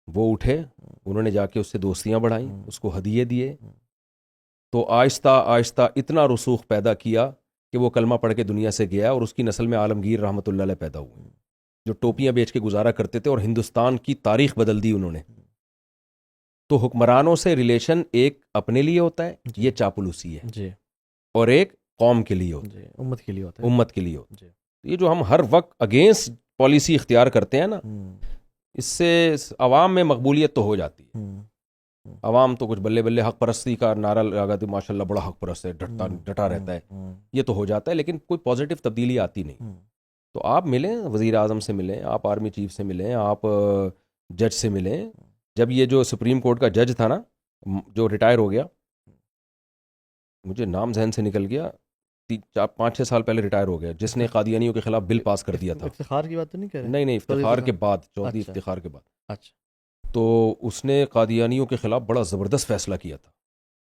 وہ اٹھے، انہوں نے جا کے اس سے دوستیاں بڑھائیں، اس کو ہدیے دیے. تو آہستہ آہستہ اتنا رسوخ پیدا کیا کہ وہ کلمہ پڑھ کے دنیا سے گیا، اور اس کی نسل میں عالمگیر رحمۃ اللہ علیہ پیدا ہوئے جو ٹوپیاں بیچ کے گزارا کرتے تھے اور ہندوستان کی تاریخ بدل دی انہوں نے. تو حکمرانوں سے ریلیشن ایک اپنے لیے ہوتا ہے، یہ چاپلوسی ہے جی، اور ایک قوم کے لیے ہوتا ہے، امت کے لیے ہوتا ہے، امت کے لیے ہوتا ہے. یہ جو ہم ہر وقت اگینسٹ پالیسی اختیار کرتے ہیں نا، اس سے عوام میں مقبولیت تو ہو جاتی ہے. عوام تو کچھ بلے بلے حق پرستی کا نعرہ لگاتے ماشاء اللہ بڑا حق پرست ہے، ڈٹا رہتا ہے، یہ تو ہو جاتا ہے، لیکن کوئی پازیٹیو تبدیلی آتی نہیں. تو آپ ملیں وزیر اعظم سے ملیں، آپ آرمی چیف سے ملیں، آپ جج سے ملیں. جب یہ جو سپریم کورٹ کا جج تھا نا جو ریٹائر ہو گیا، مجھے نام ذہن سے نکل گیا، 5-6 سال پہلے ریٹائر ہو گیا، جس نے قادیانیوں کے خلاف بل پاس کر دیا تھا. افتخار کی بات تو نہیں کر رہے؟ نہیں افتخار کے بعد، چودھری افتخار کے بعد. اچھا. تو اس نے قادیانیوں کے خلاف بڑا زبردست فیصلہ کیا تھا.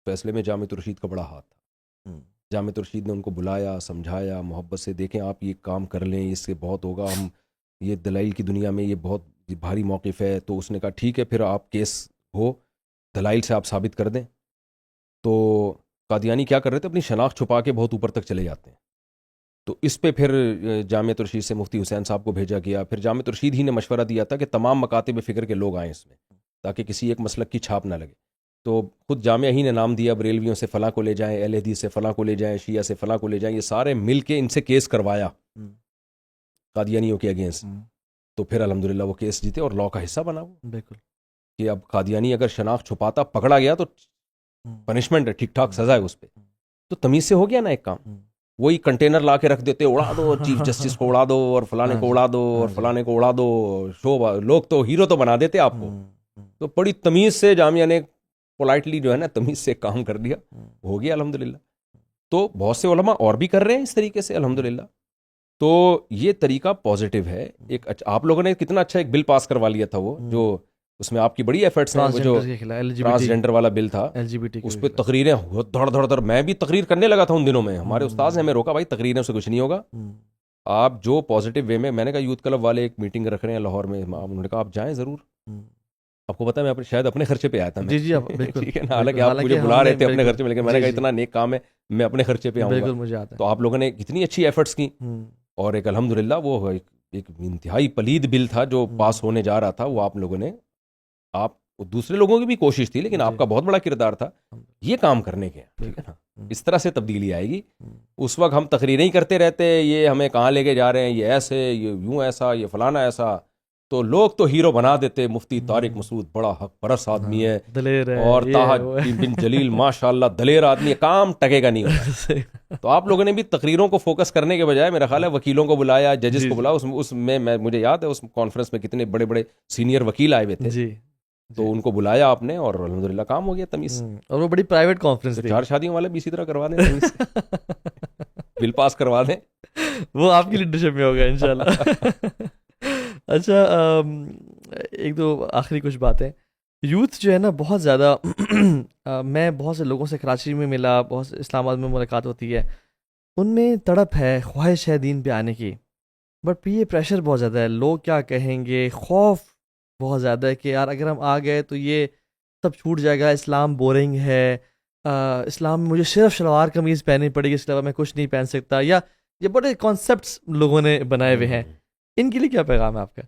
فیصلے میں جامع رشید کا بڑا ہاتھ تھا. جامع رشید نے ان کو بلایا، سمجھایا محبت سے، دیکھیں آپ یہ کام کر لیں، اس سے بہت ہوگا، ہم یہ دلائل کی دنیا میں یہ بہت بھاری موقف ہے. تو اس نے کہا ٹھیک ہے پھر آپ کیس ہو دلائل سے آپ ثابت کر دیں. تو قادیانی کیا کر رہے تھے، اپنی شناخت چھپا کے بہت اوپر تک چلے جاتے ہیں. تو اس پہ پھر جامع رشید سے مفتی حسین صاحب کو بھیجا گیا. پھر جامع رشید ہی نے مشورہ دیا تھا کہ تمام مکاتب فکر کے لوگ آئیں اس میں، تاکہ کسی ایک مسلک کی چھاپ نہ لگے. تو خود جامعہ ہی نے نام دیا، بریلویوں سے فلاں کو لے جائیں، اہل حدیث سے فلاں کو لے جائیں، شیعہ سے فلاں کو لے جائیں، یہ سارے مل کے ان سے کیس کروایا قادیانیوں کے اگینسٹ. تو پھر الحمدللہ وہ کیس جیتے اور لا کا حصہ بنا وہ. بالکل کہ اب قادیانی اگر شناخت چھپاتا پکڑا گیا تو پنشمنٹ ہے، ٹھیک ٹھاک سزا ہے اس پہ. تو تمیز سے ہو گیا نا ایک کام. وہی کنٹینر لا کے رکھ دیتے، اڑا دو چیف جسٹس کو اڑا دو، اور فلانے کو اڑا دو، اور فلانے کو اڑا دو، شو لوگ تو ہیرو تو بنا دیتے آپ کو. تو بڑی تمیز سے جامعہ نے پولائٹلی جو ہے نا تمیز سے کام کر دیا، ہو گیا الحمدللہ. تو بہت سے علماء اور بھی کر رہے ہیں اس طریقے سے الحمدللہ. تو یہ طریقہ پازیٹیو ہے. ایک آپ لوگوں نے کتنا اچھا ایک بل پاس کروا لیا تھا، وہ جو اس میں آپ کی بڑی ایفرٹس ہیں، وہ جو ٹرانسجینڈر والا بل تھا، اس پہ تقریریں دھڑ دھڑ دھڑ. میں بھی تقریر کرنے لگا تھا ان دنوں میں، ہمارے استاذ نے ہمیں روکا، بھائی تقریروں سے کچھ نہیں ہوگا، آپ جو پازیٹیو وے میں نے کہا یوتھ کلب والے ایک میٹنگ رکھ رہے ہیں لاہور میں، انہوں نے کہا آپ جائیں ضرور. آپ کو پتا ہے میں شاید اپنے خرچے پہ آیا تھا. جی بالکل، ٹھیک ہے نا، حالانکہ آپ مجھے بلا رہے تھے اپنے خرچے پہ، لیکن میں نے کہا اتنا نیک کام ہے میں اپنے خرچے پہ آؤں گا. تو آپ لوگوں نے کتنی اچھی ایفرٹس کی، اور ایک الحمدللہ وہ ایک انتہائی پلید بل تھا جو پاس ہونے جا رہا تھا. وہ آپ لوگوں نے، آپ دوسرے لوگوں کی بھی کوشش تھی لیکن آپ کا بہت بڑا کردار تھا یہ کام کرنے کے. ٹھیک ہے نا، اس طرح سے تبدیلی آئے گی. اس وقت ہم تقریریں ہی کرتے رہتے، یہ ہمیں کہاں لے کے جا رہے ہیں، یہ ایسے، یہ یوں ایسا، یہ فلانا ایسا. تو لوگ تو ہیرو بنا دیتے، مفتی طارق مسعود بڑا حق پرست آدمی ہے، دلیر ہے، اور طاہا بن جلیل ماشاءاللہ دلیر آدمی ہے، کام ٹکے گا نہیں ہوگا. تو آپ لوگوں نے بھی تقریروں کو فوکس کرنے کے بجائے میرا خیال ہے وکیلوں کو بلایا، ججز کو بلایا. اس میں مجھے یاد ہے اس کانفرنس میں کتنے بڑے بڑے سینئر وکیل آئے ہوئے تھے، تو ان کو بلایا آپ نے، اور الحمدللہ کام ہو گیا تمیز سے. اور وہ بڑی پرائیویٹ کانفرنس تھی. 4 شادیوں والے بھی اسی طرح کروا دیں، بل پاس کروا دیں، وہ آپ کی لیڈرشپ میں ہوگا انشاءاللہ. اچھا، ایک دو آخری کچھ باتیں. یوتھ جو ہے نا بہت زیادہ میں بہت سے لوگوں سے کراچی میں ملا، بہت سے اسلام آباد میں ملاقات ہوتی ہے، ان میں تڑپ ہے، خواہش ہے دین پہ آنے کی، بٹ پہ یہ پریشر بہت زیادہ ہے، لوگ کیا کہیں گے، خوف بہت زیادہ ہے کہ یار اگر ہم آ گئے تو یہ سب چھوٹ جائے گا، اسلام بورنگ ہے، اسلام میں مجھے صرف شلوار قمیض پہننی پڑے گی، اس کے علاوہ میں کچھ نہیں پہن سکتا، یا یہ بڑے کانسیپٹس لوگوں نے بنائے ہوئے ہیں. ان کے لیے کیا پیغام ہے آپ کا؟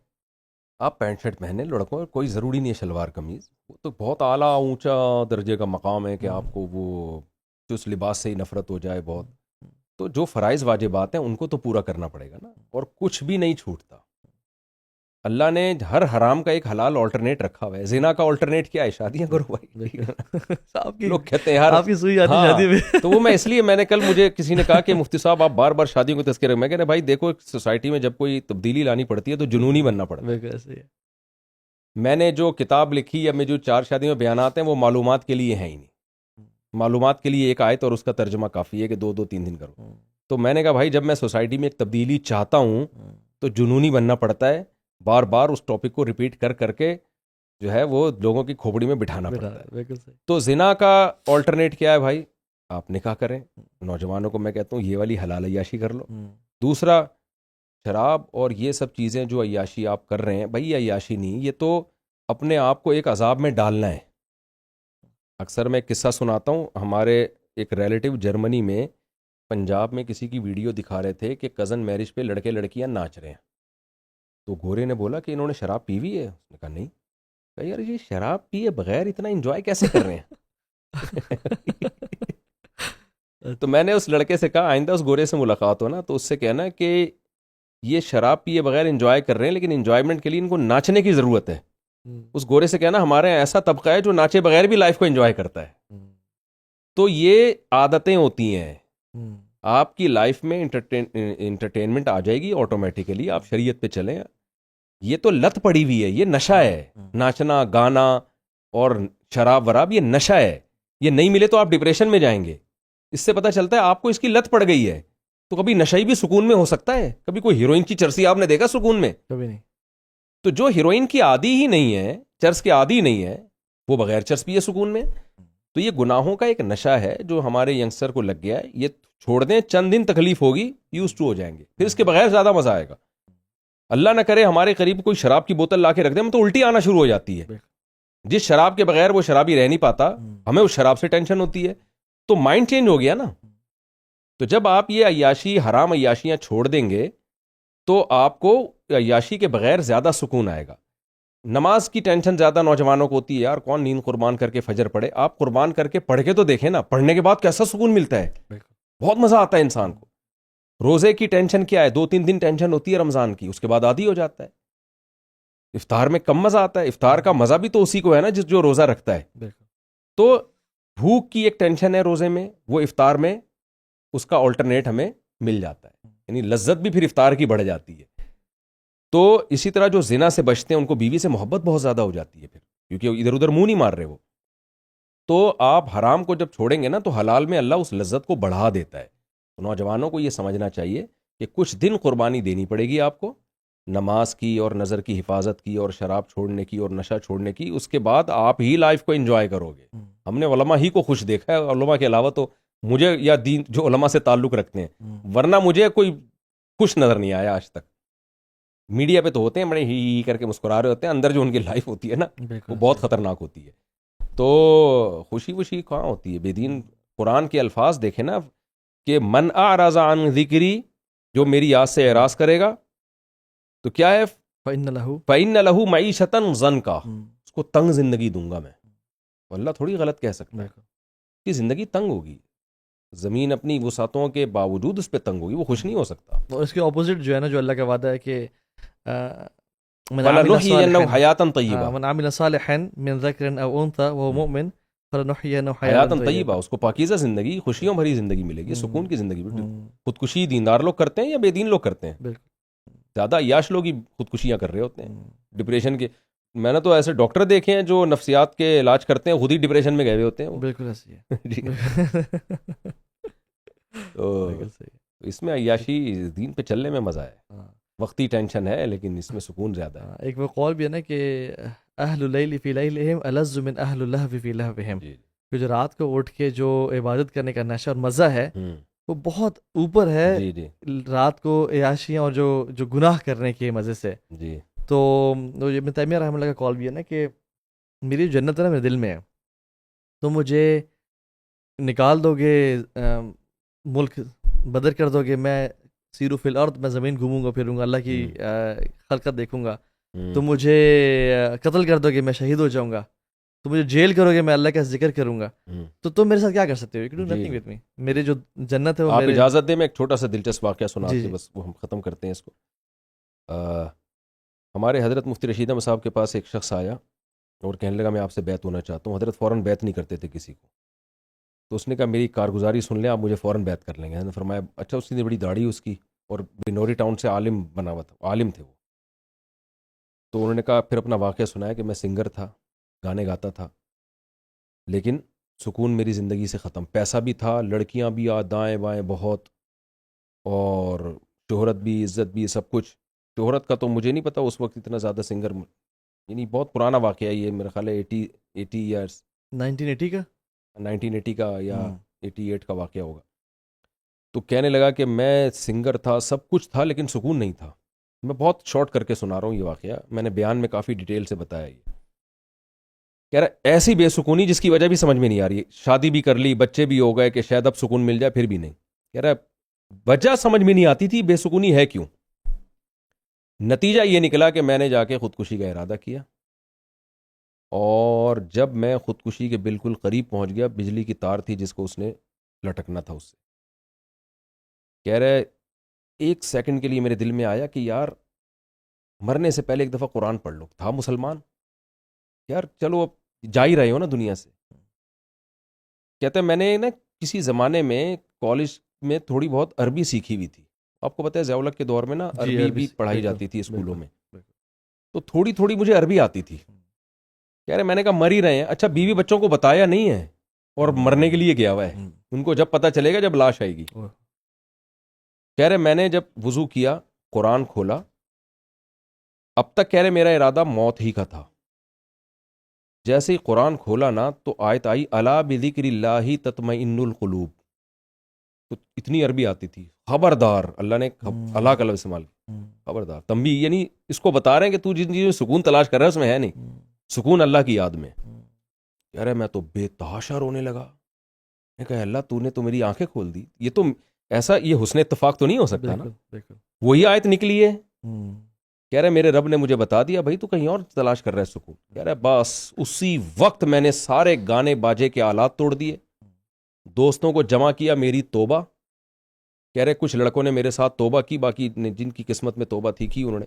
آپ پینٹ شرٹ پہنے لڑکوں، کوئی ضروری نہیں ہے شلوار قمیض، وہ تو بہت اعلیٰ اونچا درجے کا مقام ہے کہ آپ کو وہ اس لباس سے ہی نفرت ہو جائے بہت. تو جو فرائض واجبات ہیں ان کو تو پورا کرنا پڑے گا نا، اور کچھ بھی نہیں چھوٹتا. اللہ نے ہر حرام کا ایک حلال آلٹرنیٹ رکھا ہوا ہے. زنا کا آلٹرنیٹ کیا ہے؟ شادیاں کرو بھائی. لوگ کہتے ہیں یار آپ کی سوئی آتی شادی میں. تو وہ میں اس لیے، میں نے کل مجھے کسی نے کہا کہ مفتی صاحب آپ بار بار شادیوں کو تذکرہ، میں کہنا بھائی دیکھو سوسائٹی میں جب کوئی تبدیلی لانی پڑتی ہے تو جنونی بننا پڑتا ہے. میں نے جو کتاب لکھی یا میں جو 4 شادیوں میں بیانات ہیں وہ معلومات کے لیے ہیں ہی نہیں. معلومات کے لیے ایک آیت اور اس کا ترجمہ کافی ہے کہ 2-3 دن کرو. تو میں نے کہا بھائی جب میں سوسائٹی میں ایک تبدیلی چاہتا ہوں تو جنونی بننا پڑتا ہے، بار بار اس ٹاپک کو ریپیٹ کر کے جو ہے وہ لوگوں کی کھوپڑی میں بٹھانا پڑتا ہے. تو زنا کا آلٹرنیٹ کیا ہے بھائی؟ آپ نکاح کریں. نوجوانوں کو میں کہتا ہوں یہ والی حلال عیاشی کر لو. دوسرا، شراب اور یہ سب چیزیں جو عیاشی آپ کر رہے ہیں بھائی، یہ عیاشی نہیں، یہ تو اپنے آپ کو ایک عذاب میں ڈالنا ہے. اکثر میں قصہ سناتا ہوں، ہمارے ایک ریلیٹیو جرمنی میں پنجاب میں کسی کی ویڈیو دکھا رہے تھے کہ کزن میرج پہ لڑکے لڑکیاں ناچ رہے ہیں. تو گورے نے بولا کہ انہوں نے شراب پی ہوئی ہے؟ اس نے کہا نہیں. کہا یار یہ شراب پیے بغیر اتنا انجوائے کیسے کر رہے ہیں؟ تو میں نے اس لڑکے سے کہا آئندہ اس گورے سے ملاقات ہو نا تو اس سے کہنا کہ یہ شراب پیے بغیر انجوائے کر رہے ہیں، لیکن انجوائمنٹ کے لیے ان کو ناچنے کی ضرورت ہے. اس گورے سے کہنا ہمارے یہاں ایسا طبقہ ہے جو ناچے بغیر بھی لائف کو انجوائے کرتا ہے. تو یہ عادتیں ہوتی ہیں. آپ کی لائف میں انٹرٹینمنٹ آ جائے گی آٹومیٹیکلی. آپ شریعت پہ چلیں. یہ تو لت پڑی ہوئی ہے، یہ نشہ ہے. ناچنا گانا اور شراب وراب یہ نشہ ہے. یہ نہیں ملے تو آپ ڈپریشن میں جائیں گے. اس سے پتہ چلتا ہے آپ کو اس کی لت پڑ گئی ہے. تو کبھی نشئی بھی سکون میں ہو سکتا ہے؟ کبھی کوئی ہیروئن کی چرسی آپ نے دیکھا سکون میں؟ کبھی نہیں. تو جو ہیروئن کی عادی ہی نہیں ہے، چرس کے عادی نہیں ہے، وہ بغیر چرس پیے سکون میں. تو یہ گناہوں کا ایک نشہ ہے جو ہمارے ینگسٹر کو لگ گیا ہے. یہ چھوڑ دیں، چند دن تکلیف ہوگی، یوز ٹو ہو جائیں گے، پھر اس کے بغیر زیادہ مزہ آئے گا. اللہ نہ کرے ہمارے قریب کوئی شراب کی بوتل لا کے رکھ دیں، ہم تو الٹی آنا شروع ہو جاتی ہے. جس شراب کے بغیر وہ شرابی رہ نہیں پاتا، ہمیں اس شراب سے ٹینشن ہوتی ہے. تو مائنڈ چینج ہو گیا نا. تو جب آپ یہ عیاشی، حرام عیاشیاں چھوڑ دیں گے تو آپ کو عیاشی کے بغیر زیادہ سکون آئے گا. نماز کی ٹینشن زیادہ نوجوانوں کو ہوتی ہے، یار کون نیند قربان کر کے فجر پڑھے. آپ قربان کر کے پڑھ کے تو دیکھیں نا، پڑھنے کے بعد کیسا سکون ملتا ہے. بہت مزہ آتا ہے انسان کو. روزے کی ٹینشن کیا ہے؟ 2-3 دن ٹینشن ہوتی ہے رمضان کی، اس کے بعد عادی ہو جاتا ہے. افطار میں کم مزہ آتا ہے. افطار کا مزہ بھی تو اسی کو ہے نا جس جو روزہ رکھتا ہے. تو بھوک کی ایک ٹینشن ہے روزے میں، وہ افطار میں اس کا آلٹرنیٹ ہمیں مل جاتا ہے. یعنی لذت بھی پھر افطار کی بڑھ جاتی ہے. تو اسی طرح جو زنا سے بچتے ہیں ان کو بیوی سے محبت بہت زیادہ ہو جاتی ہے پھر، کیونکہ ادھر ادھر منہ نہیں مار رہے وہ. تو آپ حرام کو جب چھوڑیں گے نا تو حلال میں اللہ اس لذت کو بڑھا دیتا ہے. تو نوجوانوں کو یہ سمجھنا چاہیے کہ کچھ دن قربانی دینی پڑے گی آپ کو، نماز کی اور نظر کی حفاظت کی اور شراب چھوڑنے کی اور نشہ چھوڑنے کی. اس کے بعد آپ ہی لائف کو انجوائے کرو گے. ہم نے علماء ہی کو خوش دیکھا ہے، علماء کے علاوہ تو مجھے یا دین جو علماء سے تعلق رکھتے ہیں، ورنہ مجھے کوئی خوش نظر نہیں آیا آج تک. میڈیا پہ تو ہوتے ہیں بڑے ہی کر کے مسکرا رہے ہوتے ہیں، اندر جو ان کی لائف ہوتی ہے نا وہ بہت خطرناک ہوتی ہے. تو خوشی وشی کہاں ہوتی ہے بے دین. قرآن کے الفاظ دیکھیں نا کہ من اعرض عن ذکری، جو میری یاد سے اعراض کرے گا تو کیا ہے؟ فإن لہ معیشۃ ضنکا، اس کو تنگ زندگی دوں گا میں. اللہ تھوڑی غلط کہہ سکتا ہے کہ زندگی تنگ ہوگی. زمین اپنی وسعتوں کے باوجود اس پہ تنگ ہوگی، وہ خوش نہیں ہو سکتا. اور اس کے اپوزٹ جو ہے نا، جو اللہ کا وعدہ ہے کہ فَلَنُحْيِيَنَّهُ حَيَاةً طَيِّبَةً، من عمل صالحا من ذکر او انثى وهو مؤمن فلنحيينه حیاتاً طیبہ، اس کو پاکیزہ زندگی، خوشیوں بھری زندگی ملے گی، سکون کی زندگی. خودکشی دیندار لوگ کرتے ہیں یا بے دین لوگ کرتے ہیں؟ زیادہ عیاش لوگ ہی خودکشیاں کر رہے ہوتے ہیں. ڈپریشن کے میں نے تو ایسے ڈاکٹر دیکھے ہیں جو نفسیات کے علاج کرتے ہیں، خود ہی ڈپریشن میں گئے ہوئے ہوتے ہیں. بالکل ایسے ہی ہے. تو اس میں عیاشی دین پہ چلنے میں مزہ ہے. وقتی ٹینشن ہے لیکن اس میں سکون زیادہ ہے. ایک وہ قول بھی ہے نا کہ اہل اللیل فی لیلہم الذ من اہل اللہو فی لہوہم، کہ جو رات کو اٹھ کے جو عبادت کرنے کا نشہ اور مزہ ہے وہ بہت اوپر ہے رات کو عیاشیاں اور جو گناہ کرنے کے مزے سے. تو ابن تیمیہ رحمہ اللہ کا قول بھی ہے نا کہ میری جنت ہے نا میرے دل میں ہے، تو مجھے نکال دو گے ملک بدر کر دو گے، میں سیرو فی الارض، میں زمین گھوموں گا پھروں گا، اللہ کی خلقت دیکھوں گا. تو مجھے قتل کر دو گے، میں شہید ہو جاؤں گا. تو مجھے جیل کرو گے، میں اللہ کا ذکر کروں گا. تو تم میرے ساتھ کیا کر سکتے ہو؟ You can do nothing with me. میری جو جنت ہے وہ آپ اجازت دیں میں ایک چھوٹا سا دلچسپ واقعہ سنا کے بس وہ ہم ختم کرتے ہیں اس کو. ہمارے حضرت مفتی رشید احمد صاحب کے پاس ایک شخص آیا اور کہنے لگا میں آپ سے بیعت ہونا چاہتا ہوں. حضرت فوراً بیعت نہیں کرتے تھے کسی کو. تو اس نے کہا میری کارگزاری سن لیں آپ، مجھے فوراً بیعت کر لیں گے. نے فرمایا اچھا. اس نے بڑی داڑھی اس کی اور بنوری ٹاؤن سے عالم بنا ہوا تھا، عالم تھے وہ. تو انہوں نے کہا پھر اپنا واقعہ سنایا کہ میں سنگر تھا، گانے گاتا تھا، لیکن سکون میری زندگی سے ختم. پیسہ بھی تھا، لڑکیاں بھی دائیں بائیں بہت، اور شہرت بھی، عزت بھی، سب کچھ. شہرت کا تو مجھے نہیں پتا اس وقت اتنا زیادہ سنگر، یعنی بہت پرانا واقعہ ہے یہ، میرا خیال ہے 80 ایئرس 1980 کا یا 88 کا واقعہ ہوگا. تو کہنے لگا کہ میں سنگر تھا، سب کچھ تھا، لیکن سکون نہیں تھا. میں بہت شارٹ کر کے سنا رہا ہوں یہ واقعہ، میں نے بیان میں کافی ڈیٹیل سے بتایا. یہ کہہ رہا ایسی بے سکونی جس کی وجہ بھی سمجھ میں نہیں آ رہی. شادی بھی کر لی، بچے بھی ہو گئے کہ شاید اب سکون مل جائے، پھر بھی نہیں. کہہ رہا وجہ سمجھ میں نہیں آتی تھی بے سکونی ہے کیوں. نتیجہ یہ نکلا کہ میں نے جا کے خودکشی کا ارادہ کیا، اور جب میں خودکشی کے بالکل قریب پہنچ گیا، بجلی کی تار تھی جس کو اس نے لٹکنا تھا اس سے. کہہ رہے ایک سیکنڈ کے لیے میرے دل میں آیا کہ یار مرنے سے پہلے ایک دفعہ قرآن پڑھ لو. تھا مسلمان یار, چلو اب جا ہی رہے ہو نا دنیا سے. کہتے ہیں میں نے نا کسی زمانے میں کالج میں تھوڑی بہت عربی سیکھی ہوئی تھی. آپ کو پتہ ہے ضیاء الحق کے دور میں نا عربی بھی پڑھائی جاتی تھی اسکولوں میں, تو تھوڑی تھوڑی مجھے عربی آتی تھی. کہہ رہے میں نے کہا مر ہی رہے ہیں, اچھا بیوی بچوں کو بتایا نہیں ہے اور مرنے کے لیے گیا ہوا ہے, ان کو جب پتہ چلے گا جب لاش آئے گی. کہہ رہے میں نے جب وضو کیا قرآن کھولا, اب تک کہہ رہے میرا ارادہ موت ہی کا تھا. جیسے ہی قرآن کھولا نا تو آیت آئی الا بذکر اللہ تطمئن القلوب. تو اتنی عربی آتی تھی. خبردار, اللہ نے اللہ کا لفظ استعمال کیا, خبردار تنبیہ, یعنی اس کو بتا رہے ہیں کہ تو جن چیزوں میں سکون تلاش کر رہا ہے اس میں ہے نہیں سکون, اللہ کی یاد میں. کہہ رہے میں تو بے تحاشا رونے لگا. میں کہا اللہ تو نے تو میری آنکھیں کھول دی. یہ تو ایسا, یہ حسن اتفاق تو نہیں ہو سکتا نا, وہی آیت نکلی ہے. کہہ رہے میرے رب نے مجھے بتا دیا بھائی تو کہیں اور تلاش کر رہا ہے سکون. کہہ رہے بس اسی وقت میں نے سارے گانے باجے کے آلات توڑ دیے, دوستوں کو جمع کیا, میری توبہ. کہہ رہے کچھ لڑکوں نے میرے ساتھ توبہ کی, باقی نے جن کی قسمت میں توبہ تھی کی انہوں نے.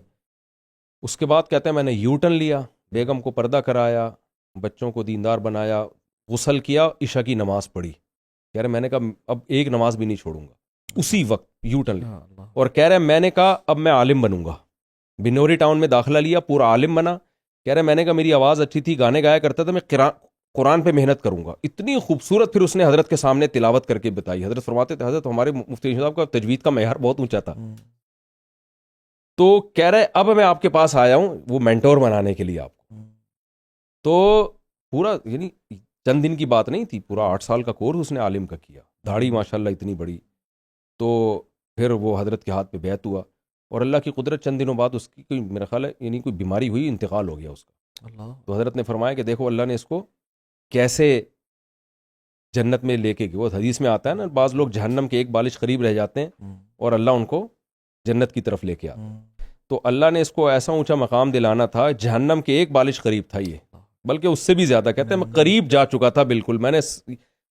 اس کے بعد کہتے ہیں میں نے یو ٹرن لیا, بیگم کو پردہ کرایا, بچوں کو دیندار بنایا, غسل کیا, عشاء کی نماز پڑھی. کہہ رہے میں نے کہا اب ایک نماز بھی نہیں چھوڑوں گا. اسی وقت یو ٹرن لیا. اور کہہ رہے میں نے کہا اب میں عالم بنوں گا. بنوری ٹاؤن میں داخلہ لیا, پورا عالم بنا. کہہ رہے میں نے کہا میری آواز اچھی تھی, گانے گایا کرتا تھا, میں قرآن پہ محنت کروں گا. اتنی خوبصورت پھر اس نے حضرت کے سامنے تلاوت کر کے بتائی. حضرت فرماتے تھے, حضرت ہمارے مفتی صاحب کا تجوید کا معیار بہت اونچا تھا. تو کہہ رہے اب میں آپ کے پاس آیا ہوں وہ مینٹور بنانے کے لیے آپ کو. تو پورا یعنی چند دن کی بات نہیں تھی, پورا 8 سال کا کورس اس نے عالم کا کیا. داڑھی ماشاءاللہ اتنی بڑی. تو پھر وہ حضرت کے ہاتھ پہ بیعت ہوا, اور اللہ کی قدرت چند دنوں بعد اس کی کوئی میرا خیال ہے یعنی کوئی بیماری ہوئی, انتقال ہو گیا اس کا. تو حضرت نے فرمایا کہ دیکھو اللہ نے اس کو کیسے جنت میں لے کے گیا. وہ حدیث میں آتا ہے نا, بعض لوگ جہنم کے ایک بالش قریب رہ جاتے ہیں اور اللہ ان کو جنت کی طرف لے کے آتا. تو اللہ نے اس کو ایسا اونچا مقام دلانا تھا, جہنم کے ایک بالش قریب تھا یہ, بلکہ اس سے بھی زیادہ. کہتے ہیں میں قریب جا چکا تھا بالکل. میں نے,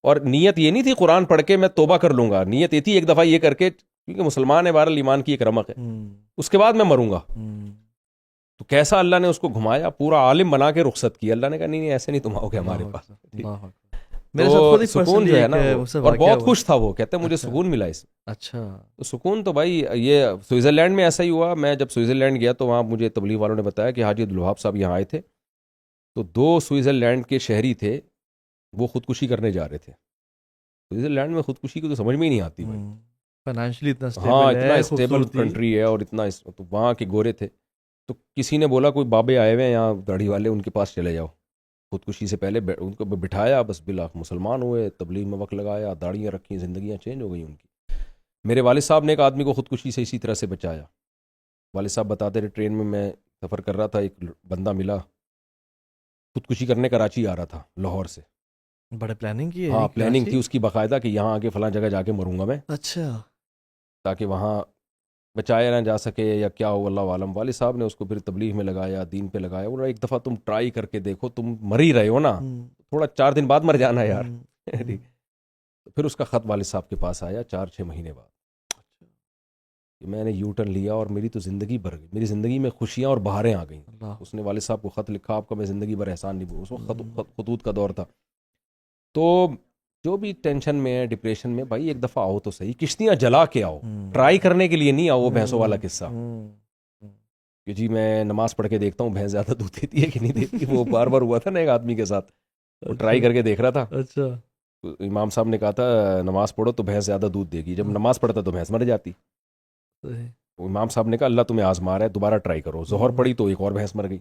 اور نیت یہ نہیں تھی قرآن پڑھ کے میں توبہ کر لوں گا, نیت یہ تھی ایک دفعہ یہ کر کے, کیونکہ مسلمان ہے بہرحال ایمان کی ایک رمق ہے, اس کے بعد میں مروں گا. تو کیسا اللہ نے اس کو گھمایا, پورا عالم بنا کے رخصت کیا. اللہ نے کہا نہیں ایسے نہیں تم آؤ گے ہمارے پاس. تو سکون جو ہے نا, اور بہت خوش تھا وہ, کہتے ہیں مجھے سکون ملا اس میں. اچھا, تو سکون تو بھائی یہ سوئٹزرلینڈ میں ایسا ہی ہوا. میں جب سوئٹزرلینڈ گیا تو وہاں مجھے تبلیغ والوں نے بتایا کہ حاجی عبدالوہاب صاحب یہاں آئے تھے, تو 2 سوئٹزرلینڈ کے شہری تھے, وہ خودکشی کرنے جا رہے تھے. سوئٹزرلینڈ میں خودکشی کو تو سمجھ میں ہی نہیں آتی بھائی, فائنینشلی اتنا اتنا اسٹیبل کنٹری ہے اور اتنا. تو وہاں کے گورے تھے, تو کسی نے بولا کوئی بابے آئے ہوئے ہیں یہاں داڑھی والے, ان کے پاس چلے جاؤ. خودکشی سے پہلے ان کو بٹھایا, بس بلا مسلمان ہوئے, تبلیغ میں وقت لگایا, داڑیاں رکھیں, زندگیاں چینج ہو گئی ان کی. میرے والد صاحب نے ایک آدمی کو خودکشی سے اسی طرح سے بچایا. والد صاحب بتاتے رہے, ٹرین میں سفر کر رہا تھا, ایک بندہ ملا خودکشی کرنے کراچی آ رہا تھا لاہور سے. بڑے پلاننگ کی ہے. ہاں پلاننگ تھی اس کی باقاعدہ کہ یہاں آگے فلاں جگہ جا کے مروں گا میں. اچھا, تاکہ وہاں بچایا نہ جا سکے یا کیا ہو اللہ عالم. والد صاحب نے اس کو پھر تبلیغ میں لگایا, دین پہ لگایا. انہوں نے ایک دفعہ تم ٹرائی کر کے دیکھو, تم مر ہی رہے ہو نا, تھوڑا 4 دن بعد مر جانا یار. پھر اس کا خط والد صاحب کے پاس آیا 4-6 مہینے بعد. میں نے یو ٹرن لیا اور میری تو زندگی بھر گئی, میری زندگی میں خوشیاں اور بہاریں آ گئیں. اس نے والد صاحب کو خط لکھا, آپ کا میں زندگی بھر احسان نہیں بھولوں. اس وقت خطوط کا دور تھا. تو جو بھی ٹینشن میں ہے, ڈپریشن میں, بھائی ایک دفعہ آؤ تو صحیح, کشتیاں جلا کے آؤ, ٹرائی کرنے کے لیے نہیں آؤ. وہ بھینسوں والا قصہ کہ جی میں نماز پڑھ کے دیکھتا ہوں بھینس زیادہ دودھ دیتی ہے کہ نہیں دیتی. وہ بار بار ہوا تھا نا ایک آدمی کے ساتھ, وہ ٹرائی کر کے دیکھ رہا تھا. اچھا, امام صاحب نے کہا تھا نماز پڑھو تو بھینس زیادہ دودھ دے گی, جب نماز پڑھتا تو بھینس مر جاتی. امام صاحب نے کہا اللہ تمہیں آزما رہا ہے, دوبارہ ٹرائی کرو. ظہر پڑھی تو ایک اور بھینس مر گئی.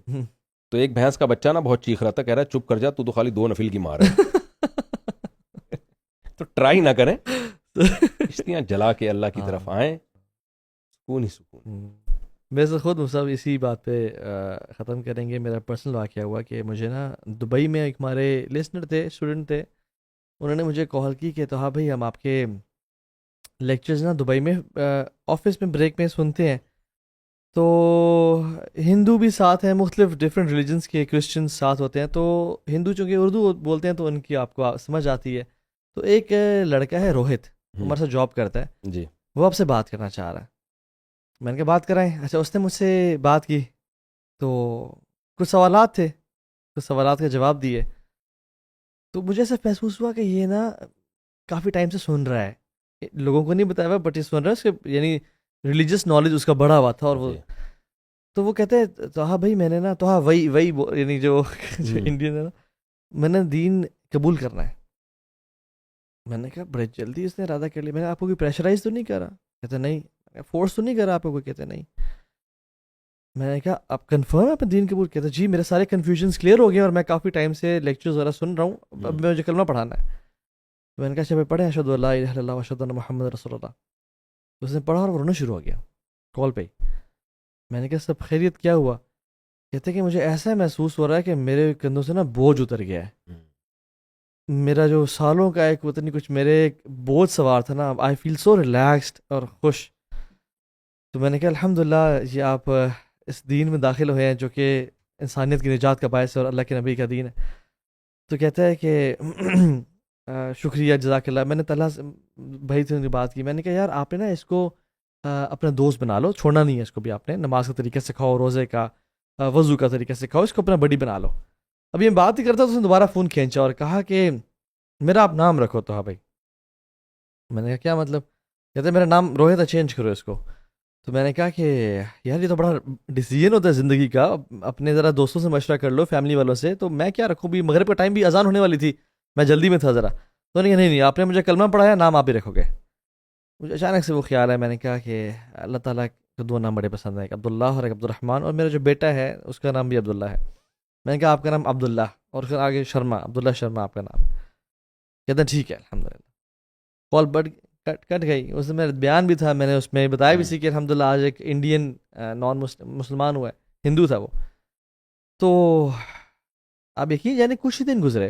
تو ایک بھینس کا بچہ نا بہت چیخ رہا تھا, کہہ رہا ہے چپ کر جا, تو خالی 2 نفل کی مار ہے. تو ٹرائی نہ کریں, کشتیاں جلا کے اللہ کی طرف آئیں, سکون ہی سکون. میں خود مصعب اسی بات پہ ختم کریں گے. میرا پرسنل واقعہ ہوا کہ مجھے نا دبئی میں ایک ہمارے لسنر تھے, اسٹوڈنٹ تھے, انہوں نے مجھے کال کی کہ تو ہاں بھائی ہم آپ کے لیکچرز نا دبئی میں آفس میں بریک میں سنتے ہیں. تو ہندو بھی ساتھ ہیں, مختلف ڈفرینٹ ریلیجنس کے, کرسچنس ساتھ ہوتے ہیں. تو ہندو چونکہ اردو بولتے ہیں تو ان کی آپ کو سمجھ آتی ہے. تو ایک لڑکا ہے روہت, ہمارے ساتھ جاب کرتا ہے, جی, وہ آپ سے بات کرنا چاہ رہا ہے. میں نے کہا بات کرائیں. اچھا اس نے مجھ سے بات کی تو کچھ سوالات تھے, کچھ سوالات کا جواب دیے, تو مجھے ایسا محسوس ہوا کہ یہ نا کافی ٹائم سے سن رہا ہے, لوگوں کو نہیں بتایا ہوا بٹ یہ سن رہا ہے, اس کے یعنی ریلیجیس نالج اس کا بڑا ہوا تھا. اور وہ تو وہ کہتے ہیں توہا بھائی میں نے نا, توہا وہی یعنی جو انڈین ہے نا, میں نے دین قبول کرنا ہے. میں نے کہا بڑے جلدی اس نے ارادہ کر لیا. میں نے آپ کو کوئی پریشرائز تو نہیں کرا؟ کہتے نہیں. فورس تو نہیں کرا آپ کو کوئی؟ کہتے نہیں. میں نے کہا آپ کنفرم ہے آپ نے دین قبول؟ کہتے جی میرے سارے کنفیوژنس کلیئر ہو گئے اور میں کافی ٹائم سے لیکچرز وغیرہ سن رہا ہوں, اب مجھے کلمہ پڑھانا ہے. میں نے کہا اچھا پڑھیں اشہد ان لا الہ الا اللہ واشہد ان محمد رسول اللہ. اس نے پڑھا اور وہ رونا شروع ہو گیا کال پہ ہی. میں نے کہا سب خیریت کیا ہوا؟ کہتے کہ مجھے ایسا محسوس ہو رہا ہے کہ میرے کندھوں سے نا بوجھ اتر گیا ہے, میرا جو سالوں کا ایک پتہ نہیں کچھ میرے ایک بوجھ سوار تھا نا, آئی فیل سو ریلیکسڈ اور خوش. تو میں نے کہا الحمدللہ یہ آپ اس دین میں داخل ہوئے ہیں جو کہ انسانیت کی نجات کا باعث ہے اور اللہ کے نبی کا دین ہے. تو کہتا ہے کہ شکریہ جزاک اللہ. میں نے طلحہ بھائی سے بات کی, میں نے کہا یار آپ نے نا اس کو اپنا دوست بنا لو, چھوڑنا نہیں ہے اس کو بھی, آپ نے نماز کا طریقہ سکھاؤ, روزے کا وضو کا طریقہ سکھاؤ, اس کو اپنا بڑی بنا لو. ابھی میں بات ہی کرتا تو اس نے دوبارہ فون کھینچا اور کہا کہ میرا آپ نام رکھو تو. ہاں بھائی. میں نے کہا کیا مطلب؟ کہتے میرا نام روہت ہے, چینج کرو اس کو. تو میں نے کہا کہ یار یہ تو بڑا ڈیسیجن ہوتا ہے زندگی کا, اپنے ذرا دوستوں سے مشورہ کر لو, فیملی والوں سے. تو میں کیا رکھوں بھی, مغرب کا ٹائم بھی اذان ہونے والی تھی, میں جلدی میں تھا ذرا. تو نہیں آپ نے مجھے کلمہ پڑھایا, نام آپ ہی رکھو گے. مجھے اچانک سے وہ خیال ہے, میں نے کہا کہ اللہ تعالیٰ کو دو نام بڑے پسند ہیں, ایک عبداللہ اور ایک عبدالرحمن, اور میرا جو بیٹا ہے اس کا نام بھی عبداللہ ہے. میں نے کہا آپ کا نام عبداللہ اور پھر آگے شرما, عبداللہ شرما آپ کا نام. کہتے ہیں ٹھیک ہے الحمدللہ. کال کٹ گئی. اس میں بیان بھی تھا, میں نے اس میں بتایا بھی سی کہ الحمدللہ آج ایک انڈین نان مسلمان ہوا ہے, ہندو تھا وہ. تو اب یقین یعنی کچھ ہی دن گزرے,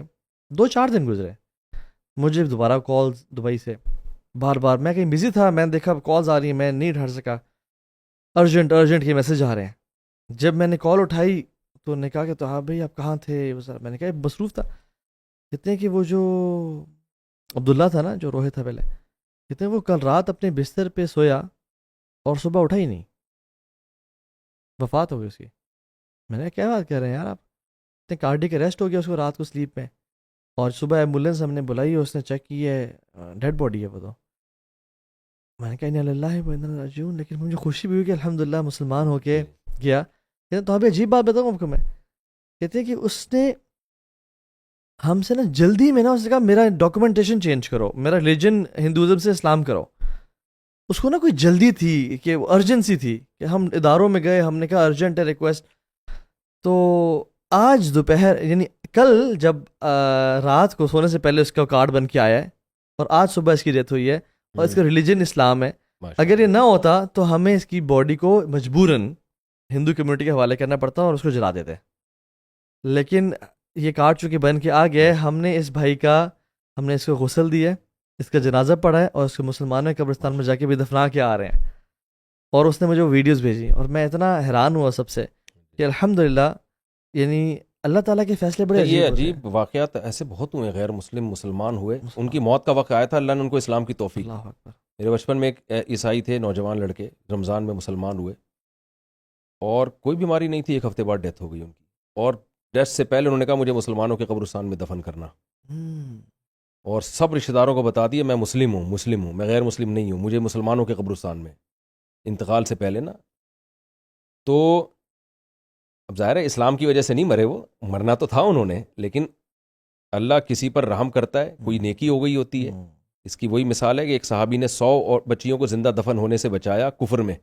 2-4 دن گزرے, مجھے دوبارہ کالز دبئی سے بار بار. میں کہیں بزی تھا, میں نے دیکھا کالز آ رہی ہیں, میں نہیں ڈھڑ سکا, ارجنٹ کے میسج آ رہے ہیں. جب میں نے کال اٹھائی تو انہوں نے کہا کہ تو ہاں بھائی آپ کہاں تھے؟ میں نے کہا مصروف تھا. کہتے ہیں کہ وہ جو عبداللہ تھا نا, جو روہت تھا پہلے, کہتے ہیں وہ کل رات اپنے بستر پہ سویا اور صبح اٹھا ہی نہیں, وفات ہو گئی اس کی. میں نے کہا کیا بات کر رہے ہیں یار آپ؟ کہتے ہیں کارڈک اریسٹ ہو گیا اس کو رات کو سلیپ میں, اور صبح ایمبولینس ہم نے بلائی, اس نے چیک کی ہے, ڈیڈ باڈی ہے وہ تو. میں نے کہا انا للہ و انا الیہ راجعون. لیکن مجھے خوشی بھی ہوئی کہ الحمدللہ مسلمان ہو کے گیا. کہتے ہیں تو ابھی عجیب بات بتاؤں آپ کو میں, کہتے ہیں کہ اس نے ہم سے نا جلدی میں نا, اس نے کہا میرا ڈاکومنٹیشن چینج کرو, میرا ریلیجن ہندوازم سے اسلام کرو. اس کو نا کوئی جلدی تھی, کہ ارجنسی تھی, کہ ہم اداروں میں گئے, ہم نے کہا ارجنٹ ہے ریکویسٹ. تو آج دوپہر یعنی کل جب رات کو سونے سے پہلے اس کا کارڈ بن کے آیا ہے, اور آج صبح اس کی ڈیتھ ہوئی ہے, اور اس کا ریلیجن اسلام ہے. اگر یہ نہ ہوتا تو ہمیں اس کی باڈی کو مجبوراً ہندو کمیونٹی کے حوالے کرنا پڑتا اور اس کو جلا دیتے. لیکن یہ کارڈ چونکہ بن کے آ گیا, ہم نے اس بھائی کا, ہم نے اس کو غسل دیا, اس کا جنازہ پڑھا ہے, اور اس کو مسلمانوں کے قبرستان میں جا کے بھی دفنا کے آ رہے ہیں. اور اس نے مجھے وہ ویڈیوز بھیجی, اور میں اتنا حیران ہوا سب سے کہ الحمدللہ یعنی اللہ تعالیٰ کے فیصلے بڑے یہ عجیب واقعات ایسے بہت ہوئے, غیر مسلم مسلمان ہوئے, ان کی موت کا وقت آیا تھا, اللہ نے ان کو اسلام کی توفیق. اللہ اکبر. میرے بچپن میں ایک عیسائی تھے, نوجوان لڑکے, رمضان میں مسلمان ہوئے, اور کوئی بیماری نہیں تھی, 1 ہفتے بعد ڈیتھ ہو گئی ان کی. اور ڈیتھ سے پہلے انہوں نے کہا مجھے مسلمانوں کے قبرستان میں دفن کرنا, اور سب رشتہ داروں کو بتا دیا میں مسلم ہوں, میں غیر مسلم نہیں ہوں, مجھے مسلمانوں کے قبرستان میں, انتقال سے پہلے نا. تو اب ظاہر ہے اسلام کی وجہ سے نہیں مرے, وہ مرنا تو تھا انہوں نے, لیکن اللہ کسی پر رحم کرتا ہے, کوئی نیکی ہو گئی ہوتی ہے. اس کی وہی مثال ہے کہ ایک صحابی نے 100 اور بچیوں کو زندہ دفن ہونے سے بچایا کفر میں.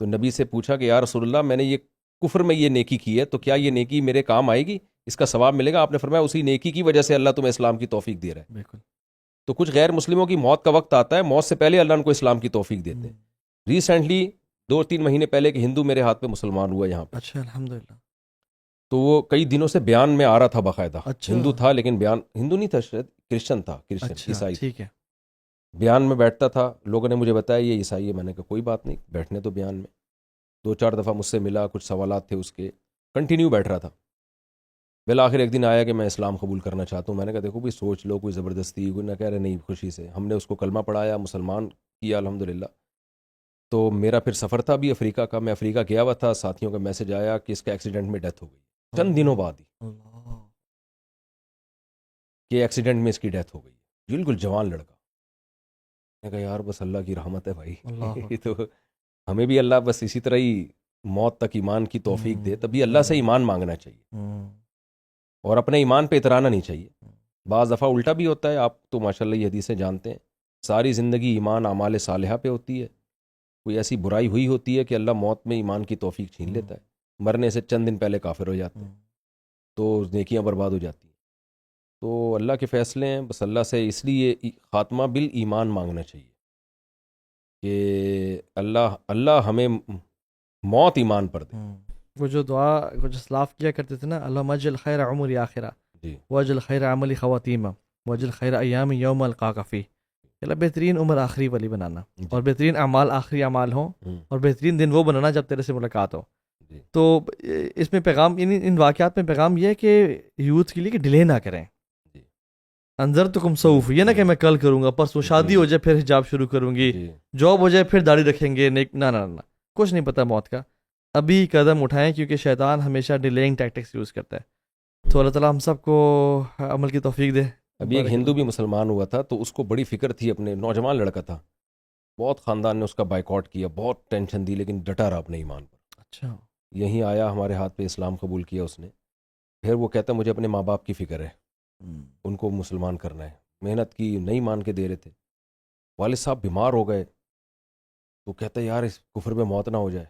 تو نبی سے پوچھا کہ یا رسول اللہ میں نے یہ کفر میں یہ نیکی کی ہے, تو کیا یہ نیکی میرے کام آئے گی, اس کا ثواب ملے گا؟ آپ نے فرمایا اسی نیکی کی وجہ سے اللہ تمہیں اسلام کی توفیق دے رہا ہے. بالکل. تو کچھ غیر مسلموں کی موت کا وقت آتا ہے, موت سے پہلے اللہ ان کو اسلام کی توفیق دیتے ہیں. ریسنٹلی 2-3 مہینے پہلے کہ ہندو میرے ہاتھ پہ مسلمان ہوا یہاں پہ. اچھا الحمدللہ. تو وہ کئی دنوں سے بیان میں آ رہا تھا باقاعدہ, اچھا. ہندو تھا لیکن بیان ہندو نہیں تھا, شاید کرسچن تھا, کرسچن عیسائی. ٹھیک ہے. بیان میں بیٹھتا تھا, لوگوں نے مجھے بتایا یہ عیسائی ہے. میں نے کہا کوئی بات نہیں, بیٹھنے تو بیان میں. 2-4 دفعہ مجھ سے ملا, کچھ سوالات تھے اس کے, کنٹینیو بیٹھ رہا تھا. بالآخر ایک دن آیا کہ میں اسلام قبول کرنا چاہتا ہوں. میں نے کہا دیکھو بھی سوچ لو, کوئی زبردستی, کوئی نہ کہہ رہے نہیں, خوشی سے. ہم نے اس کو کلمہ پڑھایا, مسلمان کیا الحمدللہ. تو میرا پھر سفر تھا بھی افریقہ کا، میں افریقہ گیا ہوا تھا، ساتھیوں کا میسج آیا کہ اس کا ایکسیڈنٹ میں ڈیتھ ہو گئی، چند دنوں بعد ہی کہ ایکسیڈنٹ میں اس کی ڈیتھ ہو گئی، بالکل جوان لڑکا۔ میں کہا یار بس اللہ کی رحمت ہے بھائی تو ہمیں بھی اللہ بس اسی طرح ہی موت تک ایمان کی توفیق دے، تبھی اللہ سے ایمان مانگنا چاہیے اور اپنے ایمان پہ اترانا نہیں چاہیے۔ بعض دفعہ الٹا بھی ہوتا ہے، آپ تو ماشاءاللہ یہ حدیثیں جانتے ہیں، ساری زندگی ایمان اعمال صالحہ پہ ہوتی ہے، کوئی ایسی برائی ہوئی ہوتی ہے کہ اللہ موت میں ایمان کی توفیق چھین لیتا ہے، مرنے سے چند دن پہلے کافر ہو جاتے ہیں، تو نیکیاں برباد ہو جاتی ہیں۔ تو اللہ کے فیصلے ہیں، بس اللہ سے اس لیے خاتمہ بالایمان مانگنا چاہیے کہ اللہ ہمیں موت ایمان پر دے۔ وہ جو دعا جو سلاف کیا کرتے تھے نا، اللہم اجل خیر عمری آخرہ جی واجل خیر عملی خواتیمہ واجل خیر ایام یوم القاک فیہ، اللہ بہترین عمر آخری والی بنانا اور بہترین اعمال آخری اعمال ہوں اور بہترین دن وہ بنانا جب تیرے سے ملاقات ہو۔ تو اس میں پیغام، ان واقعات میں پیغام یہ ہے کہ یوتھ کے لیے کہ ڈیلے نہ کریں، انظر تو کم سوف، یہ نہ کہ میں کل کروں گا، پرسوں شادی ہو جائے پھر حجاب شروع کروں گی، جاب ہو جائے پھر داڑھی رکھیں گے، نہ کچھ نہیں پتہ موت کا، ابھی قدم اٹھائیں، کیونکہ شیطان ہمیشہ ڈیلیئنگ ٹیکٹکس یوز کرتا ہے۔ تو اللہ تعالیٰ ہم سب کو عمل کی توفیق دے۔ ابھی ایک ہندو بھی مسلمان ہوا تھا، تو اس کو بڑی فکر تھی، اپنے نوجوان لڑکا تھا، بہت خاندان نے اس کا بائیکاٹ کیا، بہت ٹینشن دی، لیکن ڈٹا رہا اپنے ایمان پر۔ اچھا، یہیں آیا ہمارے ہاتھ پہ، اسلام قبول کیا اس نے۔ پھر وہ کہتا مجھے اپنے ماں باپ کی فکر ہے، ان کو مسلمان کرنا ہے، محنت کی، نہیں مان کے دے رہے تھے، والد صاحب بیمار ہو گئے، تو کہتا یار اس کفر میں موت نہ ہو جائے،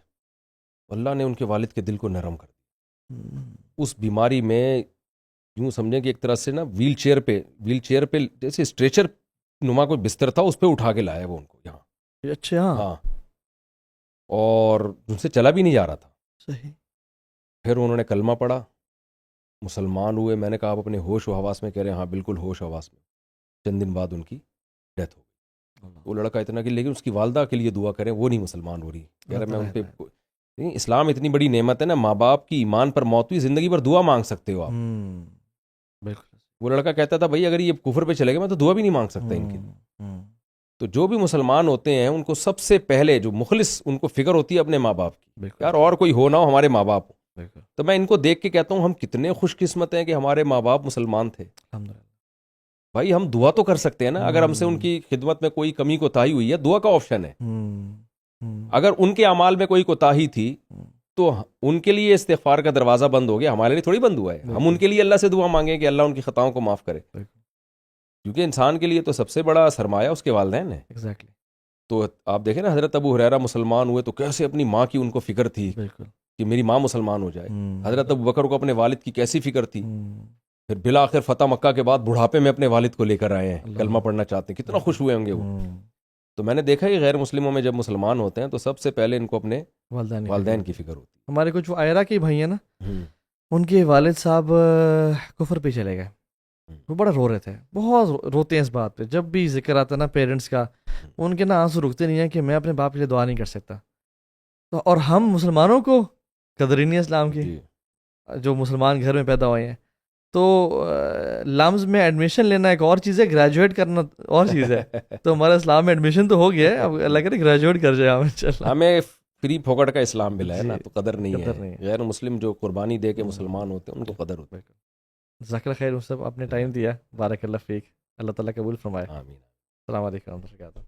اللہ نے ان کے والد کے دل کو نرم کر دیا۔ اس بیماری میں یوں سمجھیں کہ ایک طرح سے نا ویل چیئر پہ جیسے اسٹریچر نما کوئی بستر تھا، اس پہ اٹھا کے لایا وہ ان کو یہاں۔ اچھا، ہاں، اور ان سے چلا بھی نہیں جا رہا تھا۔ صحیح۔ پھر انہوں نے کلمہ پڑھا، مسلمان ہوئے۔ میں نے کہا آپ اپنے ہوش و حواس میں؟ کہہ رہے ہیں ہاں بالکل ہوش و حواس میں۔ چند دن بعد ان کی ڈیتھ ہو گئی۔ وہ لڑکا اتنا کہ لیکن اس کی والدہ کے لیے دعا کریں، وہ نہیں مسلمان ہو رہی، کہہ رہا میں ان پہ، اسلام اتنی بڑی نعمت ہے نا، ماں باپ کی ایمان پر موت ہوئی، زندگی پر دعا مانگ سکتے ہو آپ۔ بالکل۔ وہ لڑکا کہتا تھا بھائی اگر یہ کفر پہ چلے گئے میں تو دعا بھی نہیں مانگ سکتا ان کے لیے۔ تو جو بھی مسلمان ہوتے ہیں ان کو سب سے پہلے جو مخلص ان کو فکر ہوتی ہے اپنے ماں باپ کی، یار اور کوئی ہو نہ ہو، ہمارے ماں باپ ہو۔ تو میں ان کو دیکھ کے کہتا ہوں ہم کتنے خوش قسمت ہیں کہ ہمارے ماں باپ مسلمان تھے۔ بھائی ہم دعا تو کر سکتے ہیں نا، اگر ہم سے ان کی خدمت میں کوئی کمی کوتاہی ہوئی ہے، دعا کا آپشن ہے۔ اگر ان کے اعمال میں کوئی کوتاہی تھی تو ان کے لیے استغفار کا دروازہ بند ہو گیا، ہمارے لیے تھوڑی بند ہوا ہے۔ ہم ان کے لیے اللہ سے دعا مانگیں کہ اللہ ان کی خطاؤں کو معاف کرے، کیونکہ انسان کے لیے تو سب سے بڑا سرمایہ اس کے والدین ہیں۔ تو آپ دیکھیں نا حضرت ابو ہریرہ مسلمان ہوئے تو کیسے اپنی ماں کی ان کو فکر تھی کہ میری ماں مسلمان ہو جائے۔ حضرت ابو بکر کو اپنے والد کی کیسی فکر تھی۔ پھر بالآخر فتح مکہ کے بعد بڑھاپے میں اپنے والد کو لے کر آئے ہیں، کلمہ پڑھنا چاہتے ہیں، کتنا خوش ہوئے ہوں گے وہ۔ تو میں نے دیکھا کہ غیر مسلموں میں جب مسلمان ہوتے ہیں تو سب سے پہلے ان کو اپنے والدین کی فکر ہوتی ہے۔ ہمارے کچھ آئرہ کے بھائی ہیں نا، ان کے والد صاحب کفر پہ چلے گئے، وہ بڑا رو رہے تھے، بہت روتے ہیں اس بات پہ، جب بھی ذکر آتا نا پیرنٹس کا، ان کے نا آنسو رکتے نہیں ہیں کہ میں اپنے باپ کے لیے دعا نہیں کر سکتا۔ تو اور ہم مسلمانوں کو قدر ہی نہیں اسلام کی، جو مسلمان گھر میں پیدا ہوئے ہیں۔ تو لمز میں ایڈمیشن لینا ایک اور چیز ہے، گریجویٹ کرنا اور چیز ہے۔ تو ہمارا اسلام میں ایڈمیشن تو ہو گیا ہے، اب اللہ کرے گریجویٹ کر جائے ہمیں فری پھوکٹ کا اسلام ملا ہے نا، تو قدر نہیں ہے۔ غیر مسلم جو قربانی دے کے مسلمان ہوتے ہیں ان کو قدر ہوتی ہے۔ جزاک اللہ خیر، سب اپنے ٹائم دیا، بارک اللہ فیک، اللہ تعالیٰ قبول فرمائے۔ آمین۔ السلام علیکم ورحمۃ اللہ وبرکاتہ۔